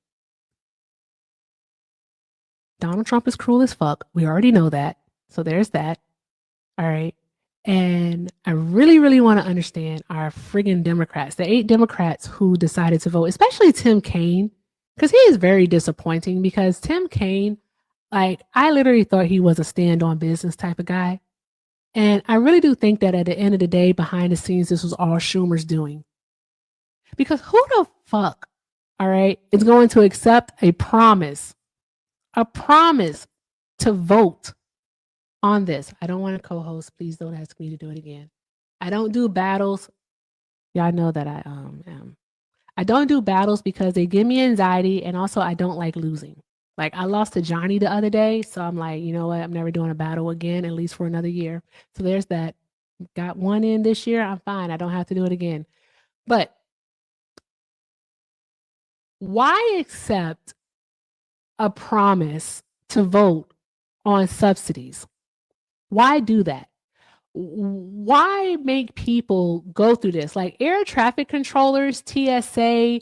Donald Trump is cruel as fuck. We already know that. So there's that. All right. And I really, really want to understand our friggin' Democrats, the 8 Democrats who decided to vote, especially Tim Kaine, because he is very disappointing, because Tim Kaine, Like, I literally thought he was a stand on business type of guy. And I really do think that at the end of the day, behind the scenes, this was all Schumer's doing. Because who the fuck, all right, is going to accept a promise to vote on this? I don't want to co-host. Please don't ask me to do it again. I don't do battles. Y'all know that I am. I don't do battles because they give me anxiety, and also I don't like losing. Like, I lost to Johnny the other day, so I'm like, you know what? I'm never doing a battle again, at least for another year. So there's that. Got one in this year. I'm fine. I don't have to do it again. But why accept a promise to vote on subsidies? Why do that? Why make people go through this? Like, air traffic controllers, TSA,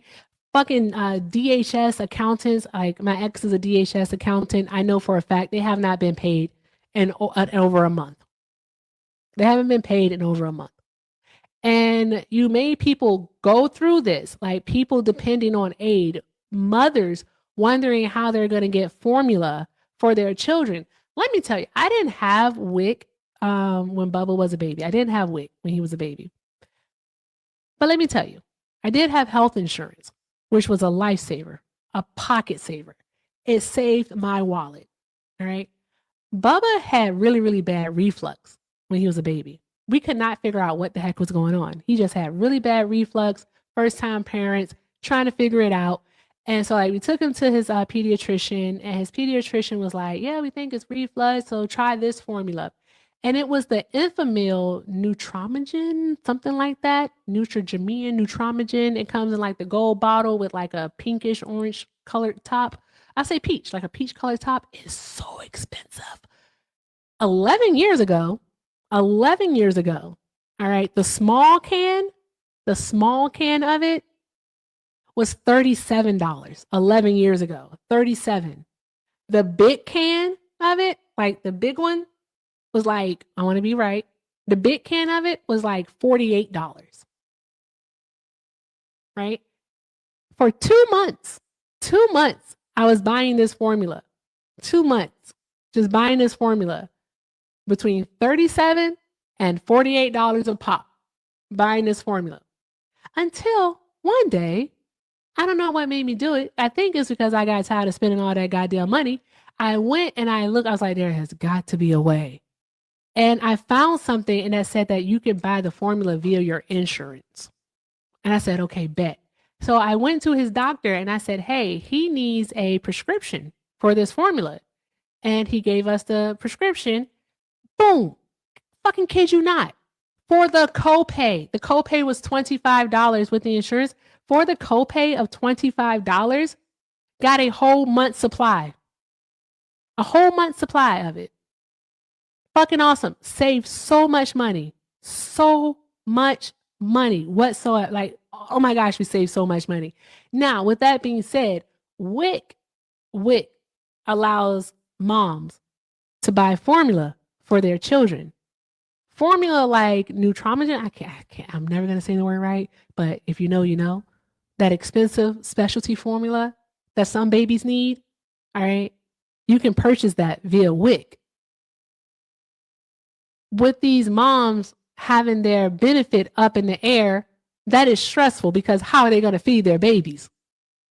fucking DHS accountants. Like, my ex is a DHS accountant. I know for a fact they have not been paid in over a month. They haven't been paid in over a month. And you made people go through this, like people depending on aid, mothers wondering how they're going to get formula for their children. Let me tell you, I didn't have WIC when Bubba was a baby. I didn't have WIC when he was a baby. But let me tell you, I did have health insurance, which was a lifesaver, a pocket saver. It saved my wallet. All right. Bubba had really, really bad reflux when he was a baby. We could not figure out what the heck was going on. He just had really bad reflux, first time parents trying to figure it out. And so, like, we took him to his pediatrician, and his pediatrician was like, yeah, we think it's reflux, so try this formula. And it was the Enfamil Nutramigen, something like that. Nutramigen. It comes in like the gold bottle with like a pinkish orange colored top. I say peach, like a peach colored top. It's so expensive. 11 years ago, all right, the small can of it was $37. 11 years ago, 37. The big can of it, like the big one, was like, I want to be right, the big can of it was like $48. Right? For 2 months, I was buying this formula. 2 months, just buying this formula between $37 and $48 a pop, buying this formula. Until one day, I don't know what made me do it. I think it's because I got tired of spending all that goddamn money. I went and I looked, I was like, there has got to be a way. And I found something and that said that you could buy the formula via your insurance. And I said, okay, bet. So I went to his doctor and I said, hey, he needs a prescription for this formula. And he gave us the prescription. Boom. Fucking kid you not. For the copay. The copay was $25 with the insurance. For the copay of $25, got a whole month's supply. A whole month's supply of it. Fucking awesome. Saved so much money. So much money. Whatsoever. Like, oh my gosh, we saved so much money. Now, with that being said, WIC allows moms to buy formula for their children. Formula like Nutramigen, I can't, I'm never going to say the word right, but if you know, you know. That expensive specialty formula that some babies need, all right, you can purchase that via WIC. With these moms having their benefit up in the air, that is stressful because how are they going to feed their babies?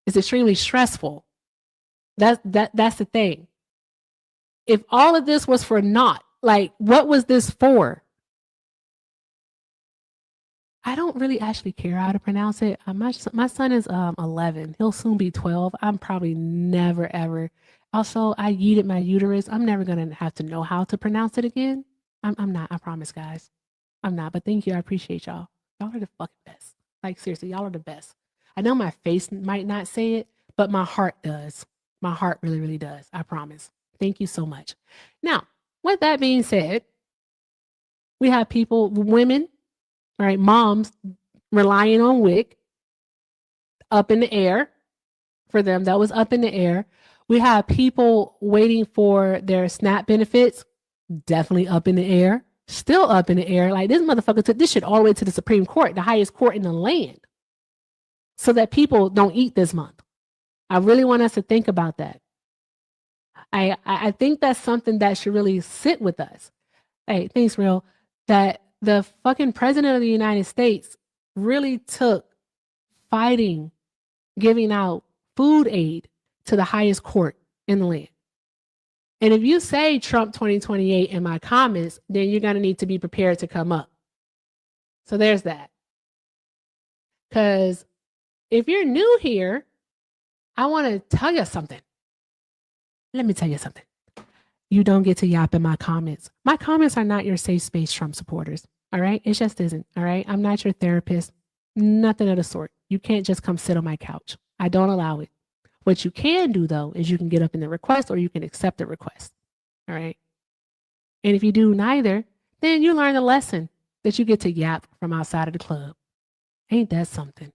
It's extremely stressful. That's the thing. If all of this was for naught, like, what was this for? I don't really actually care how to pronounce it. My son is 11. He'll soon be 12. I'm probably never, ever. Also, I yeeted my uterus. I'm never going to have to know how to pronounce it again. I'm not. I promise, guys. I'm not. But thank you. I appreciate y'all. Y'all are the fucking best. Like, seriously, y'all are the best. I know my face might not say it, but my heart does. My heart really, really does. I promise. Thank you so much. Now, with that being said, we have people, women, all right, moms relying on WIC, up in the air for them. That was up in the air. We have people waiting for their SNAP benefits, definitely up in the air, still up in the air. Like, this motherfucker took this shit all the way to the Supreme Court, the highest court in the land, so that people don't eat this month. I really want us to think about that. I think that's something that should really sit with us. Hey, thanks, real. That the fucking president of the United States really took fighting, giving out food aid to the highest court in the land. And if you say Trump 2028 in my comments, then you're going to need to be prepared to come up. So there's that. Because if you're new here, I want to tell you something. Let me tell you something. You don't get to yap in my comments. My comments are not your safe space, Trump supporters. All right? It just isn't. All right? I'm not your therapist. Nothing of the sort. You can't just come sit on my couch. I don't allow it. What you can do, though, is you can get up in the request or you can accept the request. All right? And if you do neither, then you learn a lesson that you get to yap from outside of the club. Ain't that something?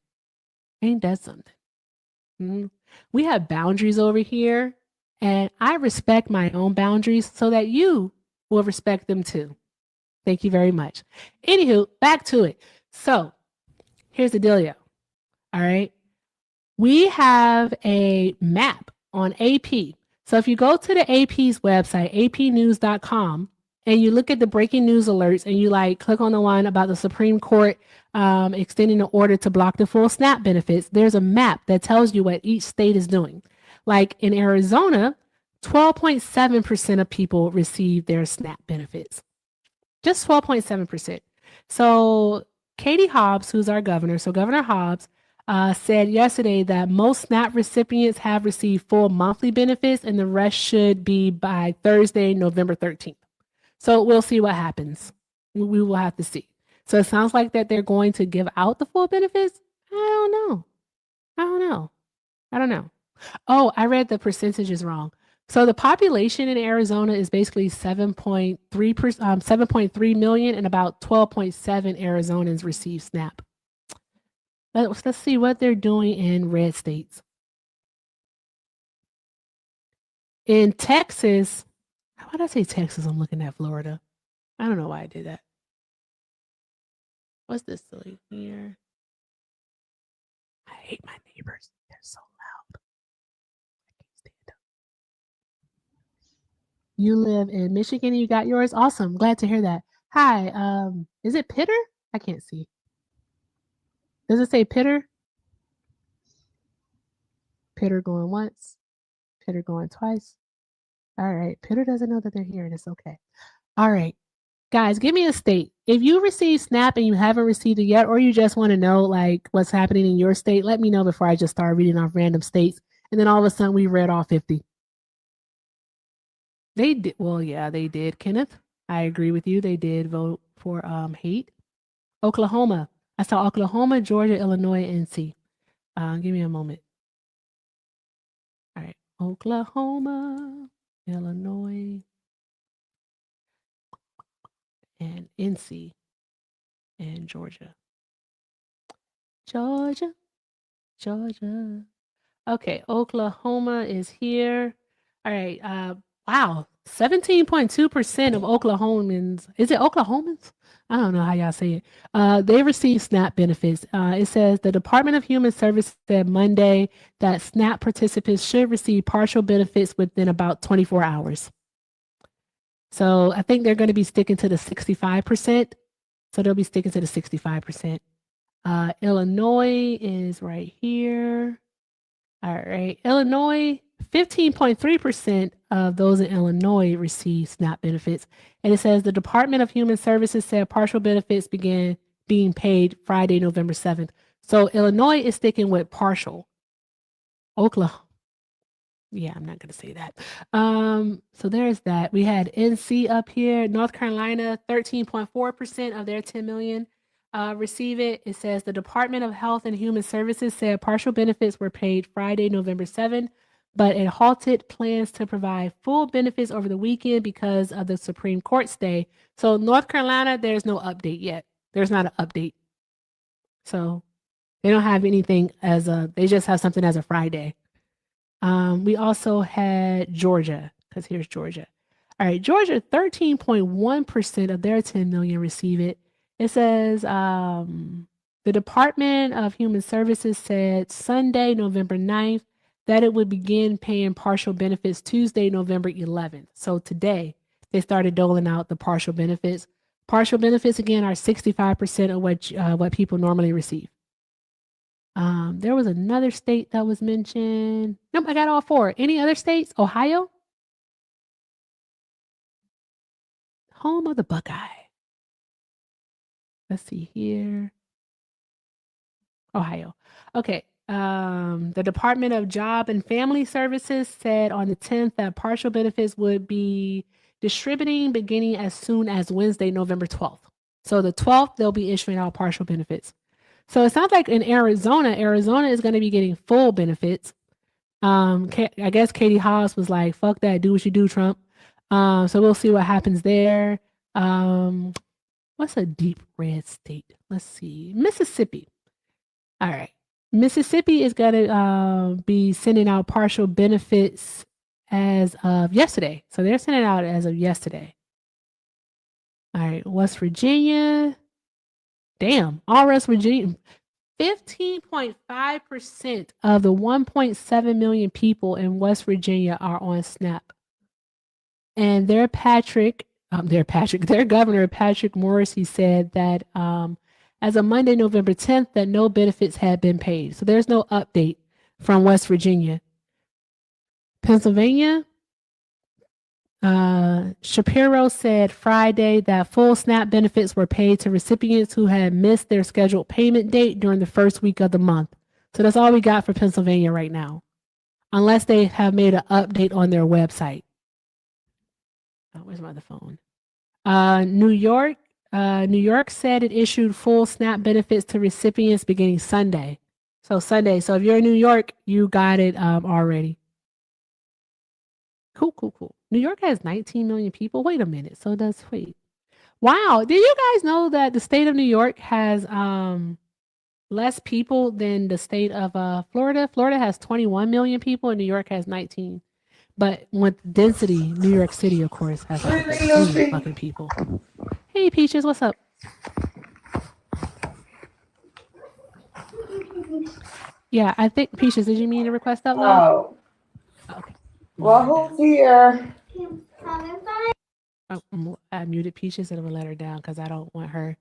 Ain't that something? We have boundaries over here, and I respect my own boundaries so that you will respect them too. Thank you very much. Anywho, back to it. So here's the dealio. All right. We have a map on AP. So if you go to the AP's website, apnews.com, and you look at the breaking news alerts and you click on the one about the Supreme Court extending the order to block the full SNAP benefits, there's a map that tells you what each state is doing. Like in Arizona, 12.7% of people receive their SNAP benefits. Just 12.7%. So Katie Hobbs, who's our governor, so Governor Hobbs, said yesterday that most SNAP recipients have received full monthly benefits and the rest should be by Thursday, November 13th. So we'll see what happens. We will have to see. So it sounds like that they're going to give out the full benefits. I don't know. Oh, I read the percentages wrong. So the population in Arizona is basically 7.3 million, and about 12.7 Arizonans receive SNAP. Let's see what they're doing in red states. In Texas, why did I say Texas? I'm looking at Florida. I don't know why I did that. What's this silly here? I hate my neighbors. They're so loud. I can't stand them. You live in Michigan and you got yours? Awesome. Glad to hear that. Hi. Is it Pitter? I can't see. Does it say Pitter? Pitter going once. Pitter going twice. All right. Pitter doesn't know that they're here and it's okay. All right. Guys, give me a state. If you receive SNAP and you haven't received it yet, or you just want to know what's happening in your state, let me know before I just start reading off random states. And then all of a sudden we read all 50. They did. Well, yeah, they did. Kenneth, I agree with you. They did vote for hate. Oklahoma. I saw Oklahoma, Georgia, Illinois, NC. Give me a moment. All right. Oklahoma, Illinois, and NC, and Georgia. Georgia. Okay, Oklahoma is here. All right. Wow. 17.2% of Oklahomans. Is it Oklahomans? I don't know how y'all say it. They receive SNAP benefits. It says the Department of Human Services said Monday that SNAP participants should receive partial benefits within about 24 hours. So I think they're going to be sticking to the 65%. So they'll be sticking to the 65%. Illinois is right here. All right. Illinois, 15.3% of those in Illinois receive SNAP benefits. And it says the Department of Human Services said partial benefits began being paid Friday, November 7th. So Illinois is sticking with partial. Oklahoma. Yeah, I'm not going to say that. So there's that. We had NC up here. North Carolina, 13.4% of their 10 million receive it. It says the Department of Health and Human Services said partial benefits were paid Friday, November 7th, but it halted plans to provide full benefits over the weekend because of the Supreme Court stay. So North Carolina, there's no update yet. There's not an update. So they don't have anything they just have something as a Friday. We also had Georgia, because here's Georgia. All right, Georgia, 13.1% of their 10 million receive it. It says the Department of Human Services said Sunday, November 9th, that it would begin paying partial benefits Tuesday, November 11th. So today, they started doling out the partial benefits. Partial benefits, again, are 65% of what people normally receive. There was another state that was mentioned. Nope, I got all four. Any other states? Ohio? Home of the Buckeye. Let's see here. Ohio. Okay. The Department of Job and Family Services said on the 10th that partial benefits would be distributing beginning as soon as Wednesday, November 12th. So the 12th, they'll be issuing out partial benefits. So it sounds like in Arizona is going to be getting full benefits. I guess Katie Hobbs was like, fuck that, do what you do, Trump. So we'll see what happens there. What's a deep red state? Let's see. Mississippi. All right. Mississippi is going to be sending out partial benefits as of yesterday. So they're sending out as of yesterday. All right. West Virginia. Damn. All West Virginia. 15.5% of the 1.7 million people in West Virginia are on SNAP. And their governor, Patrick Morrisey, said that as of Monday, November 10th, that no benefits had been paid. So there's no update from West Virginia. Pennsylvania, Shapiro said Friday that full SNAP benefits were paid to recipients who had missed their scheduled payment date during the first week of the month. So that's all we got for Pennsylvania right now, unless they have made an update on their website. Oh, where's my other phone? New York said it issued full SNAP benefits to recipients beginning Sunday. So Sunday. So if you're in New York, you got it already. Cool. New York has 19 million people. Wait a minute. So wait. Wow. Did you guys know that the state of New York has less people than the state of Florida? Florida has 21 million people and New York has 19. But with density, New York City, of course, has like fucking people. Hey, Peaches, what's up? Yeah, I think, Peaches, did you mean to request that one? Oh. Okay. Well, who's here? Oh, I muted Peaches and I'm gonna let her down because I don't want her,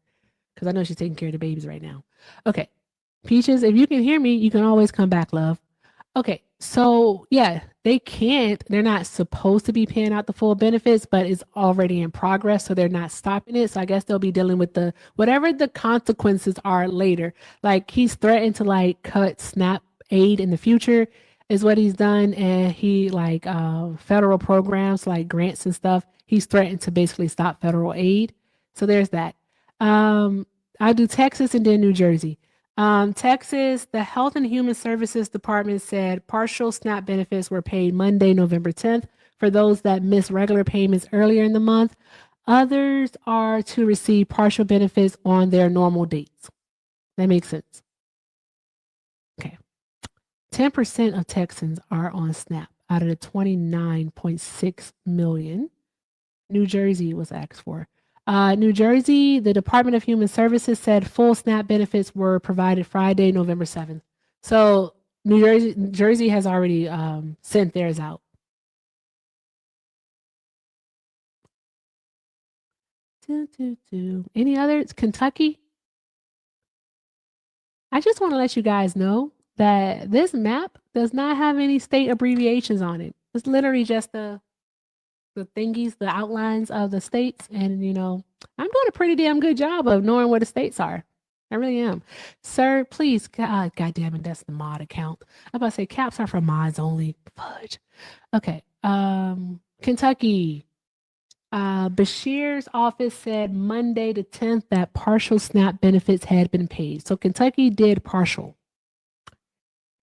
because I know she's taking care of the babies right now. Okay. Peaches, if you can hear me, you can always come back, love. Okay, so yeah, they're not supposed to be paying out the full benefits, but it's already in progress, so they're not stopping it. So I guess they'll be dealing with whatever the consequences are later. Like he's threatened to like cut SNAP aid in the future is what he's done. And he federal programs like grants and stuff, he's threatened to basically stop federal aid. So there's that. I'll do Texas and then New Jersey. Texas, the Health and Human Services Department said partial SNAP benefits were paid Monday, November 10th for those that missed regular payments earlier in the month. Others are to receive partial benefits on their normal dates. That makes sense. Okay. 10% of Texans are on SNAP out of the 29.6 million. New Jersey was asked for. New Jersey, the Department of Human Services said full SNAP benefits were provided Friday, November 7th. So New Jersey has already sent theirs out. Any others? Kentucky? I just want to let you guys know that this map does not have any state abbreviations on it. It's literally just the thingies, the outlines of the states. And, I'm doing a pretty damn good job of knowing where the states are. I really am. Sir, please, God damn it, that's the mod account. I'm about to say caps are for mods only. Fudge. Okay. Kentucky. Bashir's office said Monday the 10th that partial SNAP benefits had been paid. So Kentucky did partial.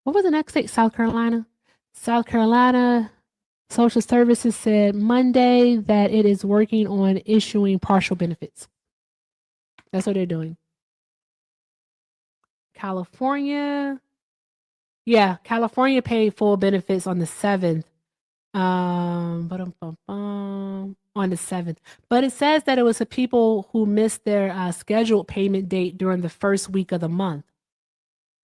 What was the next state? South Carolina. South Carolina Social Services said Monday that it is working on issuing partial benefits. That's what they're doing. California. Yeah, California paid full benefits on the 7th. On the 7th. But it says that it was the people who missed their scheduled payment date during the first week of the month.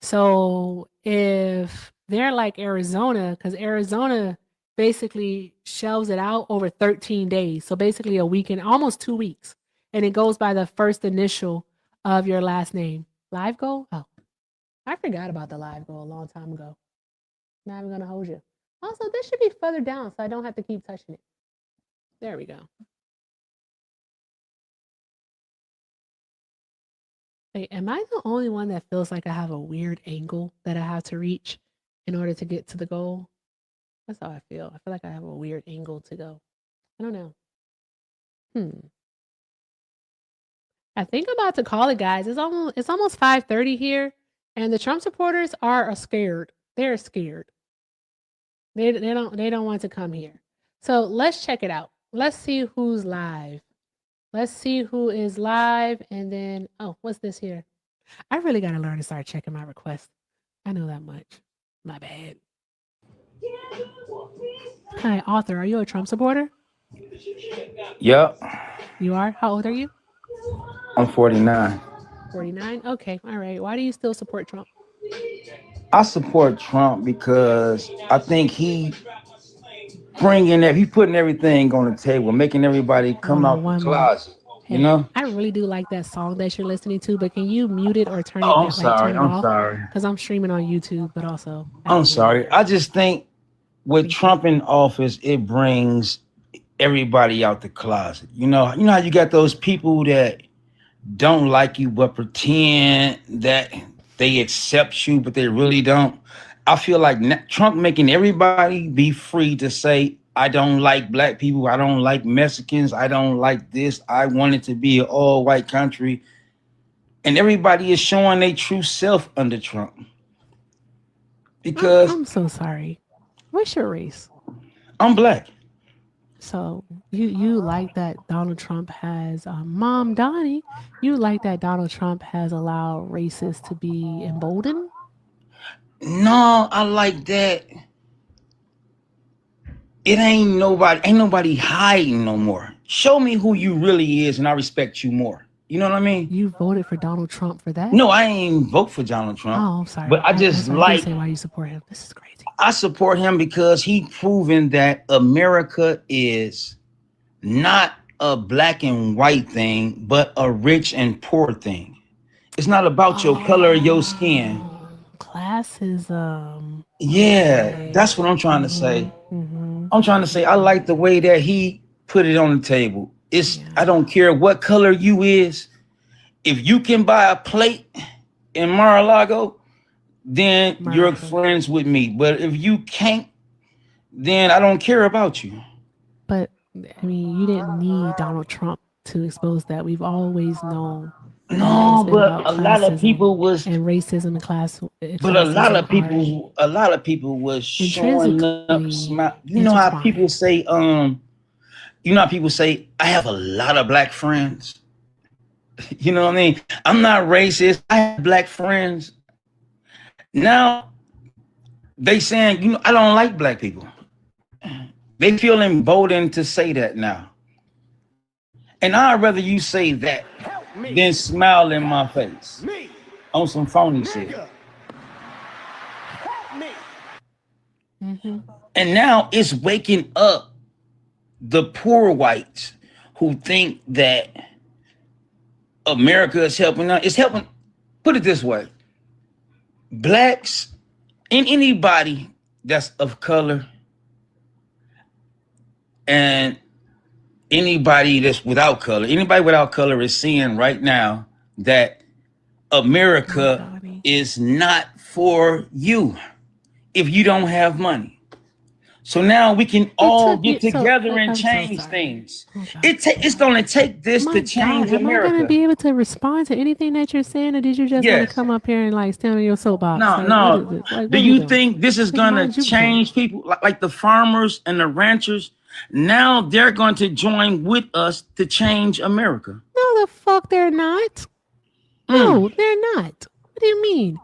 So if they're like Arizona, because Arizona basically shelves it out over 13 days. So basically a weekend, almost 2 weeks. And it goes by the first initial of your last name. Live goal? Oh, I forgot about the live goal a long time ago. Not even gonna hold you. Also, this should be further down so I don't have to keep touching it. There we go. Wait, am I the only one that feels like I have a weird angle that I have to reach in order to get to the goal? That's how I feel. I feel like I have a weird angle to go. I don't know. I think I'm about to call it, guys. It's almost 5:30 here, and the Trump supporters are scared. They're scared. They don't want to come here. So let's check it out. Let's see who's live. Let's see who is live, and then what's this here? I really gotta learn to start checking my requests. I know that much. My bad. Hi, author. Are you a Trump supporter? Yep, You are. How old are you? I'm 49. 49. Okay. All right. Why do you still support Trump? I support Trump because I think he putting everything on the table, making everybody come out the closet. You know? I really do like that song that you're listening to, but can you mute it or turn it Oh, I'm like sorry. turn it I'm off? sorry. Because I'm streaming on YouTube, but also I'm sorry. I just think with Trump in office, it brings everybody out the closet. You know how you got those people that don't like you but pretend that they accept you, but they really don't. I feel like Trump making everybody be free to say, I don't like black people, I don't like Mexicans, I don't like this, I want it to be an all-white country. And everybody is showing their true self under Trump. Because I'm so sorry. What's your race? I'm black. So you like that Donald Trump has Mom Donnie, you like that Donald Trump has allowed racists to be emboldened? No, I like that. It ain't nobody hiding no more. Show me who you really is and I respect you more. You know what I mean? You voted for Donald Trump for that? No, I ain't vote for Donald Trump. Oh, I'm sorry. But I just like say why you support him. This is crazy. I support him because he proven that America is not a black and white thing, but a rich and poor thing. It's not about your color or your skin. Classism. Yeah, that's what I'm trying to say. I'm trying to say I like the way that he put it on the table. I don't care what color you is. If you can buy a plate in Mar-a-Lago, then you're friends with me. But if you can't, then I don't care about you. But I mean, you didn't need Donald Trump to expose that. We've always known. No, but a lot of people was and racism and class. But a lot of people was showing up. You know how people say, I have a lot of black friends. You know what I mean? I'm not racist. I have black friends. Now they saying, I don't like black people. They feel emboldened to say that now. And I'd rather you say that than smile in my face on some phony shit. And now it's waking up the poor whites who think that America is helping us. It's helping. Put it this way. Blacks and anybody that's of color and anybody that's without color, anybody without color is seeing right now that America is not for you if you don't have money. So now we can all get together and change things. It's going to take this to change America. Am I going to be able to respond to anything that you're saying, or did you just want to come up here and like stand on your soapbox? No. Do you think this is going to change people like the farmers and the ranchers? Now they're going to join with us to change America. No, the fuck they're not. No, they're not. What do you mean?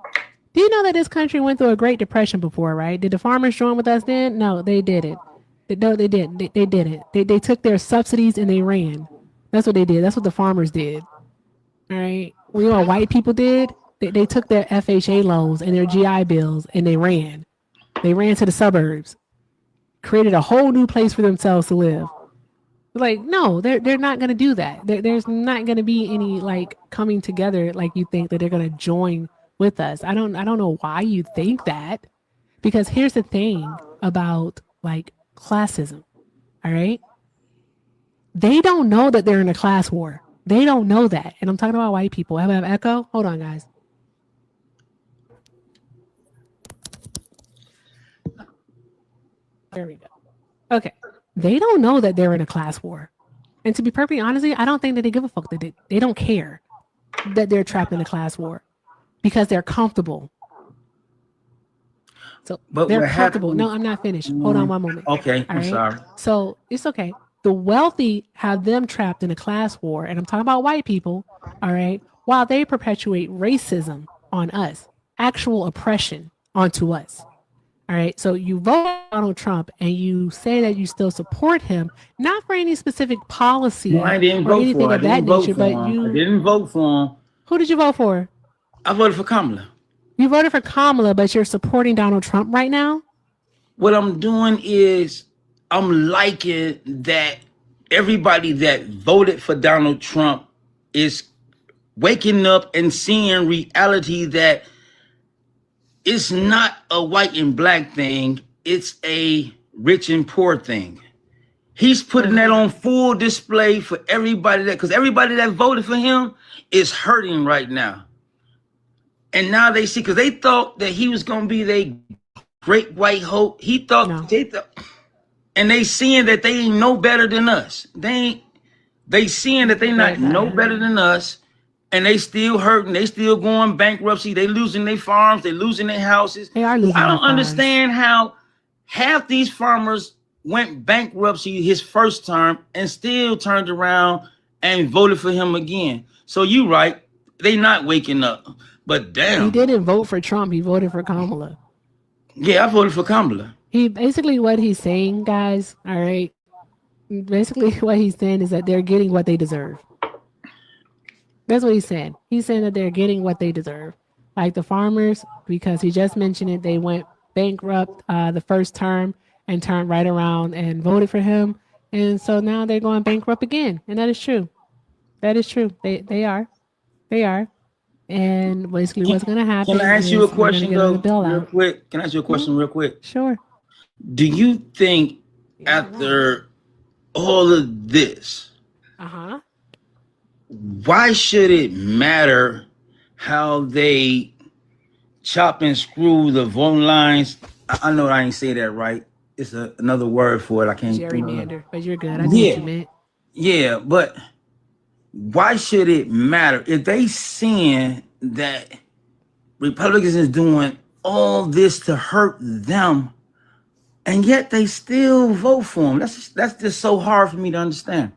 Do you know that this country went through a Great Depression before, right? Did the farmers join with us then? No, they didn't. No, they didn't. They didn't. They took their subsidies and they ran. That's what they did. That's what the farmers did. All right. You know what white people did? They took their FHA loans and their GI bills and they ran. They ran to the suburbs, created a whole new place for themselves to live. Like, no, they're not gonna do that. There's not gonna be any like coming together like you think that they're gonna join with us. I don't know why you think that, because here's the thing about like classism. All right, they don't know that they're in a class war. They don't know that, and I'm talking about white people. I have echo. Hold on, guys. There we go. Okay. They don't know that they're in a class war. And to be perfectly honest, I don't think that they give a fuck. That they don't care that they're trapped in a class war because they're comfortable. So But they're what comfortable. happened? No, I'm not finished. Hold on one moment. Okay, All I'm right? sorry. So it's okay. The wealthy have them trapped in a class war. And I'm talking about white people. All right. While they perpetuate racism on us, actual oppression onto us. All right, so you vote for Donald Trump and you say that you still support him, not for any specific policy No, I didn't or vote anything for. I of that didn't vote nature, for but him. I you. didn't vote for him. Who did you vote for? I voted for Kamala. You voted for Kamala, but you're supporting Donald Trump right now? What I'm doing is I'm liking that everybody that voted for Donald Trump is waking up and seeing reality that it's not a white and black thing. It's a rich and poor thing. He's putting that on full display for everybody because everybody that voted for him is hurting right now. And now they see, because they thought that he was going to be their great white hope. They thought, and they seeing that they ain't no better than us. They seeing that they not no better than us. And they still hurting. They still going bankruptcy. They losing their farms. They losing their houses. They are losing I their don't farms. understand how half these farmers went bankruptcy his first term and still turned around and voted for him again. So you right. They not waking up. But damn. He didn't vote for Trump. He voted for Kamala. Yeah, I voted for Kamala. He basically what he's saying, guys, all right. Basically what he's saying is that they're getting what they deserve. That's what he's saying. He's saying that they're getting what they deserve. Like the farmers, because he just mentioned it, they went bankrupt the first term and turned right around and voted for him. And so now they're going bankrupt again. And that is true. That is true. They are. They are. And basically what's going to happen Can I ask you a is we're gonna question get though, another bailout. real quick? Can I ask you a question real quick? Sure. Do you think after all of this, Uh-huh. why should it matter how they chop and screw the voting lines? I know I ain't say that right. It's another word for it. I can't. Gerrymander, but you're good. I know what you meant. Yeah, but why should it matter if they seeing that Republicans is doing all this to hurt them, and yet they still vote for them? That's just so hard for me to understand.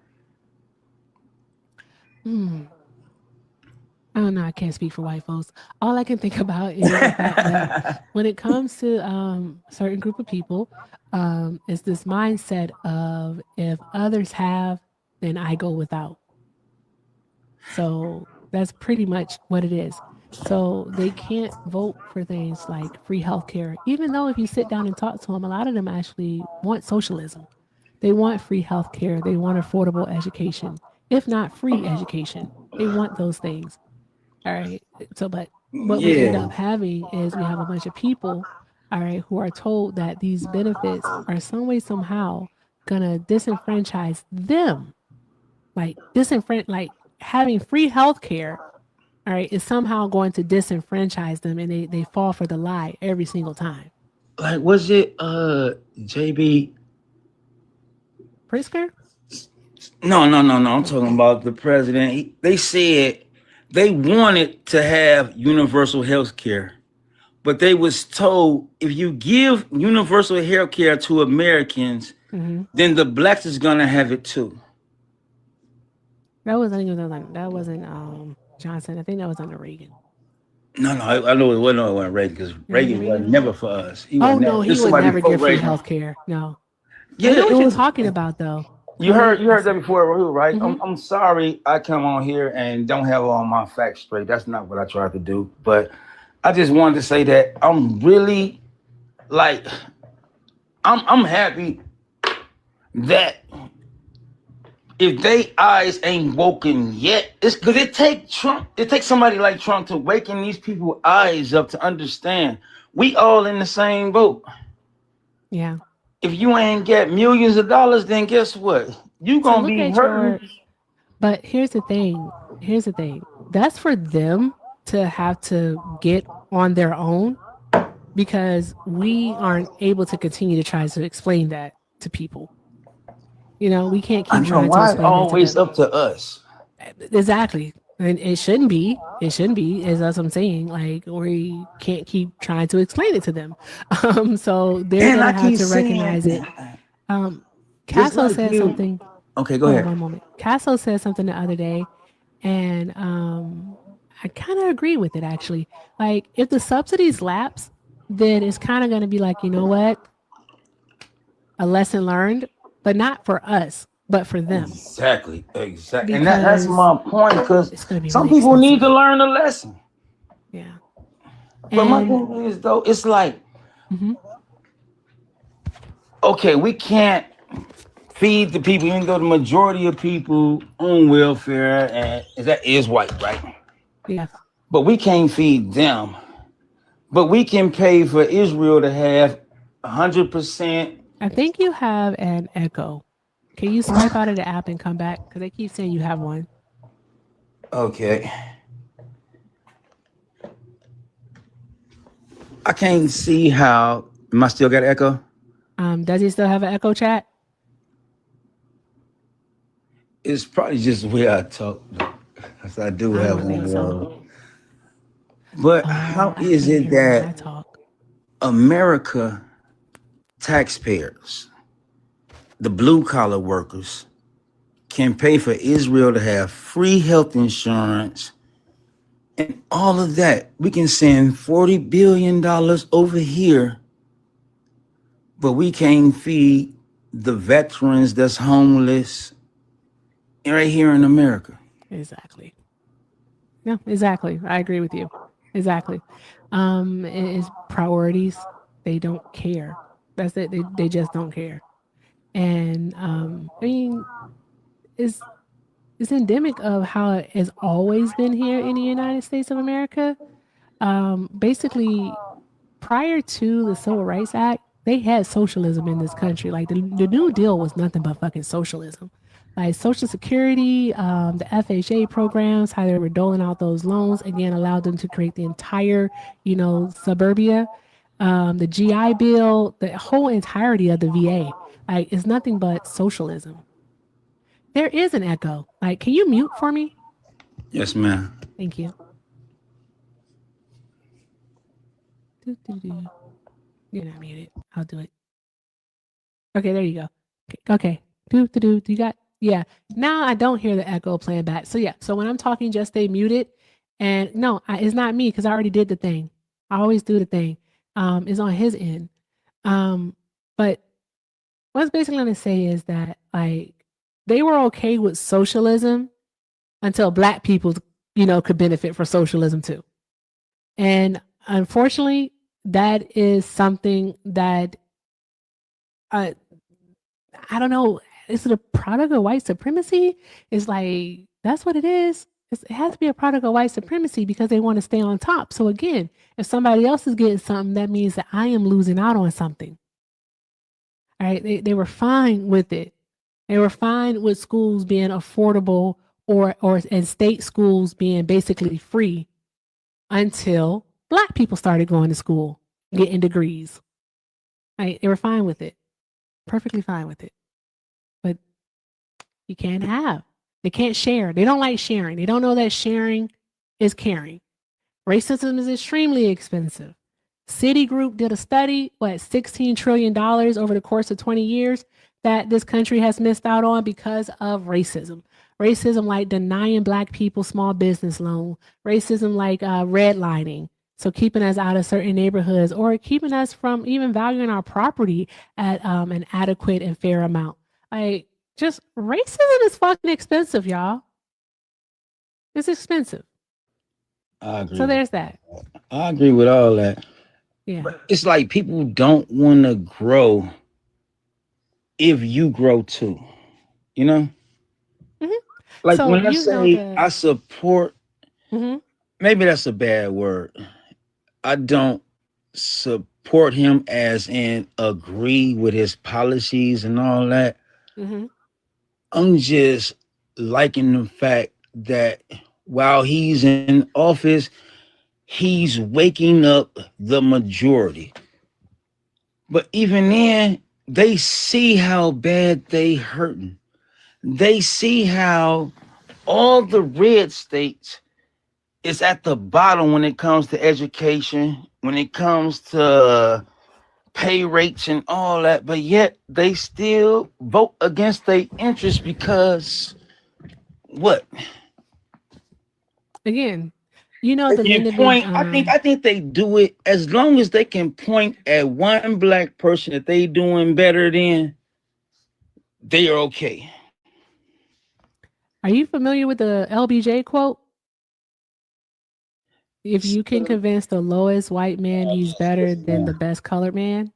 I don't know. I can't speak for white folks. All I can think about is the fact that when it comes to a certain group of people, it's this mindset of if others have, then I go without. So that's pretty much what it is. So they can't vote for things like free healthcare, even though if you sit down and talk to them, a lot of them actually want socialism. They want free healthcare. They want affordable education, if not free education. They want those things. All right. So, but what we end up having is we have a bunch of people, all right, who are told that these benefits are some way, somehow gonna disenfranchise them. Like having free healthcare, all right, is somehow going to disenfranchise them, and they fall for the lie every single time. Like, was it JB Pritzker? No. I'm talking about the president. They said they wanted to have universal health care, but they was told if you give universal health care to Americans, then the blacks is gonna have it too. That wasn't Johnson. I think that was under Reagan. No, I know it wasn't Reagan, because Reagan was never for us. He He was would never give free Reagan. health care. No. Yeah, I know what it you're was- talking about, though. You heard that before, right? I'm sorry I come on here and don't have all my facts straight. That's not what I tried to do. But I just wanted to say that I'm really like I'm happy that if they eyes ain't woken yet, it's because it takes somebody like Trump to waken these people eyes up to understand we all in the same boat. Yeah. If you ain't get millions of dollars, then guess what? You So gonna look be at hurting. but here's the thing. Here's the thing. That's for them to have to get on their own because we aren't able to continue to try to explain that to people. You know, we can't I keep know trying to why it's explain that to always them. up to us. Exactly. And it shouldn't be. It shouldn't be, is that's what I'm saying. Like we can't keep trying to explain it to them. So they're And I gonna have keep to saying, recognize it. just Casso like said you. something. Okay, go Hold on ahead. one moment. Casso said something the other day, and I kind of agree with it actually. Like if the subsidies lapse, then it's kind of going to be like, you know what? A lesson learned, but not for us, but for them. Exactly. And that's Because my point. Because it's going to be some really people need expensive. to learn a lesson. Yeah. But my And thing is though, it's like, Mhm. okay, we can't feed the people, even though the majority of people on welfare and that is white, right? Yeah. But we can't feed them. But we can pay for Israel to have 100%. I think you have an echo. Can you swipe out of the app and come back? Because they keep saying you have one. Okay. I can't see how. Am I still got echo? Does he still have an echo chat? It's probably just the way I talk. Because I do I have don't think one. so. But how I is can't it hear him when I that talk. America taxpayers, the blue collar workers, can pay for Israel to have free health insurance and all of that? We can send $40 billion over here, but we can't feed the veterans that's homeless right here in America. Exactly. No, exactly. I agree with you. Exactly. It is priorities. They don't care. That's it. They just don't care. And I mean, it's endemic of how it has always been here in the United States of America. Basically, prior to the Civil Rights Act, they had socialism in this country. Like the New Deal was nothing but fucking socialism. Like Social Security, the FHA programs, how they were doling out those loans, again, allowed them to create the entire, suburbia. The GI Bill, the whole entirety of the VA, like, is nothing but socialism. There is an echo. Like, can you mute for me? Yes, ma'am. Thank you. Doo-doo-doo. You're not muted. I'll do it. Okay, there you go. Okay. Do you got? Yeah. Now I don't hear the echo playing back. So yeah. So when I'm talking, just stay muted. And no, it's not me because I already did the thing. I always do the thing. It's on his end. But what I was basically going to say is that like they were okay with socialism until Black people, could benefit from socialism too. And unfortunately, that is something that I don't know. Is it a product of white supremacy? It's like that's what it is. It has to be a product of white supremacy because they want to stay on top. So again, if somebody else is getting something, that means that I am losing out on something. All right, they were fine with it. They were fine with schools being affordable and state schools being basically free until Black people started going to school, getting degrees. Right? They were fine with it. Perfectly fine with it. But you can't have. They can't share. They don't like sharing. They don't know that sharing is caring. Racism is extremely expensive. Citigroup did a study, $16 trillion over the course of 20 years that this country has missed out on because of racism. Racism like denying Black people small business loan. Racism like redlining. So keeping us out of certain neighborhoods or keeping us from even valuing our property at an adequate and fair amount. Like, just racism is fucking expensive, y'all. It's expensive. I agree. So there's that. I agree with all that. Yeah. But it's like people don't want to grow if you grow too. You know? Mhm. Like So when I you know say I the. support, Mhm. maybe that's a bad word. I don't support him as in agree with his policies and all that. Mhm. I'm just liking the fact that while he's in office, he's waking up the majority. But even then, they see how bad they hurting. They see how all the red states is at the bottom when it comes to education, when it comes to pay rates and all that, but yet they still vote against their interests because what? Again, you know They the can Lyndon B. point. I think they do it as long as they can point at one black person that they doing better than. They are okay. Are you familiar with the LBJ quote? If you can convince the lowest white man he's better than the best colored man,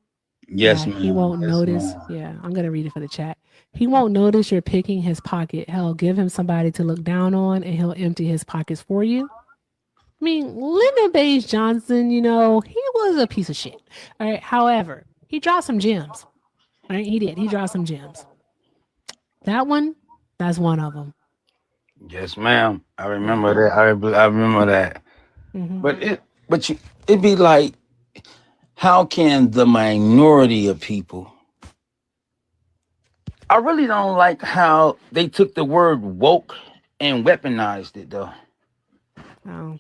Yes, he ma'am. won't notice. Yeah, I'm gonna read it for the chat. He won't notice you're picking his pocket. Hell, give him somebody to look down on, and he'll empty his pockets for you. I mean, Lyndon Baines Johnson, you know, he was a piece of shit. All right. However, he dropped some gems. All right, he did. He dropped some gems. That one, that's one of them. Yes, ma'am. I remember that. I remember that. Mhm. But it'd be like, how can the minority of people? I really don't like how they took the word woke and weaponized it though. Oh,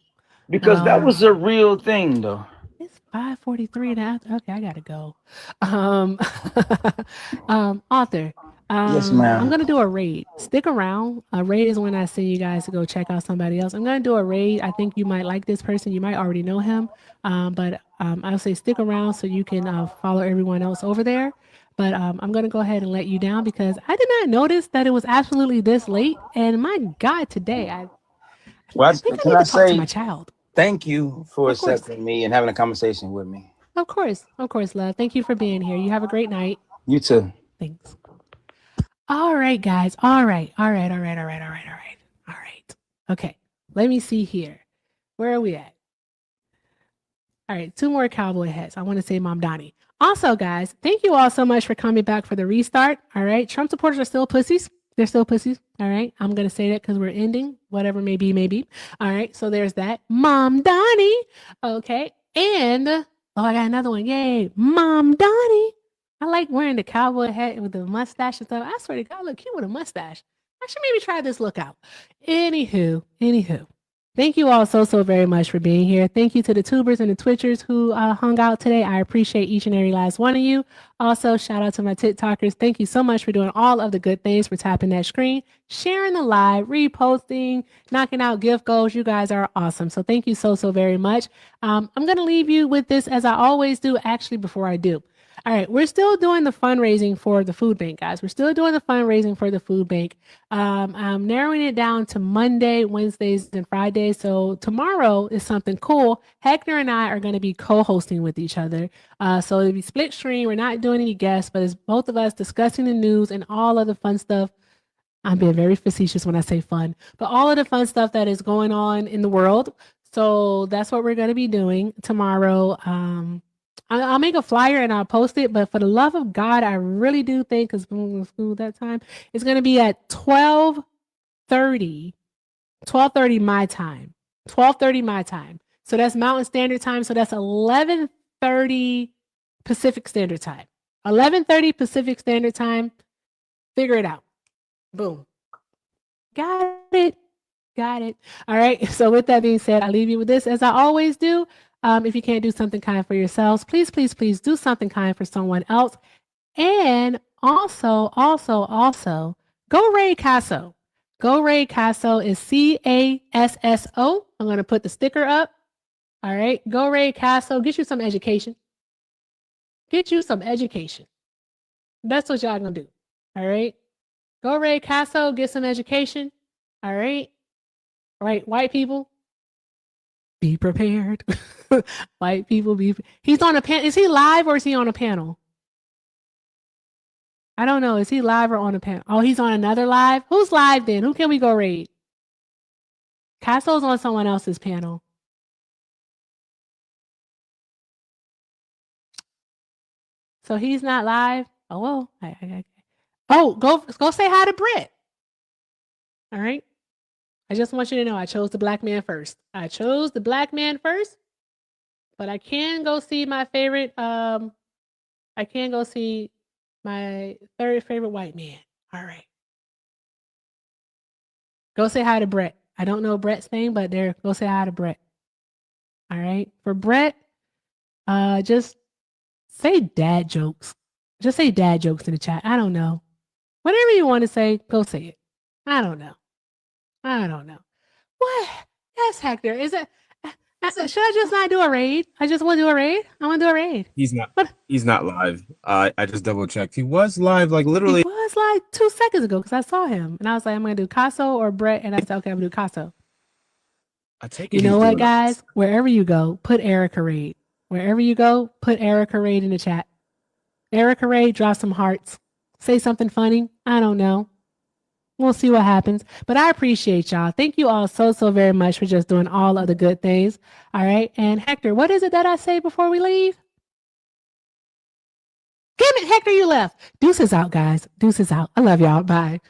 Because that was a real thing though. It's 5:43 now. Okay, I gotta go. Author. Yes, I'm ma'am. gonna do a raid. Stick around. A raid is when I send you guys to go check out somebody else. I'm gonna do a raid. I think you might like this person. You might already know him. But I'll say stick around so you can follow everyone else over there. But I'm gonna go ahead and let you down because I did not notice that it was absolutely this late. And my God, today I Well, think I can need I to talk to say my child. thank you for Of course. accepting me and having a conversation with me. Of course, love. Thank you for being here. You have a great night. You too. Thanks. All right, guys. All right. Okay. Let me see here. Where are we at? All right, 2 more cowboy hats. I want to say Mom Donnie. Also, guys, thank you all so much for coming back for the restart. All right. Trump supporters are still pussies. They're still pussies. All right. I'm going to say that because we're ending. Whatever may be, maybe. All right. So there's that. Mom Donnie. Okay. And, oh, I got another one. Yay. Mom Donnie. I like wearing the cowboy hat with the mustache and stuff. I swear to God, I look cute with a mustache. I should maybe try this look out. Anywho. Thank you all so very much for being here. Thank you to the tubers and the twitchers who hung out today. I appreciate each and every last one of you. Also, shout out to my TikTokers. Thank you so much for doing all of the good things, for tapping that screen, sharing the live, reposting, knocking out gift goals. You guys are awesome. So thank you so very much. I'm going to leave you with this as I always do, actually, before I do. All right, we're still doing the fundraising for the food bank, guys. We're still doing the fundraising for the food bank. I'm narrowing it down to Monday, Wednesdays, and Fridays. So tomorrow is something cool. Hector and I are going to be co-hosting with each other. So it'll be split screen. We're not doing any guests, but it's both of us discussing the news and all of the fun stuff. I'm being very facetious when I say fun, but all of the fun stuff that is going on in the world. So that's what we're going to be doing tomorrow. I'll make a flyer and I'll post it, but for the love of God, I really do think, because I'm going to school that time, it's going to be at 12:30 my time. 12:30 my time. So that's Mountain Standard Time. So that's 11:30 Pacific Standard Time. 11:30 Pacific Standard Time. Figure it out. Boom. Got it. All right. So with that being said, I'll leave you with this as I always do. If you can't do something kind for yourselves, please do something kind for someone else. And also, go raid Casso. Go raid Casso is CASSO. I'm going to put the sticker up. All right. Go raid Casso. Get you some education. That's what y'all going to do. All right. Go raid Casso. Get some education. All right. All right. White people. Be prepared. White people be. He's on a panel. Is he live or is he on a panel? I don't know. Is he live or on a panel? Oh, he's on another live. Who's live then? Who can we go raid? Casso's on someone else's panel. So he's not live. Oh well. Oh, go say hi to Britt. All right. I just want you to know I chose the black man first. I chose the black man first, but I can go see my favorite. I can go see my third favorite white man. All right. Go say hi to Brett. I don't know Brett's name, but go say hi to Brett. All right. For Brett, just say dad jokes. Just say dad jokes in the chat. I don't know. Whatever you want to say, go say it. I don't know. What? Yes, Hector. Is it? Should I just not do a raid? I just want to do a raid. I want to do a raid. He's not live. I just double checked. He was live, like literally. It was like 2 seconds ago because I saw him and I was like, I'm gonna do Casso or Brett, and I said, okay, I'm gonna do Casso. I take it. You know what, guys? Wherever you go, put Erica raid. Wherever you go, put Erica raid in the chat. Erica raid, drop some hearts. Say something funny. I don't know. We'll see what happens. But I appreciate y'all. Thank you all so very much for just doing all of the good things. All right. And Hector, what is it that I say before we leave? Damn it, Hector, you left. Deuces out, guys. Deuces out. I love y'all. Bye.